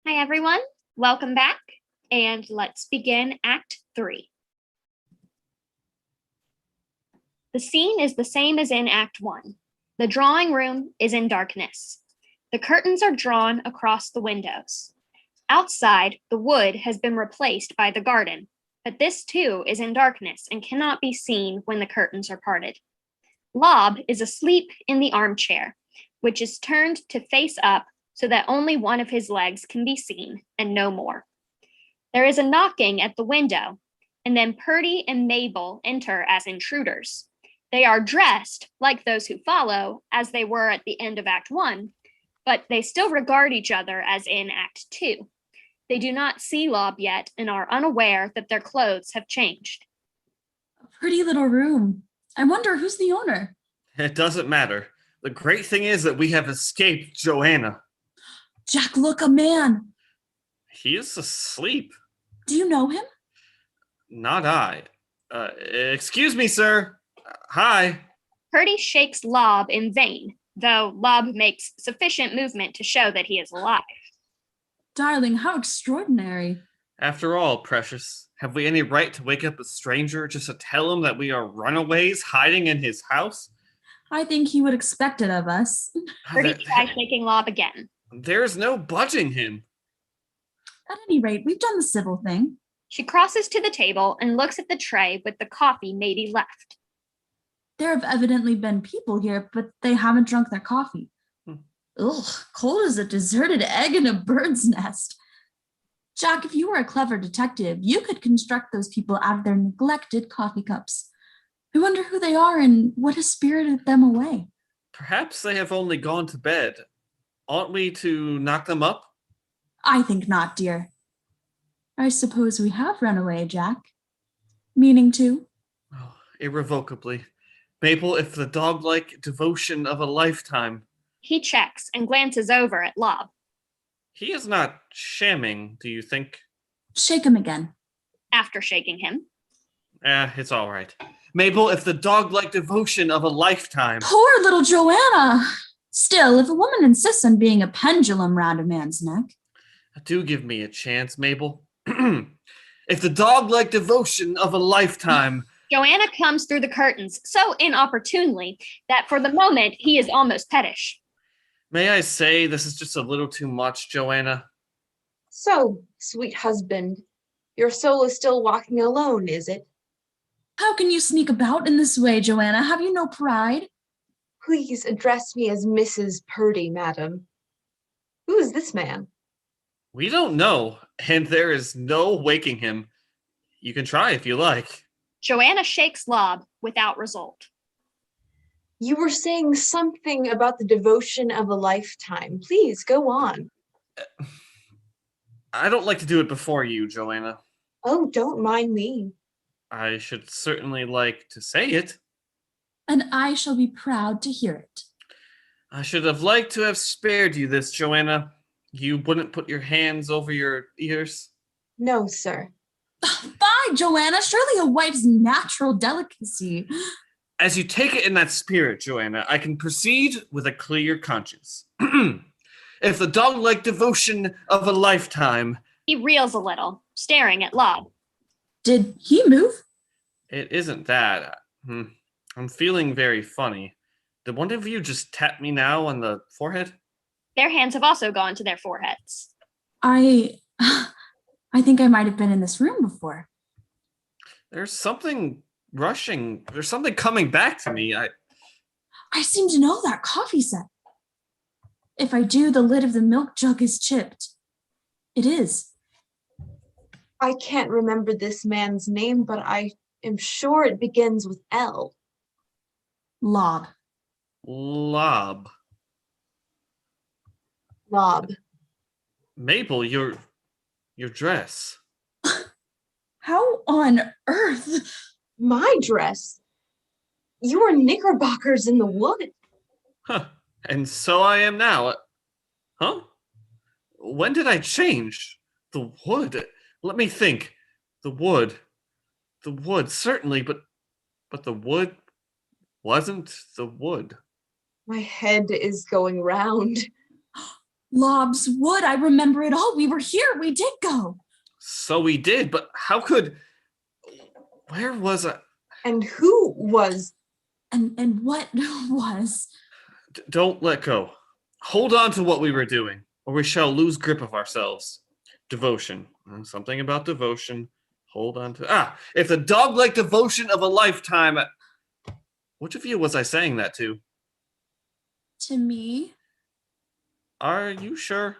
Speaker 1: everyone. Welcome back. and let's begin Act 3. The scene is the same as in Act 1. The drawing room is in darkness. The curtains are drawn across the windows. Outside, the wood has been replaced by the garden, but this too is in darkness and cannot be seen when the curtains are parted. Lob is asleep in the armchair, which is turned to face up so that only one of his legs can be seen and no more. There is a knocking at the window, and then Purdy and Mabel enter as intruders. They are dressed like those who follow, as they were at the end of Act 1, but they still regard each other as in Act 2. They do not see Lob yet and are unaware that their clothes have changed.
Speaker 2: A pretty little room. I wonder who's the owner.
Speaker 9: It doesn't matter. The great thing is that we have escaped Joanna.
Speaker 2: Jack, look, a man.
Speaker 9: He is asleep.
Speaker 2: Do you know him?
Speaker 9: Not I. Excuse me, sir. Hi.
Speaker 1: Purdy shakes Lob in vain, though Lob makes sufficient movement to show that he is alive.
Speaker 2: Darling, how extraordinary.
Speaker 9: After all, precious, have we any right to wake up a stranger just to tell him that we are runaways hiding in his house?
Speaker 2: I think he would expect it of us.
Speaker 1: Purdy tries shaking Lob again.
Speaker 9: There's no budging him.
Speaker 2: At any rate, we've done the civil thing.
Speaker 1: She crosses to the table and looks at the tray with the coffee Matey left.
Speaker 2: There have evidently been people here, but they haven't drunk their coffee. Ugh, cold as a deserted egg in a bird's nest. Jack, if you were a clever detective, you could construct those people out of their neglected coffee cups. I wonder who they are and what has spirited them away.
Speaker 9: Perhaps they have only gone to bed. Ought we to knock them up?
Speaker 2: I think not, dear. I suppose we have run away, Jack. Meaning to?
Speaker 9: Oh, irrevocably. Mabel, if the dog-like devotion of a lifetime.
Speaker 1: He checks and glances over at Lob.
Speaker 9: He is not shamming, do you think?
Speaker 2: Shake him again.
Speaker 1: After shaking him.
Speaker 9: It's all right. Mabel, if the dog-like devotion of a lifetime.
Speaker 2: Poor little Joanna! Still, if a woman insists on being a pendulum round a man's neck.
Speaker 9: Do give me a chance, Mabel. If the dog-like devotion of a lifetime.
Speaker 1: Joanna comes through the curtains so inopportunely that for the moment he is almost pettish.
Speaker 9: May I say this is just a little too much, Joanna?
Speaker 4: So, sweet husband, your soul is still walking alone, is it?
Speaker 2: How can you sneak about in this way, Joanna? Have you no pride?
Speaker 4: Please address me as Mrs. Purdy, madam. Who is this man?
Speaker 9: We don't know, and there is no waking him. You can try if you like.
Speaker 1: Joanna shakes Lob without result.
Speaker 4: You were saying something about the devotion of a lifetime. Please, go on.
Speaker 9: I don't like to do it before you, Joanna.
Speaker 4: Oh, don't mind me.
Speaker 9: I should certainly like to say it.
Speaker 2: And I shall be proud to hear it.
Speaker 9: I should have liked to have spared you this, Joanna. You wouldn't put your hands over your ears?
Speaker 4: No, sir.
Speaker 2: Fie, Joanna. Surely a wife's natural delicacy.
Speaker 9: As you take it in that spirit, Joanna, I can proceed with a clear conscience. If the dog-like devotion of a lifetime.
Speaker 1: He reels a little, staring at Lob.
Speaker 2: Did he move?
Speaker 9: It isn't that. I'm feeling very funny. Did one of you just tap me now on the forehead?
Speaker 1: Their hands have also gone to their foreheads.
Speaker 2: I think I might have been in this room before.
Speaker 9: There's something rushing. There's something coming back to me.
Speaker 2: I seem to know that coffee set. If I do, the lid of the milk jug is chipped. It is.
Speaker 4: I can't remember this man's name, but I am sure it begins with L.
Speaker 2: Lob.
Speaker 9: Lob.
Speaker 4: Lob.
Speaker 9: Mabel, your dress.
Speaker 2: How on earth?
Speaker 4: My dress? You were knickerbockers in the wood.
Speaker 9: Huh. And so I am now. Huh? When did I change? The wood. Let me think. The wood, certainly, but the wood wasn't the wood.
Speaker 4: My head is going round.
Speaker 2: Lob's wood. I remember it all. We were here. We did go.
Speaker 9: So we did, but how could... Where was I?
Speaker 4: And who was?
Speaker 2: And what was?
Speaker 9: Don't let go. Hold on to what we were doing, or we shall lose grip of ourselves. Devotion. Something about devotion. Hold on to... if the dog-like devotion of a lifetime... Which of you was I saying that to?
Speaker 2: To me?
Speaker 9: Are you sure?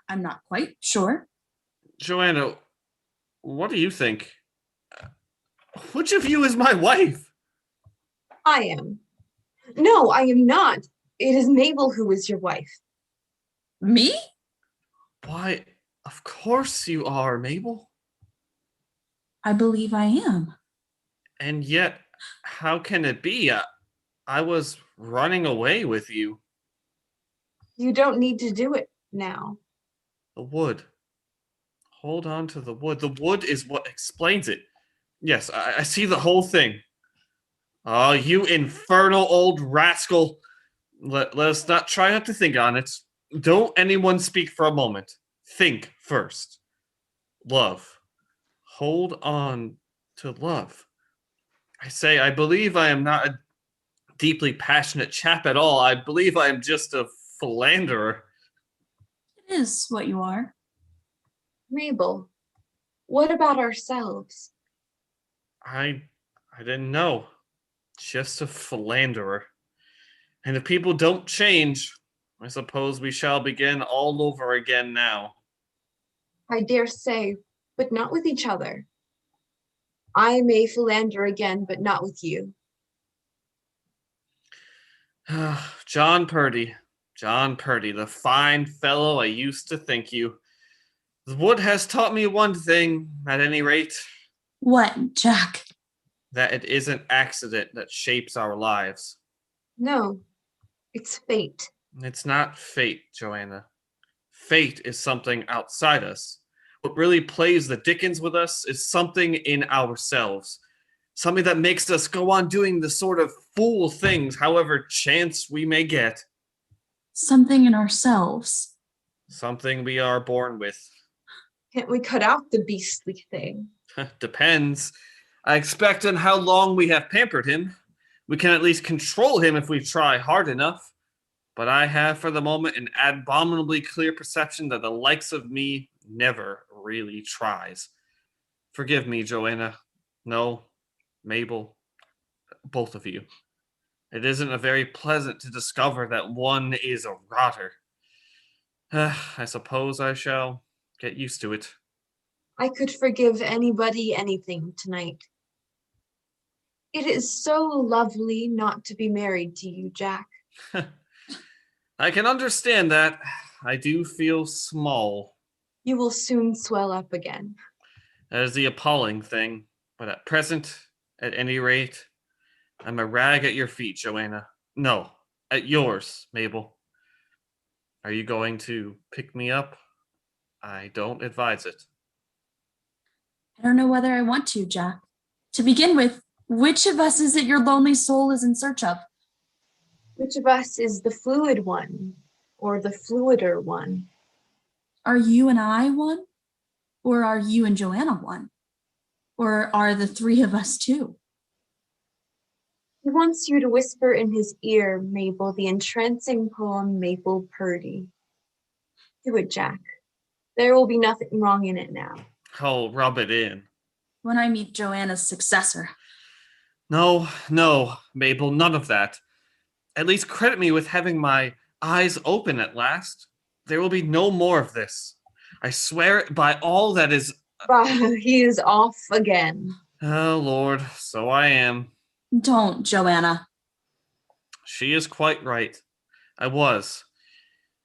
Speaker 2: I'm not quite sure.
Speaker 9: Joanna, what do you think? Which of you is my wife?
Speaker 4: I am. No, I am not. It is Mabel who is your wife.
Speaker 2: Me?
Speaker 9: Why, of course you are, Mabel.
Speaker 2: I believe I am.
Speaker 9: And yet, how can it be? I was running away with you.
Speaker 4: You don't need to do it now.
Speaker 9: The wood. Hold on to the wood. The wood is what explains it. Yes, I see the whole thing. Oh, you infernal old rascal. Let us not try not to think on it. Don't anyone speak for a moment. Think first. Love. Hold on to love. I say, I believe I am not a deeply passionate chap at all. I believe I am just a philanderer.
Speaker 2: It is what you are.
Speaker 4: Mabel, what about ourselves?
Speaker 9: I didn't know. Just a philanderer. And if people don't change, I suppose we shall begin all over again now.
Speaker 4: I dare say, but not with each other. I may philander again, but not with you.
Speaker 9: John Purdy, the fine fellow I used to think you. The wood has taught me one thing, at any rate.
Speaker 2: What, Jack?
Speaker 9: That it isn't accident that shapes our lives.
Speaker 4: No, it's fate.
Speaker 9: It's not fate, Joanna. Fate is something outside us. What really plays the dickens with us is something in ourselves. Something that makes us go on doing the sort of fool things, however chance we may get.
Speaker 2: Something in ourselves.
Speaker 9: Something we are born with.
Speaker 4: Can't we cut out the beastly thing?
Speaker 9: Depends. I expect on how long we have pampered him. We can at least control him if we try hard enough. But I have for the moment an abominably clear perception that the likes of me never really tries. Forgive me, Joanna. No, Mabel, both of you. It isn't a very pleasant to discover that one is a rotter. I suppose I shall get used to it.
Speaker 4: I could forgive anybody anything tonight. It is so lovely not to be married to you, Jack.
Speaker 9: I can understand that. I do feel small.
Speaker 4: You will soon swell up again.
Speaker 9: That is the appalling thing. But at present, at any rate, I'm a rag at your feet, Joanna. No, at yours, Mabel. Are you going to pick me up? I don't advise it.
Speaker 2: I don't know whether I want to, Jack. To begin with, which of us is it your lonely soul is in search of?
Speaker 4: Which of us is the fluid one, or the fluider one?
Speaker 2: Are you and I one? Or are you and Joanna one? Or are the three of us two?
Speaker 4: He wants you to whisper in his ear, Mabel, the entrancing poem Mabel Purdy. Do it, Jack. There will be nothing wrong in it now.
Speaker 9: Oh, rub it in.
Speaker 2: When I meet Joanna's successor.
Speaker 9: No, Mabel, none of that. At least credit me with having my eyes open at last. There will be no more of this. I swear it by all that is...
Speaker 4: He is off again.
Speaker 9: Oh, Lord, so I am.
Speaker 2: Don't, Joanna.
Speaker 9: She is quite right. I was.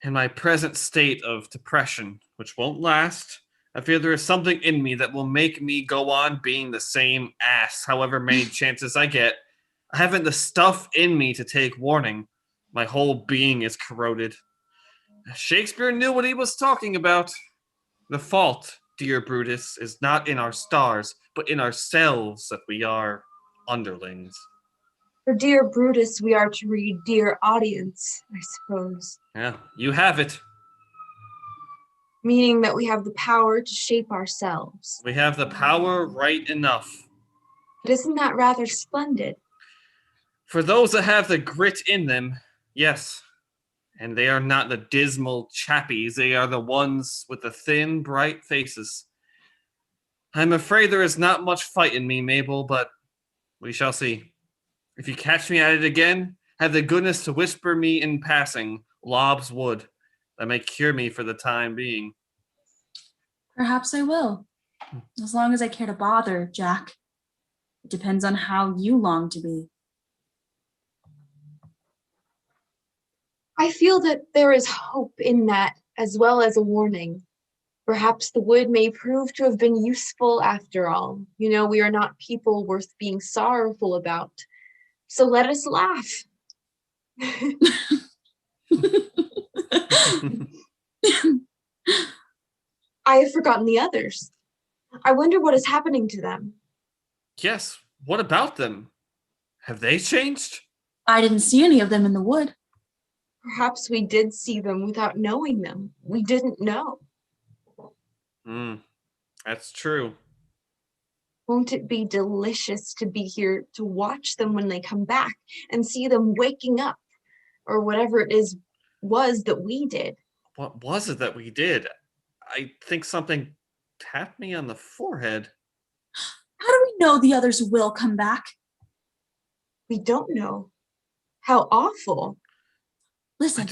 Speaker 9: In my present state of depression, which won't last, I fear there is something in me that will make me go on being the same ass, however many chances I get. I haven't the stuff in me to take warning. My whole being is corroded. Shakespeare knew what he was talking about. The fault, dear Brutus, is not in our stars, but in ourselves that we are underlings.
Speaker 4: For Dear Brutus, we are to read Dear Audience, I suppose.
Speaker 9: Yeah, you have it.
Speaker 4: Meaning that we have the power to shape ourselves.
Speaker 9: We have the power right enough.
Speaker 4: But isn't that rather splendid?
Speaker 9: For those that have the grit in them, yes. And they are not the dismal chappies, they are the ones with the thin, bright faces. I'm afraid there is not much fight in me, Mabel, but we shall see. If you catch me at it again, have the goodness to whisper me in passing, Lob's Wood. That may cure me for the time being.
Speaker 2: Perhaps I will, as long as I care to bother, Jack. It depends on how you long to be.
Speaker 4: I feel that there is hope in that, as well as a warning. Perhaps the wood may prove to have been useful after all. You know, we are not people worth being sorrowful about. So let us laugh. I have forgotten the others. I wonder what is happening to them.
Speaker 9: Yes, what about them? Have they changed?
Speaker 2: I didn't see any of them in the wood.
Speaker 4: Perhaps we did see them without knowing them. We didn't know.
Speaker 9: That's true.
Speaker 4: Won't it be delicious to be here to watch them when they come back and see them waking up, or whatever it was that we did?
Speaker 9: What was it that we did? I think something tapped me on the forehead.
Speaker 2: How do we know the others will come back?
Speaker 4: We don't know. How awful.
Speaker 2: Listen.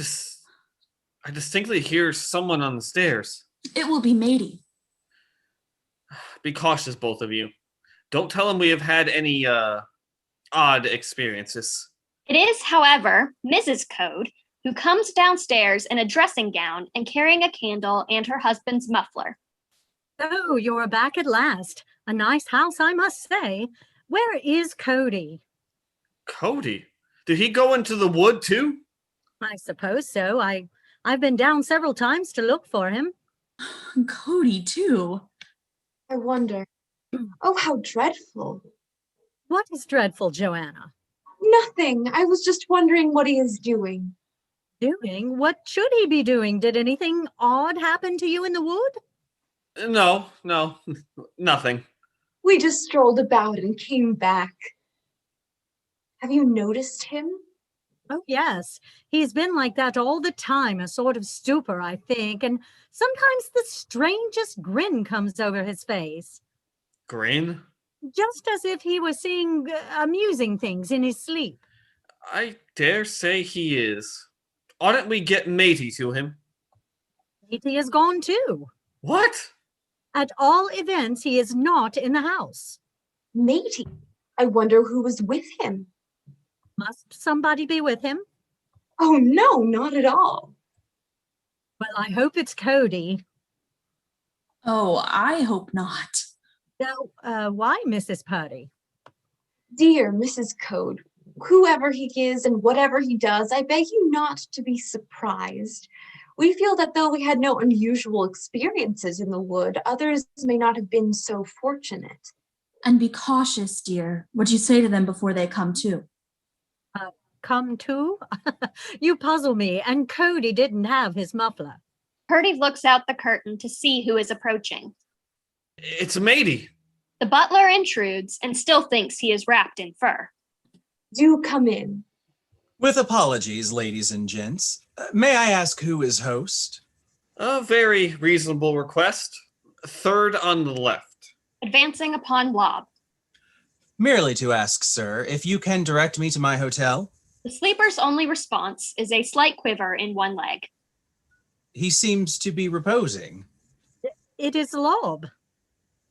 Speaker 9: I distinctly hear someone on the stairs.
Speaker 2: It will be Matey.
Speaker 9: Be cautious, both of you. Don't tell him we have had any odd experiences.
Speaker 1: It is, however, Mrs. Code, who comes downstairs in a dressing gown and carrying a candle and her husband's muffler.
Speaker 3: Oh, you're back at last. A nice house, I must say. Where is Cody?
Speaker 9: Cody? Did he go into the wood too?
Speaker 3: I suppose so. I've been down several times to look for him.
Speaker 2: Cody too.
Speaker 4: I wonder. Oh, how dreadful.
Speaker 3: What is dreadful, Joanna?
Speaker 4: Nothing. I was just wondering what he is doing.
Speaker 3: Doing? What should he be doing? Did anything odd happen to you in the wood?
Speaker 9: No, nothing.
Speaker 4: We just strolled about and came back. Have you noticed him?
Speaker 3: Oh, yes. He's been like that all the time, a sort of stupor, I think, and sometimes the strangest grin comes over his face.
Speaker 9: Grin?
Speaker 3: Just as if he was seeing amusing things in his sleep.
Speaker 9: I dare say he is. Oughtn't we get Matey to him?
Speaker 3: Matey is gone too.
Speaker 9: What?
Speaker 3: At all events, he is not in the house.
Speaker 4: Matey? I wonder who was with him.
Speaker 3: Must somebody be with him?
Speaker 4: Oh, no, not at all.
Speaker 3: Well, I hope it's Cody.
Speaker 2: Oh, I hope not.
Speaker 3: Now, why, Mrs. Purdy?
Speaker 4: Dear Mrs. Code, whoever he is and whatever he does, I beg you not to be surprised. We feel that though we had no unusual experiences in the wood, others may not have been so fortunate.
Speaker 2: And be cautious, dear. What you say to them before they come to.
Speaker 3: Come to? You puzzle me, and Cody didn't have his muffler.
Speaker 1: Purdy looks out the curtain to see who is approaching.
Speaker 9: It's Matey.
Speaker 1: The butler intrudes and still thinks he is wrapped in fur.
Speaker 4: Do come in.
Speaker 7: With apologies, ladies and gents, may I ask who is host?
Speaker 9: A very reasonable request. Third on the left.
Speaker 1: Advancing upon Lob.
Speaker 7: Merely to ask, sir, if you can direct me to my hotel?
Speaker 1: The sleeper's only response is a slight quiver in one leg.
Speaker 7: He seems to be reposing.
Speaker 3: It is Lob.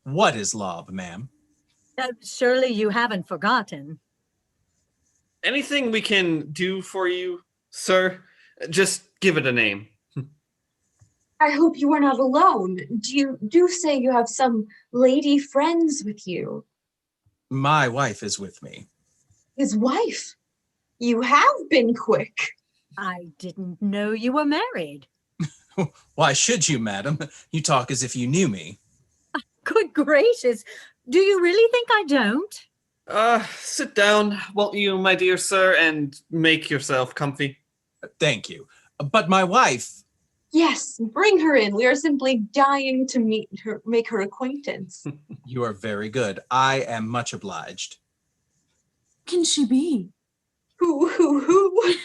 Speaker 7: What is Lob, ma'am?
Speaker 3: Surely you haven't forgotten.
Speaker 9: Anything we can do for you, sir? Just give it a name.
Speaker 4: I hope you are not alone. Do say you have some lady friends with you.
Speaker 7: My wife is with me.
Speaker 4: His wife? You have been quick.
Speaker 3: I didn't know you were married.
Speaker 7: Why should you, madam? You talk as if you knew me.
Speaker 3: Good gracious. Do you really think I don't?
Speaker 9: Sit down, won't you, my dear sir, and make yourself comfy.
Speaker 7: Thank you. But my wife...
Speaker 4: Yes, bring her in. We are simply dying to meet her, make her acquaintance.
Speaker 7: You are very good. I am much obliged.
Speaker 2: Can she be?
Speaker 4: Who?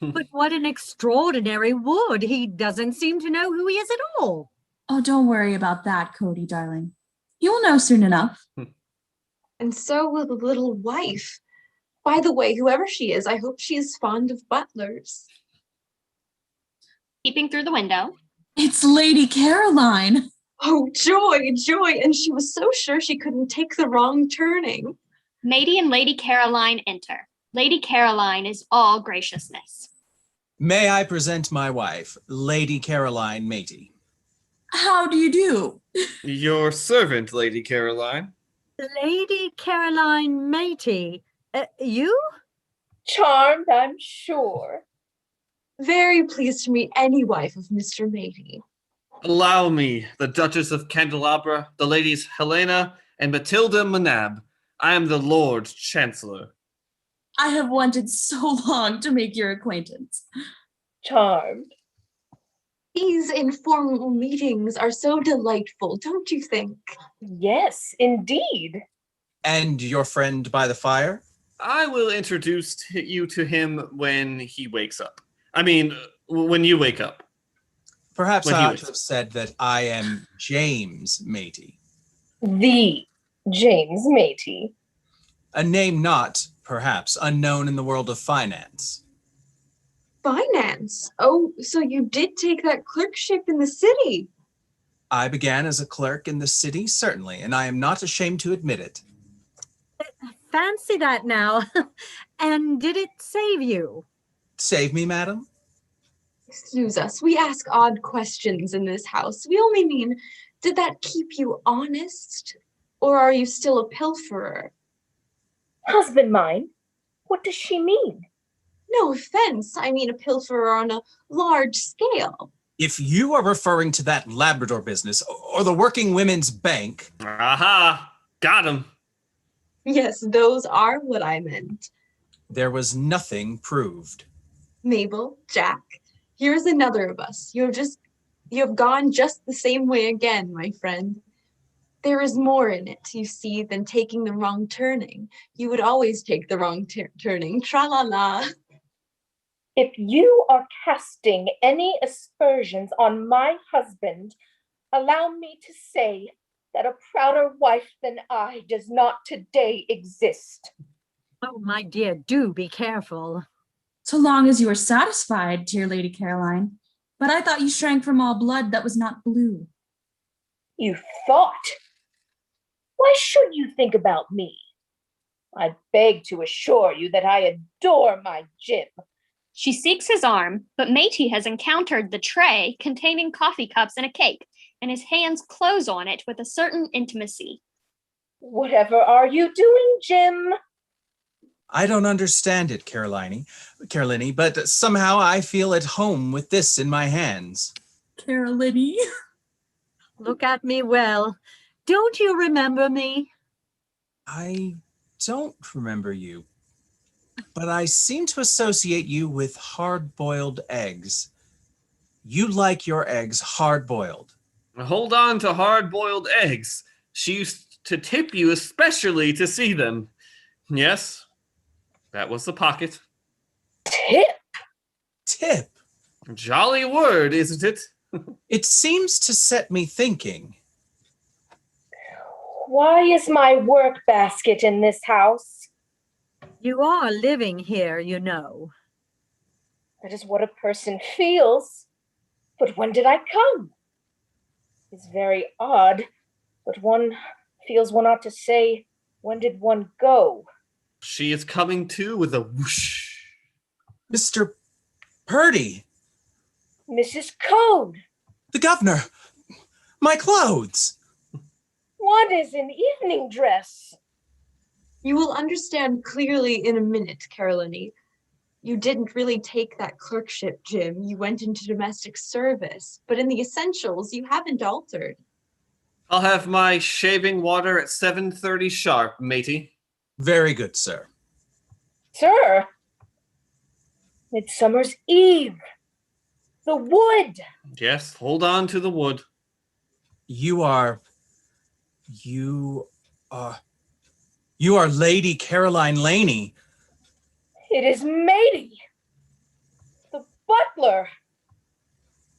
Speaker 3: But what an extraordinary wood. He doesn't seem to know who he is at all.
Speaker 2: Oh, don't worry about that, Cody, darling. You'll know soon enough.
Speaker 4: And so will the little wife. By the way, whoever she is, I hope she is fond of butlers.
Speaker 1: Peeping through the window.
Speaker 2: It's Lady Caroline.
Speaker 4: Oh, joy, joy. And she was so sure she couldn't take the wrong turning.
Speaker 1: Matey and Lady Caroline enter. Lady Caroline is all graciousness.
Speaker 7: May I present my wife, Lady Caroline Matey.
Speaker 2: How do you do?
Speaker 9: Your servant, Lady Caroline.
Speaker 3: Lady Caroline Matey. You?
Speaker 5: Charmed, I'm sure.
Speaker 4: Very pleased to meet any wife of Mr. Matey.
Speaker 9: Allow me, the Duchess of Candelabra, the ladies Helena and Matilda Manab. I am the Lord Chancellor.
Speaker 2: I have wanted so long to make your acquaintance.
Speaker 5: Charmed.
Speaker 4: These informal meetings are so delightful, don't you think?
Speaker 5: Yes, indeed.
Speaker 7: And your friend by the fire?
Speaker 9: I will introduce you to him when he wakes up. I mean, when you wake up.
Speaker 7: Perhaps
Speaker 9: When
Speaker 7: I
Speaker 9: he
Speaker 7: ought
Speaker 9: wakes
Speaker 7: to have said that I am James Matey.
Speaker 5: The James Matey.
Speaker 7: A name not, perhaps, unknown in the world of finance.
Speaker 4: Finance? Oh, so you did take that clerkship in the city?
Speaker 7: I began as a clerk in the city, certainly, and I am not ashamed to admit it.
Speaker 3: Fancy that now. And did it save you?
Speaker 7: Save me, madam?
Speaker 4: Excuse us, we ask odd questions in this house. We only mean, did that keep you honest? Or are you still a pilferer?
Speaker 5: Husband mine? What does she mean?
Speaker 4: No offense, I mean a pilferer on a large scale.
Speaker 7: If you are referring to that Labrador business or the Working Women's Bank...
Speaker 9: Aha! Got him.
Speaker 4: Yes, those are what I meant.
Speaker 7: There was nothing proved.
Speaker 4: Mabel, Jack, here's another of us. You have gone just the same way again, my friend. There is more in it, you see, than taking the wrong turning. You would always take the wrong turning. Tra-la-la.
Speaker 5: If you are casting any aspersions on my husband, allow me to say that a prouder wife than I does not today exist.
Speaker 3: Oh, my dear, do be careful.
Speaker 2: So long as you are satisfied, dear Lady Caroline. But I thought you shrank from all blood that was not blue.
Speaker 5: You thought? Why should you think about me? I beg to assure you that I adore my Jim.
Speaker 1: She seeks his arm, but Matey has encountered the tray containing coffee cups and a cake, and his hands close on it with a certain intimacy.
Speaker 5: Whatever are you doing, Jim?
Speaker 7: I don't understand it, Caroline, but somehow I feel at home with this in my hands.
Speaker 2: Caroline.
Speaker 3: Look at me well. Don't you remember me?
Speaker 7: I don't remember you, but I seem to associate you with hard-boiled eggs. You like your eggs hard-boiled.
Speaker 9: Hold on to hard-boiled eggs. She used to tip you especially to see them. Yes, that was the pocket.
Speaker 5: Tip?
Speaker 7: Tip?
Speaker 9: Jolly word, isn't it?
Speaker 7: It seems to set me thinking.
Speaker 5: Why is my work basket in this house?
Speaker 3: You are living here, you know.
Speaker 5: That is what a person feels. But when did I come? It's very odd, but one feels one ought to say, when did one go?
Speaker 9: She is coming too with a whoosh.
Speaker 7: Mr. Purdy.
Speaker 5: Mrs. Code.
Speaker 7: The governor. My clothes.
Speaker 5: What is an evening dress?
Speaker 4: You will understand clearly in a minute, Caroline. You didn't really take that clerkship, Jim. You went into domestic service, but in the essentials, you haven't altered.
Speaker 9: I'll have my shaving water at 7:30 sharp, matey.
Speaker 7: Very good, sir.
Speaker 5: Sir? Midsummer's Eve. The wood!
Speaker 9: Yes, hold on to the wood.
Speaker 7: You are Lady Caroline Laney.
Speaker 5: It is Matey, the butler.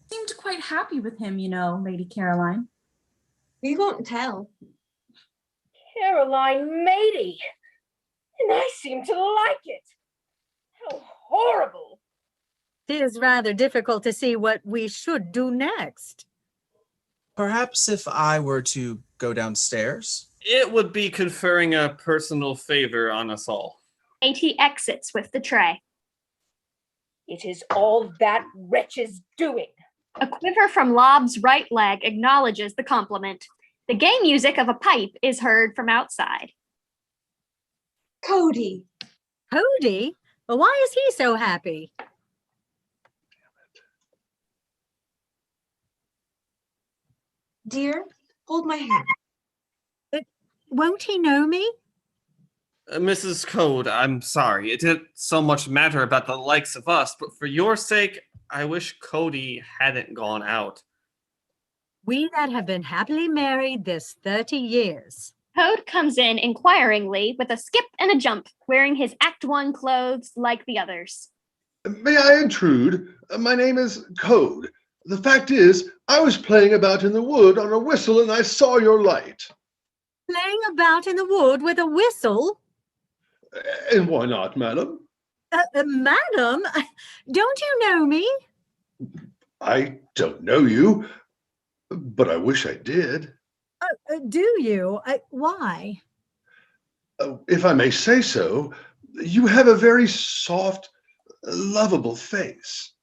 Speaker 2: Seemed quite happy with him, you know, Lady Caroline.
Speaker 4: We won't tell.
Speaker 5: Caroline Matey. And I seem to like it. How horrible.
Speaker 3: It is rather difficult to see what we should do next.
Speaker 7: Perhaps if I were to go downstairs?
Speaker 9: It would be conferring a personal favor on us all.
Speaker 1: Matey exits with the tray.
Speaker 5: It is all that wretch's doing.
Speaker 1: A quiver from Lob's right leg acknowledges the compliment. The gay music of a pipe is heard from outside.
Speaker 4: Cody.
Speaker 3: Cody? Well, why is he so happy?
Speaker 4: Dear, hold my hand.
Speaker 3: Won't he know me?
Speaker 9: Mrs. Code, I'm sorry. It didn't so much matter about the likes of us, but for your sake, I wish Cody hadn't gone out.
Speaker 3: We that have been happily married this 30 years.
Speaker 1: Toad comes in inquiringly with a skip and a jump, wearing his Act One clothes like the others.
Speaker 10: May I intrude? My name is Code. The fact is, I was playing about in the wood on a whistle and I saw your light.
Speaker 3: Playing about in the wood with a whistle?
Speaker 10: And why not, madam?
Speaker 3: Madam, don't you know me?
Speaker 10: I don't know you, but I wish I did.
Speaker 3: Do you? Why?
Speaker 10: If I may say so, you have a very soft, lovable face.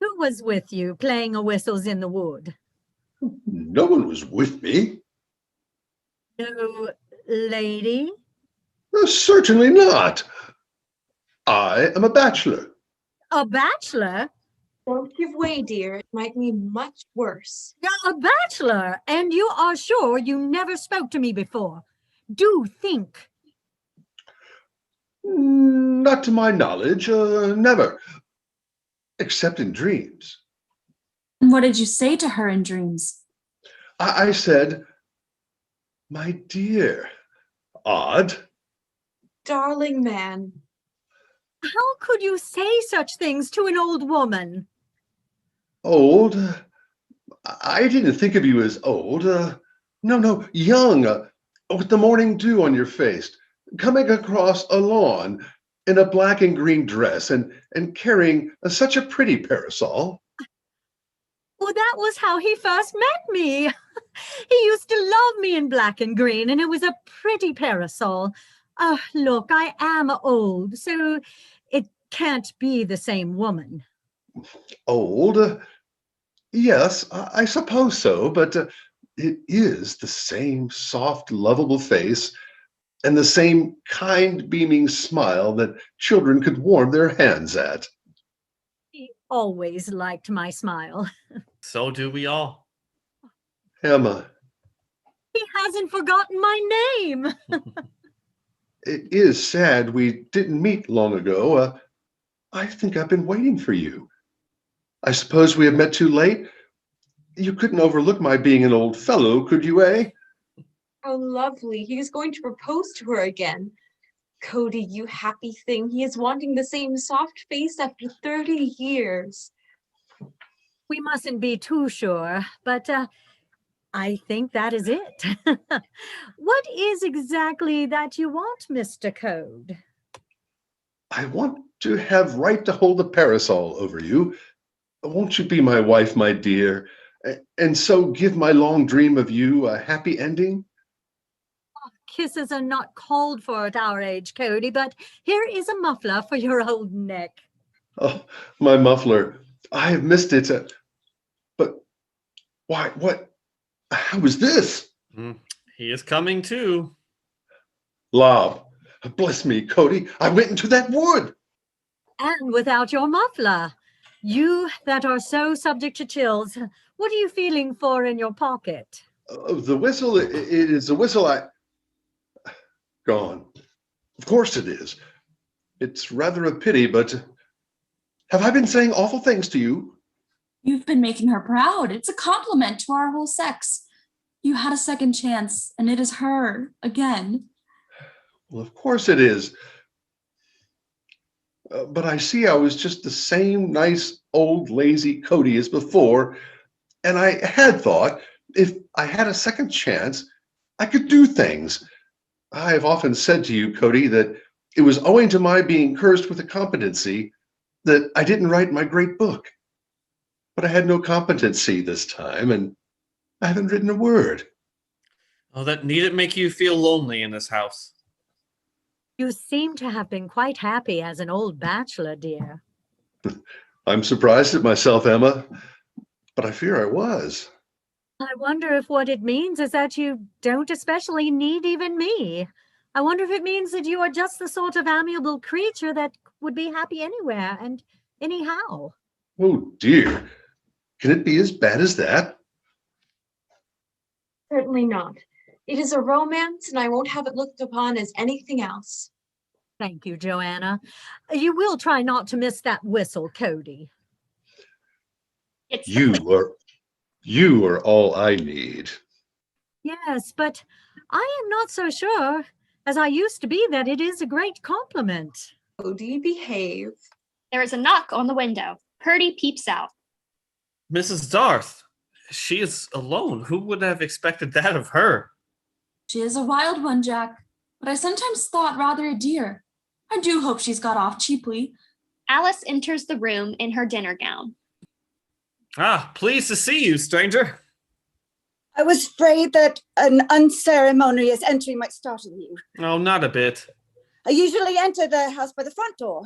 Speaker 3: Who was with you playing a whistles in the wood?
Speaker 10: No one was with me.
Speaker 3: No lady?
Speaker 10: Certainly not. I am a bachelor.
Speaker 3: A bachelor?
Speaker 4: Don't give way, dear. It might mean much worse.
Speaker 3: A bachelor? And you are sure you never spoke to me before? Do think.
Speaker 10: Not to my knowledge, never. Except in dreams.
Speaker 2: And what did you say to her in dreams?
Speaker 10: I said, my dear. Odd.
Speaker 4: Darling man.
Speaker 3: How could you say such things to an old woman?
Speaker 10: Old? I didn't think of you as old. No, young, with the morning dew on your face, coming across a lawn in a black and green dress and carrying such a pretty parasol.
Speaker 3: Well, that was how he first met me. He used to love me in black and green, and it was a pretty parasol. Look, I am old, so it can't be the same woman.
Speaker 10: Old? Yes, I suppose so, but it is the same soft, lovable face and the same kind, beaming smile that children could warm their hands at.
Speaker 3: He always liked my smile.
Speaker 9: So do we all.
Speaker 10: Emma.
Speaker 3: He hasn't forgotten my name.
Speaker 10: It is sad we didn't meet long ago. I think I've been waiting for you. I suppose we have met too late? You couldn't overlook my being an old fellow, could you, eh?
Speaker 4: How lovely. He is going to propose to her again. Cody, you happy thing. He is wanting the same soft face after 30 years.
Speaker 3: We mustn't be too sure, but I think that is it. What is exactly that you want, Mr. Code?
Speaker 10: I want to have right to hold the parasol over you. Won't you be my wife, my dear, and so give my long dream of you a happy ending?
Speaker 3: Kisses are not called for at our age, Cody, but here is a muffler for your old neck.
Speaker 10: Oh, my muffler. I have missed it. But why, what? How was this?
Speaker 9: He is coming too.
Speaker 10: Lob, bless me, Cody. I went into that wood.
Speaker 3: And without your muffler. You that are so subject to chills, what are you feeling for in your pocket?
Speaker 10: The whistle, it is the whistle Gone. Of course it is. It's rather a pity, but Have I been saying awful things to you?
Speaker 2: You've been making her proud. It's a compliment to our whole sex. You had a second chance, and it is her again.
Speaker 10: Well, of course it is. But I see I was just the same nice, old, lazy Cody as before, and I had thought if I had a second chance, I could do things. I have often said to you, Cody, that it was owing to my being cursed with a competency that I didn't write my great book. But I had no competency this time, and I haven't written a word.
Speaker 9: Oh, that needn't make you feel lonely in this house.
Speaker 3: You seem to have been quite happy as an old bachelor, dear.
Speaker 10: I'm surprised at myself, Emma, but I fear I was.
Speaker 3: I wonder if what it means is that you don't especially need even me. I wonder if it means that you are just the sort of amiable creature that would be happy anywhere and anyhow.
Speaker 10: Oh, dear. Can it be as bad as that?
Speaker 4: Certainly not. It is a romance, and I won't have it looked upon as anything else.
Speaker 3: Thank you, Joanna. You will try not to miss that whistle, Cody.
Speaker 1: It's the
Speaker 10: You are all I need.
Speaker 3: Yes, but I am not so sure, as I used to be, that it is a great compliment.
Speaker 4: Cody, behave.
Speaker 1: There is a knock on the window. Purdy peeps out.
Speaker 9: Mrs. Darth, she is alone. Who would have expected that of her?
Speaker 2: She is a wild one, Jack, but I sometimes thought rather a dear. I do hope she's got off cheaply.
Speaker 1: Alice enters the room in her dinner gown.
Speaker 9: Ah, pleased to see you, stranger.
Speaker 6: I was afraid that an unceremonious entry might startle you.
Speaker 9: Oh, not a bit.
Speaker 6: I usually enter the house by the front door.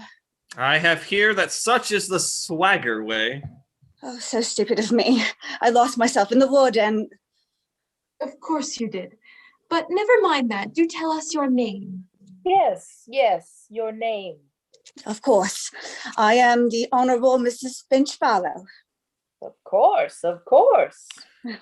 Speaker 9: I have here that such is the swagger way.
Speaker 6: Oh, so stupid of me. I lost myself in the wood and...
Speaker 4: Of course you did. But never mind that. Do tell us your name.
Speaker 5: Yes, your name.
Speaker 6: Of course. I am the Honorable Mrs. Finch-Fallow.
Speaker 5: Of course.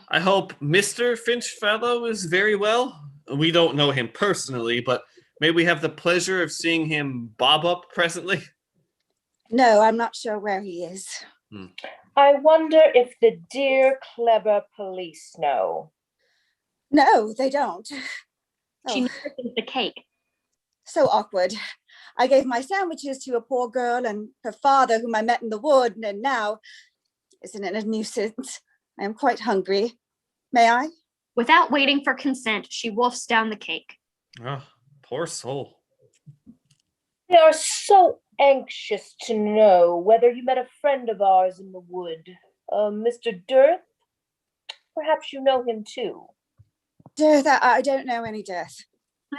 Speaker 9: I hope Mr. Finch-Fallow is very well. We don't know him personally, but may we have the pleasure of seeing him bob up presently?
Speaker 6: No, I'm not sure where he is.
Speaker 5: I wonder if the dear, clever police know.
Speaker 6: No, they don't.
Speaker 1: She notices the cake.
Speaker 6: So awkward. I gave my sandwiches to a poor girl and her father, whom I met in the wood, and now, isn't it a nuisance? I am quite hungry. May I?
Speaker 1: Without waiting for consent, she wolfs down the cake.
Speaker 9: Oh, poor soul.
Speaker 5: We are so anxious to know whether you met a friend of ours in the wood. Mr. Dirth? Perhaps you know him too.
Speaker 6: Dirth, I don't know any Dirth.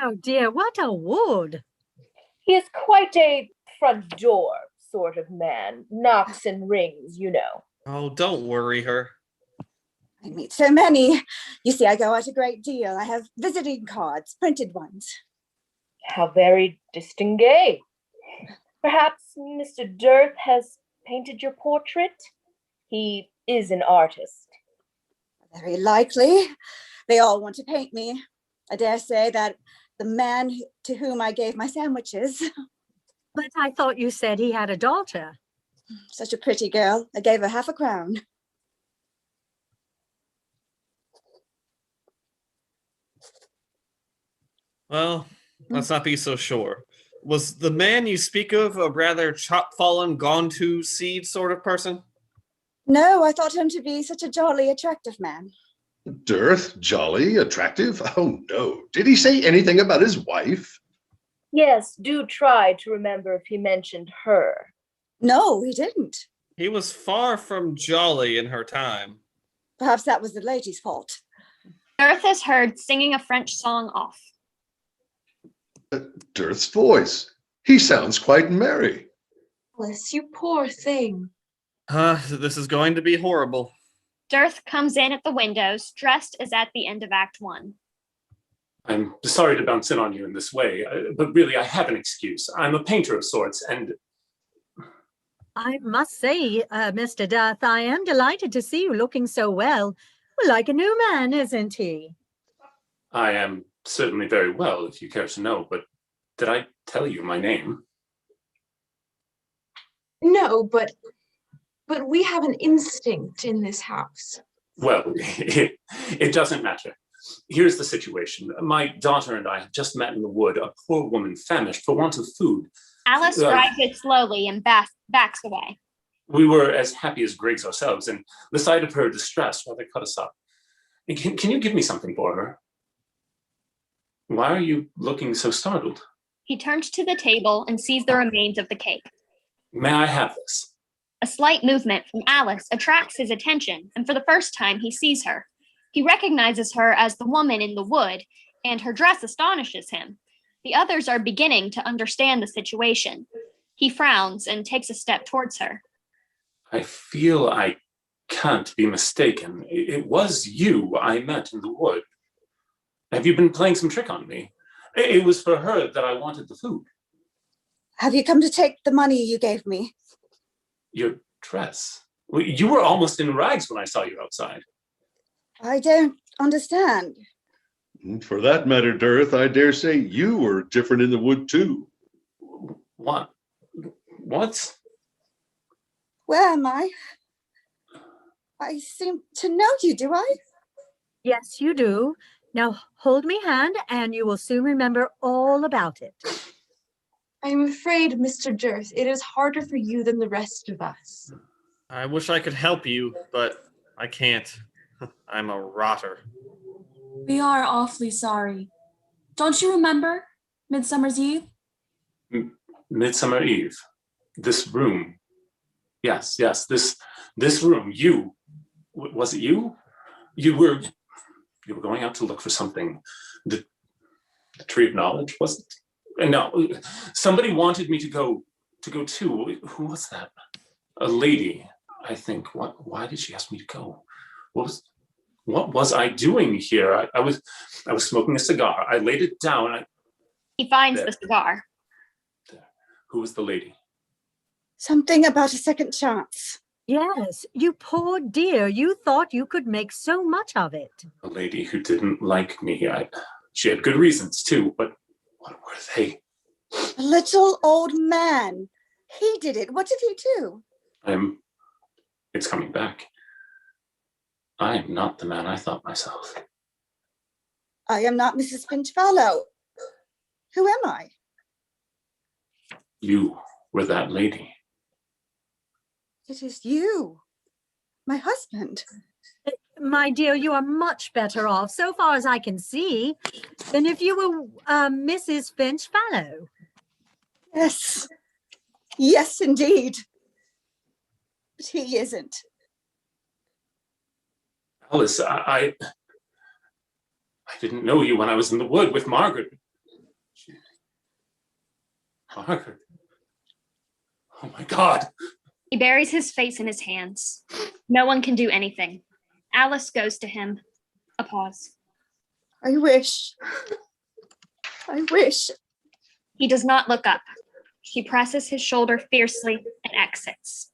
Speaker 3: Oh dear, what a wood.
Speaker 5: He is quite a front door sort of man. Knocks and rings, you know.
Speaker 9: Oh, don't worry her.
Speaker 6: I meet so many. You see, I go out a great deal. I have visiting cards, printed ones.
Speaker 5: How very distingué. Perhaps Mr. Dirth has painted your portrait? He is an artist.
Speaker 6: Very likely. They all want to paint me. I dare say that the man to whom I gave my sandwiches.
Speaker 3: But I thought you said he had a daughter.
Speaker 6: Such a pretty girl. I gave her half a crown.
Speaker 9: Well, let's not be so sure. Was the man you speak of a rather chop-fallen, gone-to seed sort of person?
Speaker 6: No, I thought him to be such a jolly, attractive man.
Speaker 10: Dirth, jolly, attractive? Oh, no. Did he say anything about his wife?
Speaker 5: Yes, do try to remember if he mentioned her.
Speaker 6: No, he didn't.
Speaker 9: He was far from jolly in her time.
Speaker 6: Perhaps that was the lady's fault.
Speaker 1: Dirth is heard singing a French song off.
Speaker 10: Dirth's voice. He sounds quite merry.
Speaker 4: Alice, you poor thing.
Speaker 9: This is going to be horrible.
Speaker 1: Dirth comes in at the windows, dressed as at the end of Act 1.
Speaker 11: I'm sorry to bounce in on you in this way, but really I have an excuse. I'm a painter of sorts, and...
Speaker 3: I must say, Mr. Dirth, I am delighted to see you looking so well. Like a new man, isn't he?
Speaker 11: I am certainly very well, if you care to know, but did I tell you my name?
Speaker 4: No, know, but we have an instinct in this house.
Speaker 11: Well, it doesn't matter. Here's the situation. My daughter and I have just met in the wood, a poor woman famished for want of food.
Speaker 1: Alice drives it slowly and backs away.
Speaker 11: We were as happy as grigs ourselves, and the sight of her distress rather cut us up. Can you give me something for her? Why are you looking so startled?
Speaker 1: He turns to the table and sees the remains of the cake.
Speaker 11: May I have this?
Speaker 1: A slight movement from Alice attracts his attention, and for the first time he sees her. He recognizes her as the woman in the wood, and her dress astonishes him. The others are beginning to understand the situation. He frowns and takes a step towards her.
Speaker 11: I feel I can't be mistaken. It was you I met in the wood. Have you been playing some trick on me? It was for her that I wanted the food.
Speaker 6: Have you come to take the money you gave me?
Speaker 11: Your dress. You were almost in rags when I saw you outside.
Speaker 6: I don't understand.
Speaker 10: For that matter, Dirth, I dare say you were different in the wood too.
Speaker 11: What?
Speaker 6: Where am I? I seem to know you, do I?
Speaker 3: Yes, you do. Now hold me hand and you will soon remember all about it.
Speaker 4: I'm afraid, Mr. Dirth, it is harder for you than the rest of us.
Speaker 9: I wish I could help you, but I can't. I'm a rotter.
Speaker 2: We are awfully sorry. Don't you remember Midsummer's Eve?
Speaker 11: Midsummer Eve. This room. Yes, this room. You. Was it you? You were going out to look for something. The Tree of Knowledge, was it? No, somebody wanted me to go too. Who was that? A lady, I think. Why did she ask me to go? What was I doing here? I was smoking a cigar. I laid it down.
Speaker 1: He finds the cigar.
Speaker 11: There. Who was the lady?
Speaker 6: Something about a second chance.
Speaker 3: Yes, you poor dear. You thought you could make so much of it.
Speaker 11: A lady who didn't like me. She had good reasons too, but what were they?
Speaker 6: A little old man. He did it. What did he do?
Speaker 11: It's coming back. I am not the man I thought myself.
Speaker 6: I am not Mrs. Finchfellow. Who am I?
Speaker 11: You were that lady.
Speaker 6: It is you, my husband.
Speaker 3: My dear, you are much better off, so far as I can see, than if you were Mrs. Finchfellow.
Speaker 6: Yes, indeed. But he isn't.
Speaker 11: Alice, I didn't know you when I was in the wood with Margaret. Margaret. Oh my God.
Speaker 1: He buries his face in his hands. No one can do anything. Alice goes to him. A pause.
Speaker 6: I wish.
Speaker 1: He does not look up. She presses his shoulder fiercely and exits.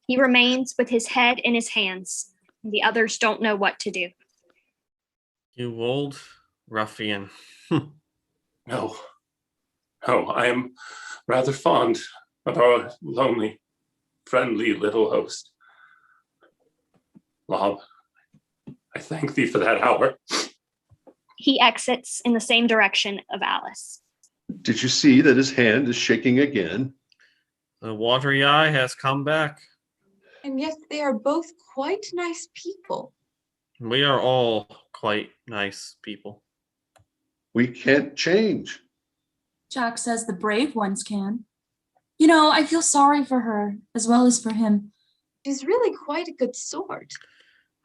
Speaker 1: He remains with his head in his hands. The others don't know what to do.
Speaker 9: You old ruffian.
Speaker 11: No, I am rather fond of our lonely, friendly little host. Lob, I thank thee for that hour.
Speaker 1: He exits in the same direction of Alice.
Speaker 10: Did you see that his hand is shaking again?
Speaker 9: The watery eye has come back.
Speaker 4: And yet they are both quite nice people.
Speaker 9: We are all quite nice people.
Speaker 10: We can't change.
Speaker 2: Jack says the brave ones can. You know, I feel sorry for her as well as for him.
Speaker 4: She's really quite a good sort.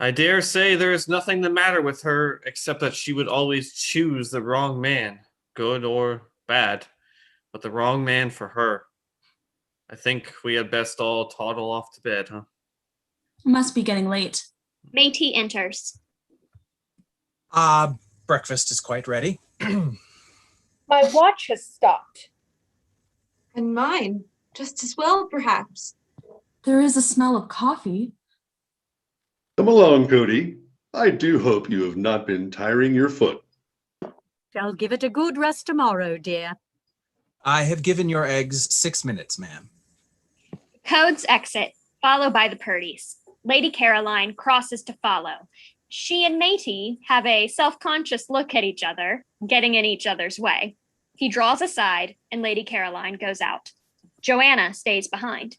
Speaker 9: I dare say there is nothing the matter with her except that she would always choose the wrong man, good or bad, but the wrong man for her. I think we had best all toddle off to bed, huh?
Speaker 2: It must be getting late.
Speaker 1: Métis enters.
Speaker 7: Breakfast is quite ready.
Speaker 5: My watch has stopped.
Speaker 4: And mine, just as well, perhaps.
Speaker 2: There is a smell of coffee.
Speaker 10: Come along, Cody. I do hope you have not been tiring your foot.
Speaker 3: Shall give it a good rest tomorrow, dear.
Speaker 7: I have given your eggs 6 minutes, ma'am.
Speaker 1: Codes exit, followed by the Purdies. Lady Caroline crosses to follow. She and Matey have a self-conscious look at each other, getting in each other's way. He draws aside, and Lady Caroline goes out. Joanna stays behind.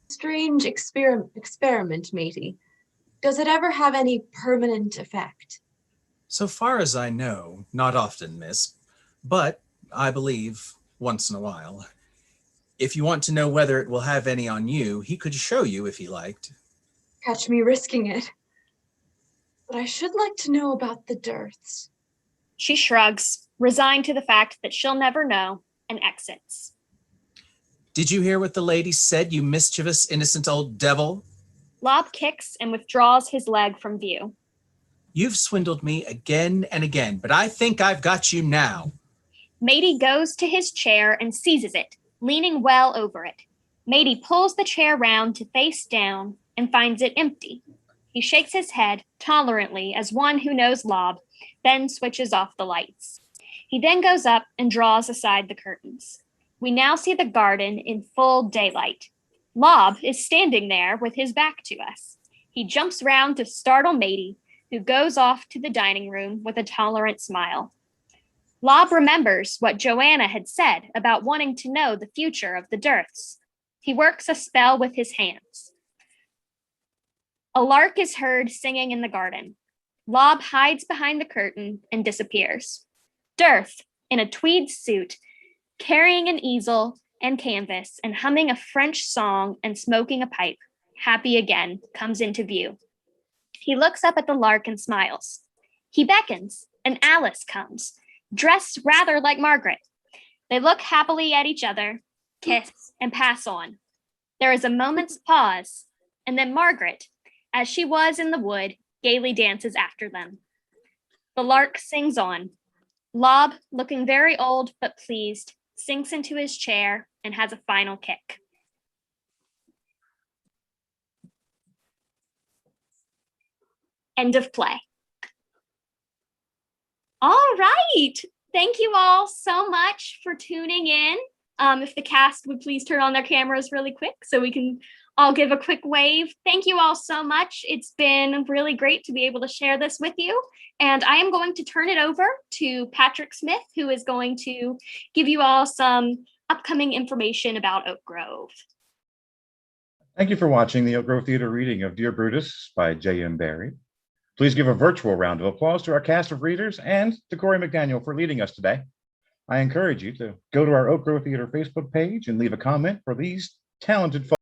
Speaker 4: Strange experiment, matey. Does it ever have any permanent effect?
Speaker 7: So far as I know, not often, miss, but I believe once in a while. If you want to know whether it will have any on you, he could show you if he liked.
Speaker 4: Catch me risking it. But I should like to know about the dearths.
Speaker 1: She shrugs, resigned to the fact that she'll never know, and exits.
Speaker 7: Did you hear what the lady said, you mischievous, innocent old devil?
Speaker 1: Lob kicks and withdraws his leg from view.
Speaker 7: You've swindled me again and again, but I think I've got you now.
Speaker 1: Matey goes to his chair and seizes it, leaning well over it. Matey pulls the chair round to face down and finds it empty. He shakes his head tolerantly as one who knows Lob, then switches off the lights. He then goes up and draws aside the curtains. We now see the garden in full daylight. Lob is standing there with his back to us. He jumps round to startle Matey, who goes off to the dining room with a tolerant smile. Lob remembers what Joanna had said about wanting to know the future of the dearths. He works a spell with his hands. A lark is heard singing in the garden. Lob hides behind the curtain and disappears. Dearth, in a tweed suit, carrying an easel and canvas and humming a French song and smoking a pipe, happy again, comes into view. He looks up at the lark and smiles. He beckons, and Alice comes, dressed rather like Margaret. They look happily at each other, kiss, and pass on. There is a moment's pause, and then Margaret, as she was in the wood, gaily dances after them. The lark sings on. Lob, looking very old but pleased, sinks into his chair and has a final kick. End of play. All right. Thank you all so much for tuning in. If the cast would please turn on their cameras really quick so we can all give a quick wave. Thank you all so much. It's been really great to be able to share this with you. And I am going to turn it over to Patrick Smith, who is going to give you all some upcoming information about Oak Grove.
Speaker 13: Thank you for watching the Oak Grove Theater reading of Dear Brutus by J.M. Barrie. Please give a virtual round of applause to our cast of readers and to Cori McDaniel for leading us today. I encourage you to go to our Oak Grove Theater Facebook page and leave a comment for these talented folks.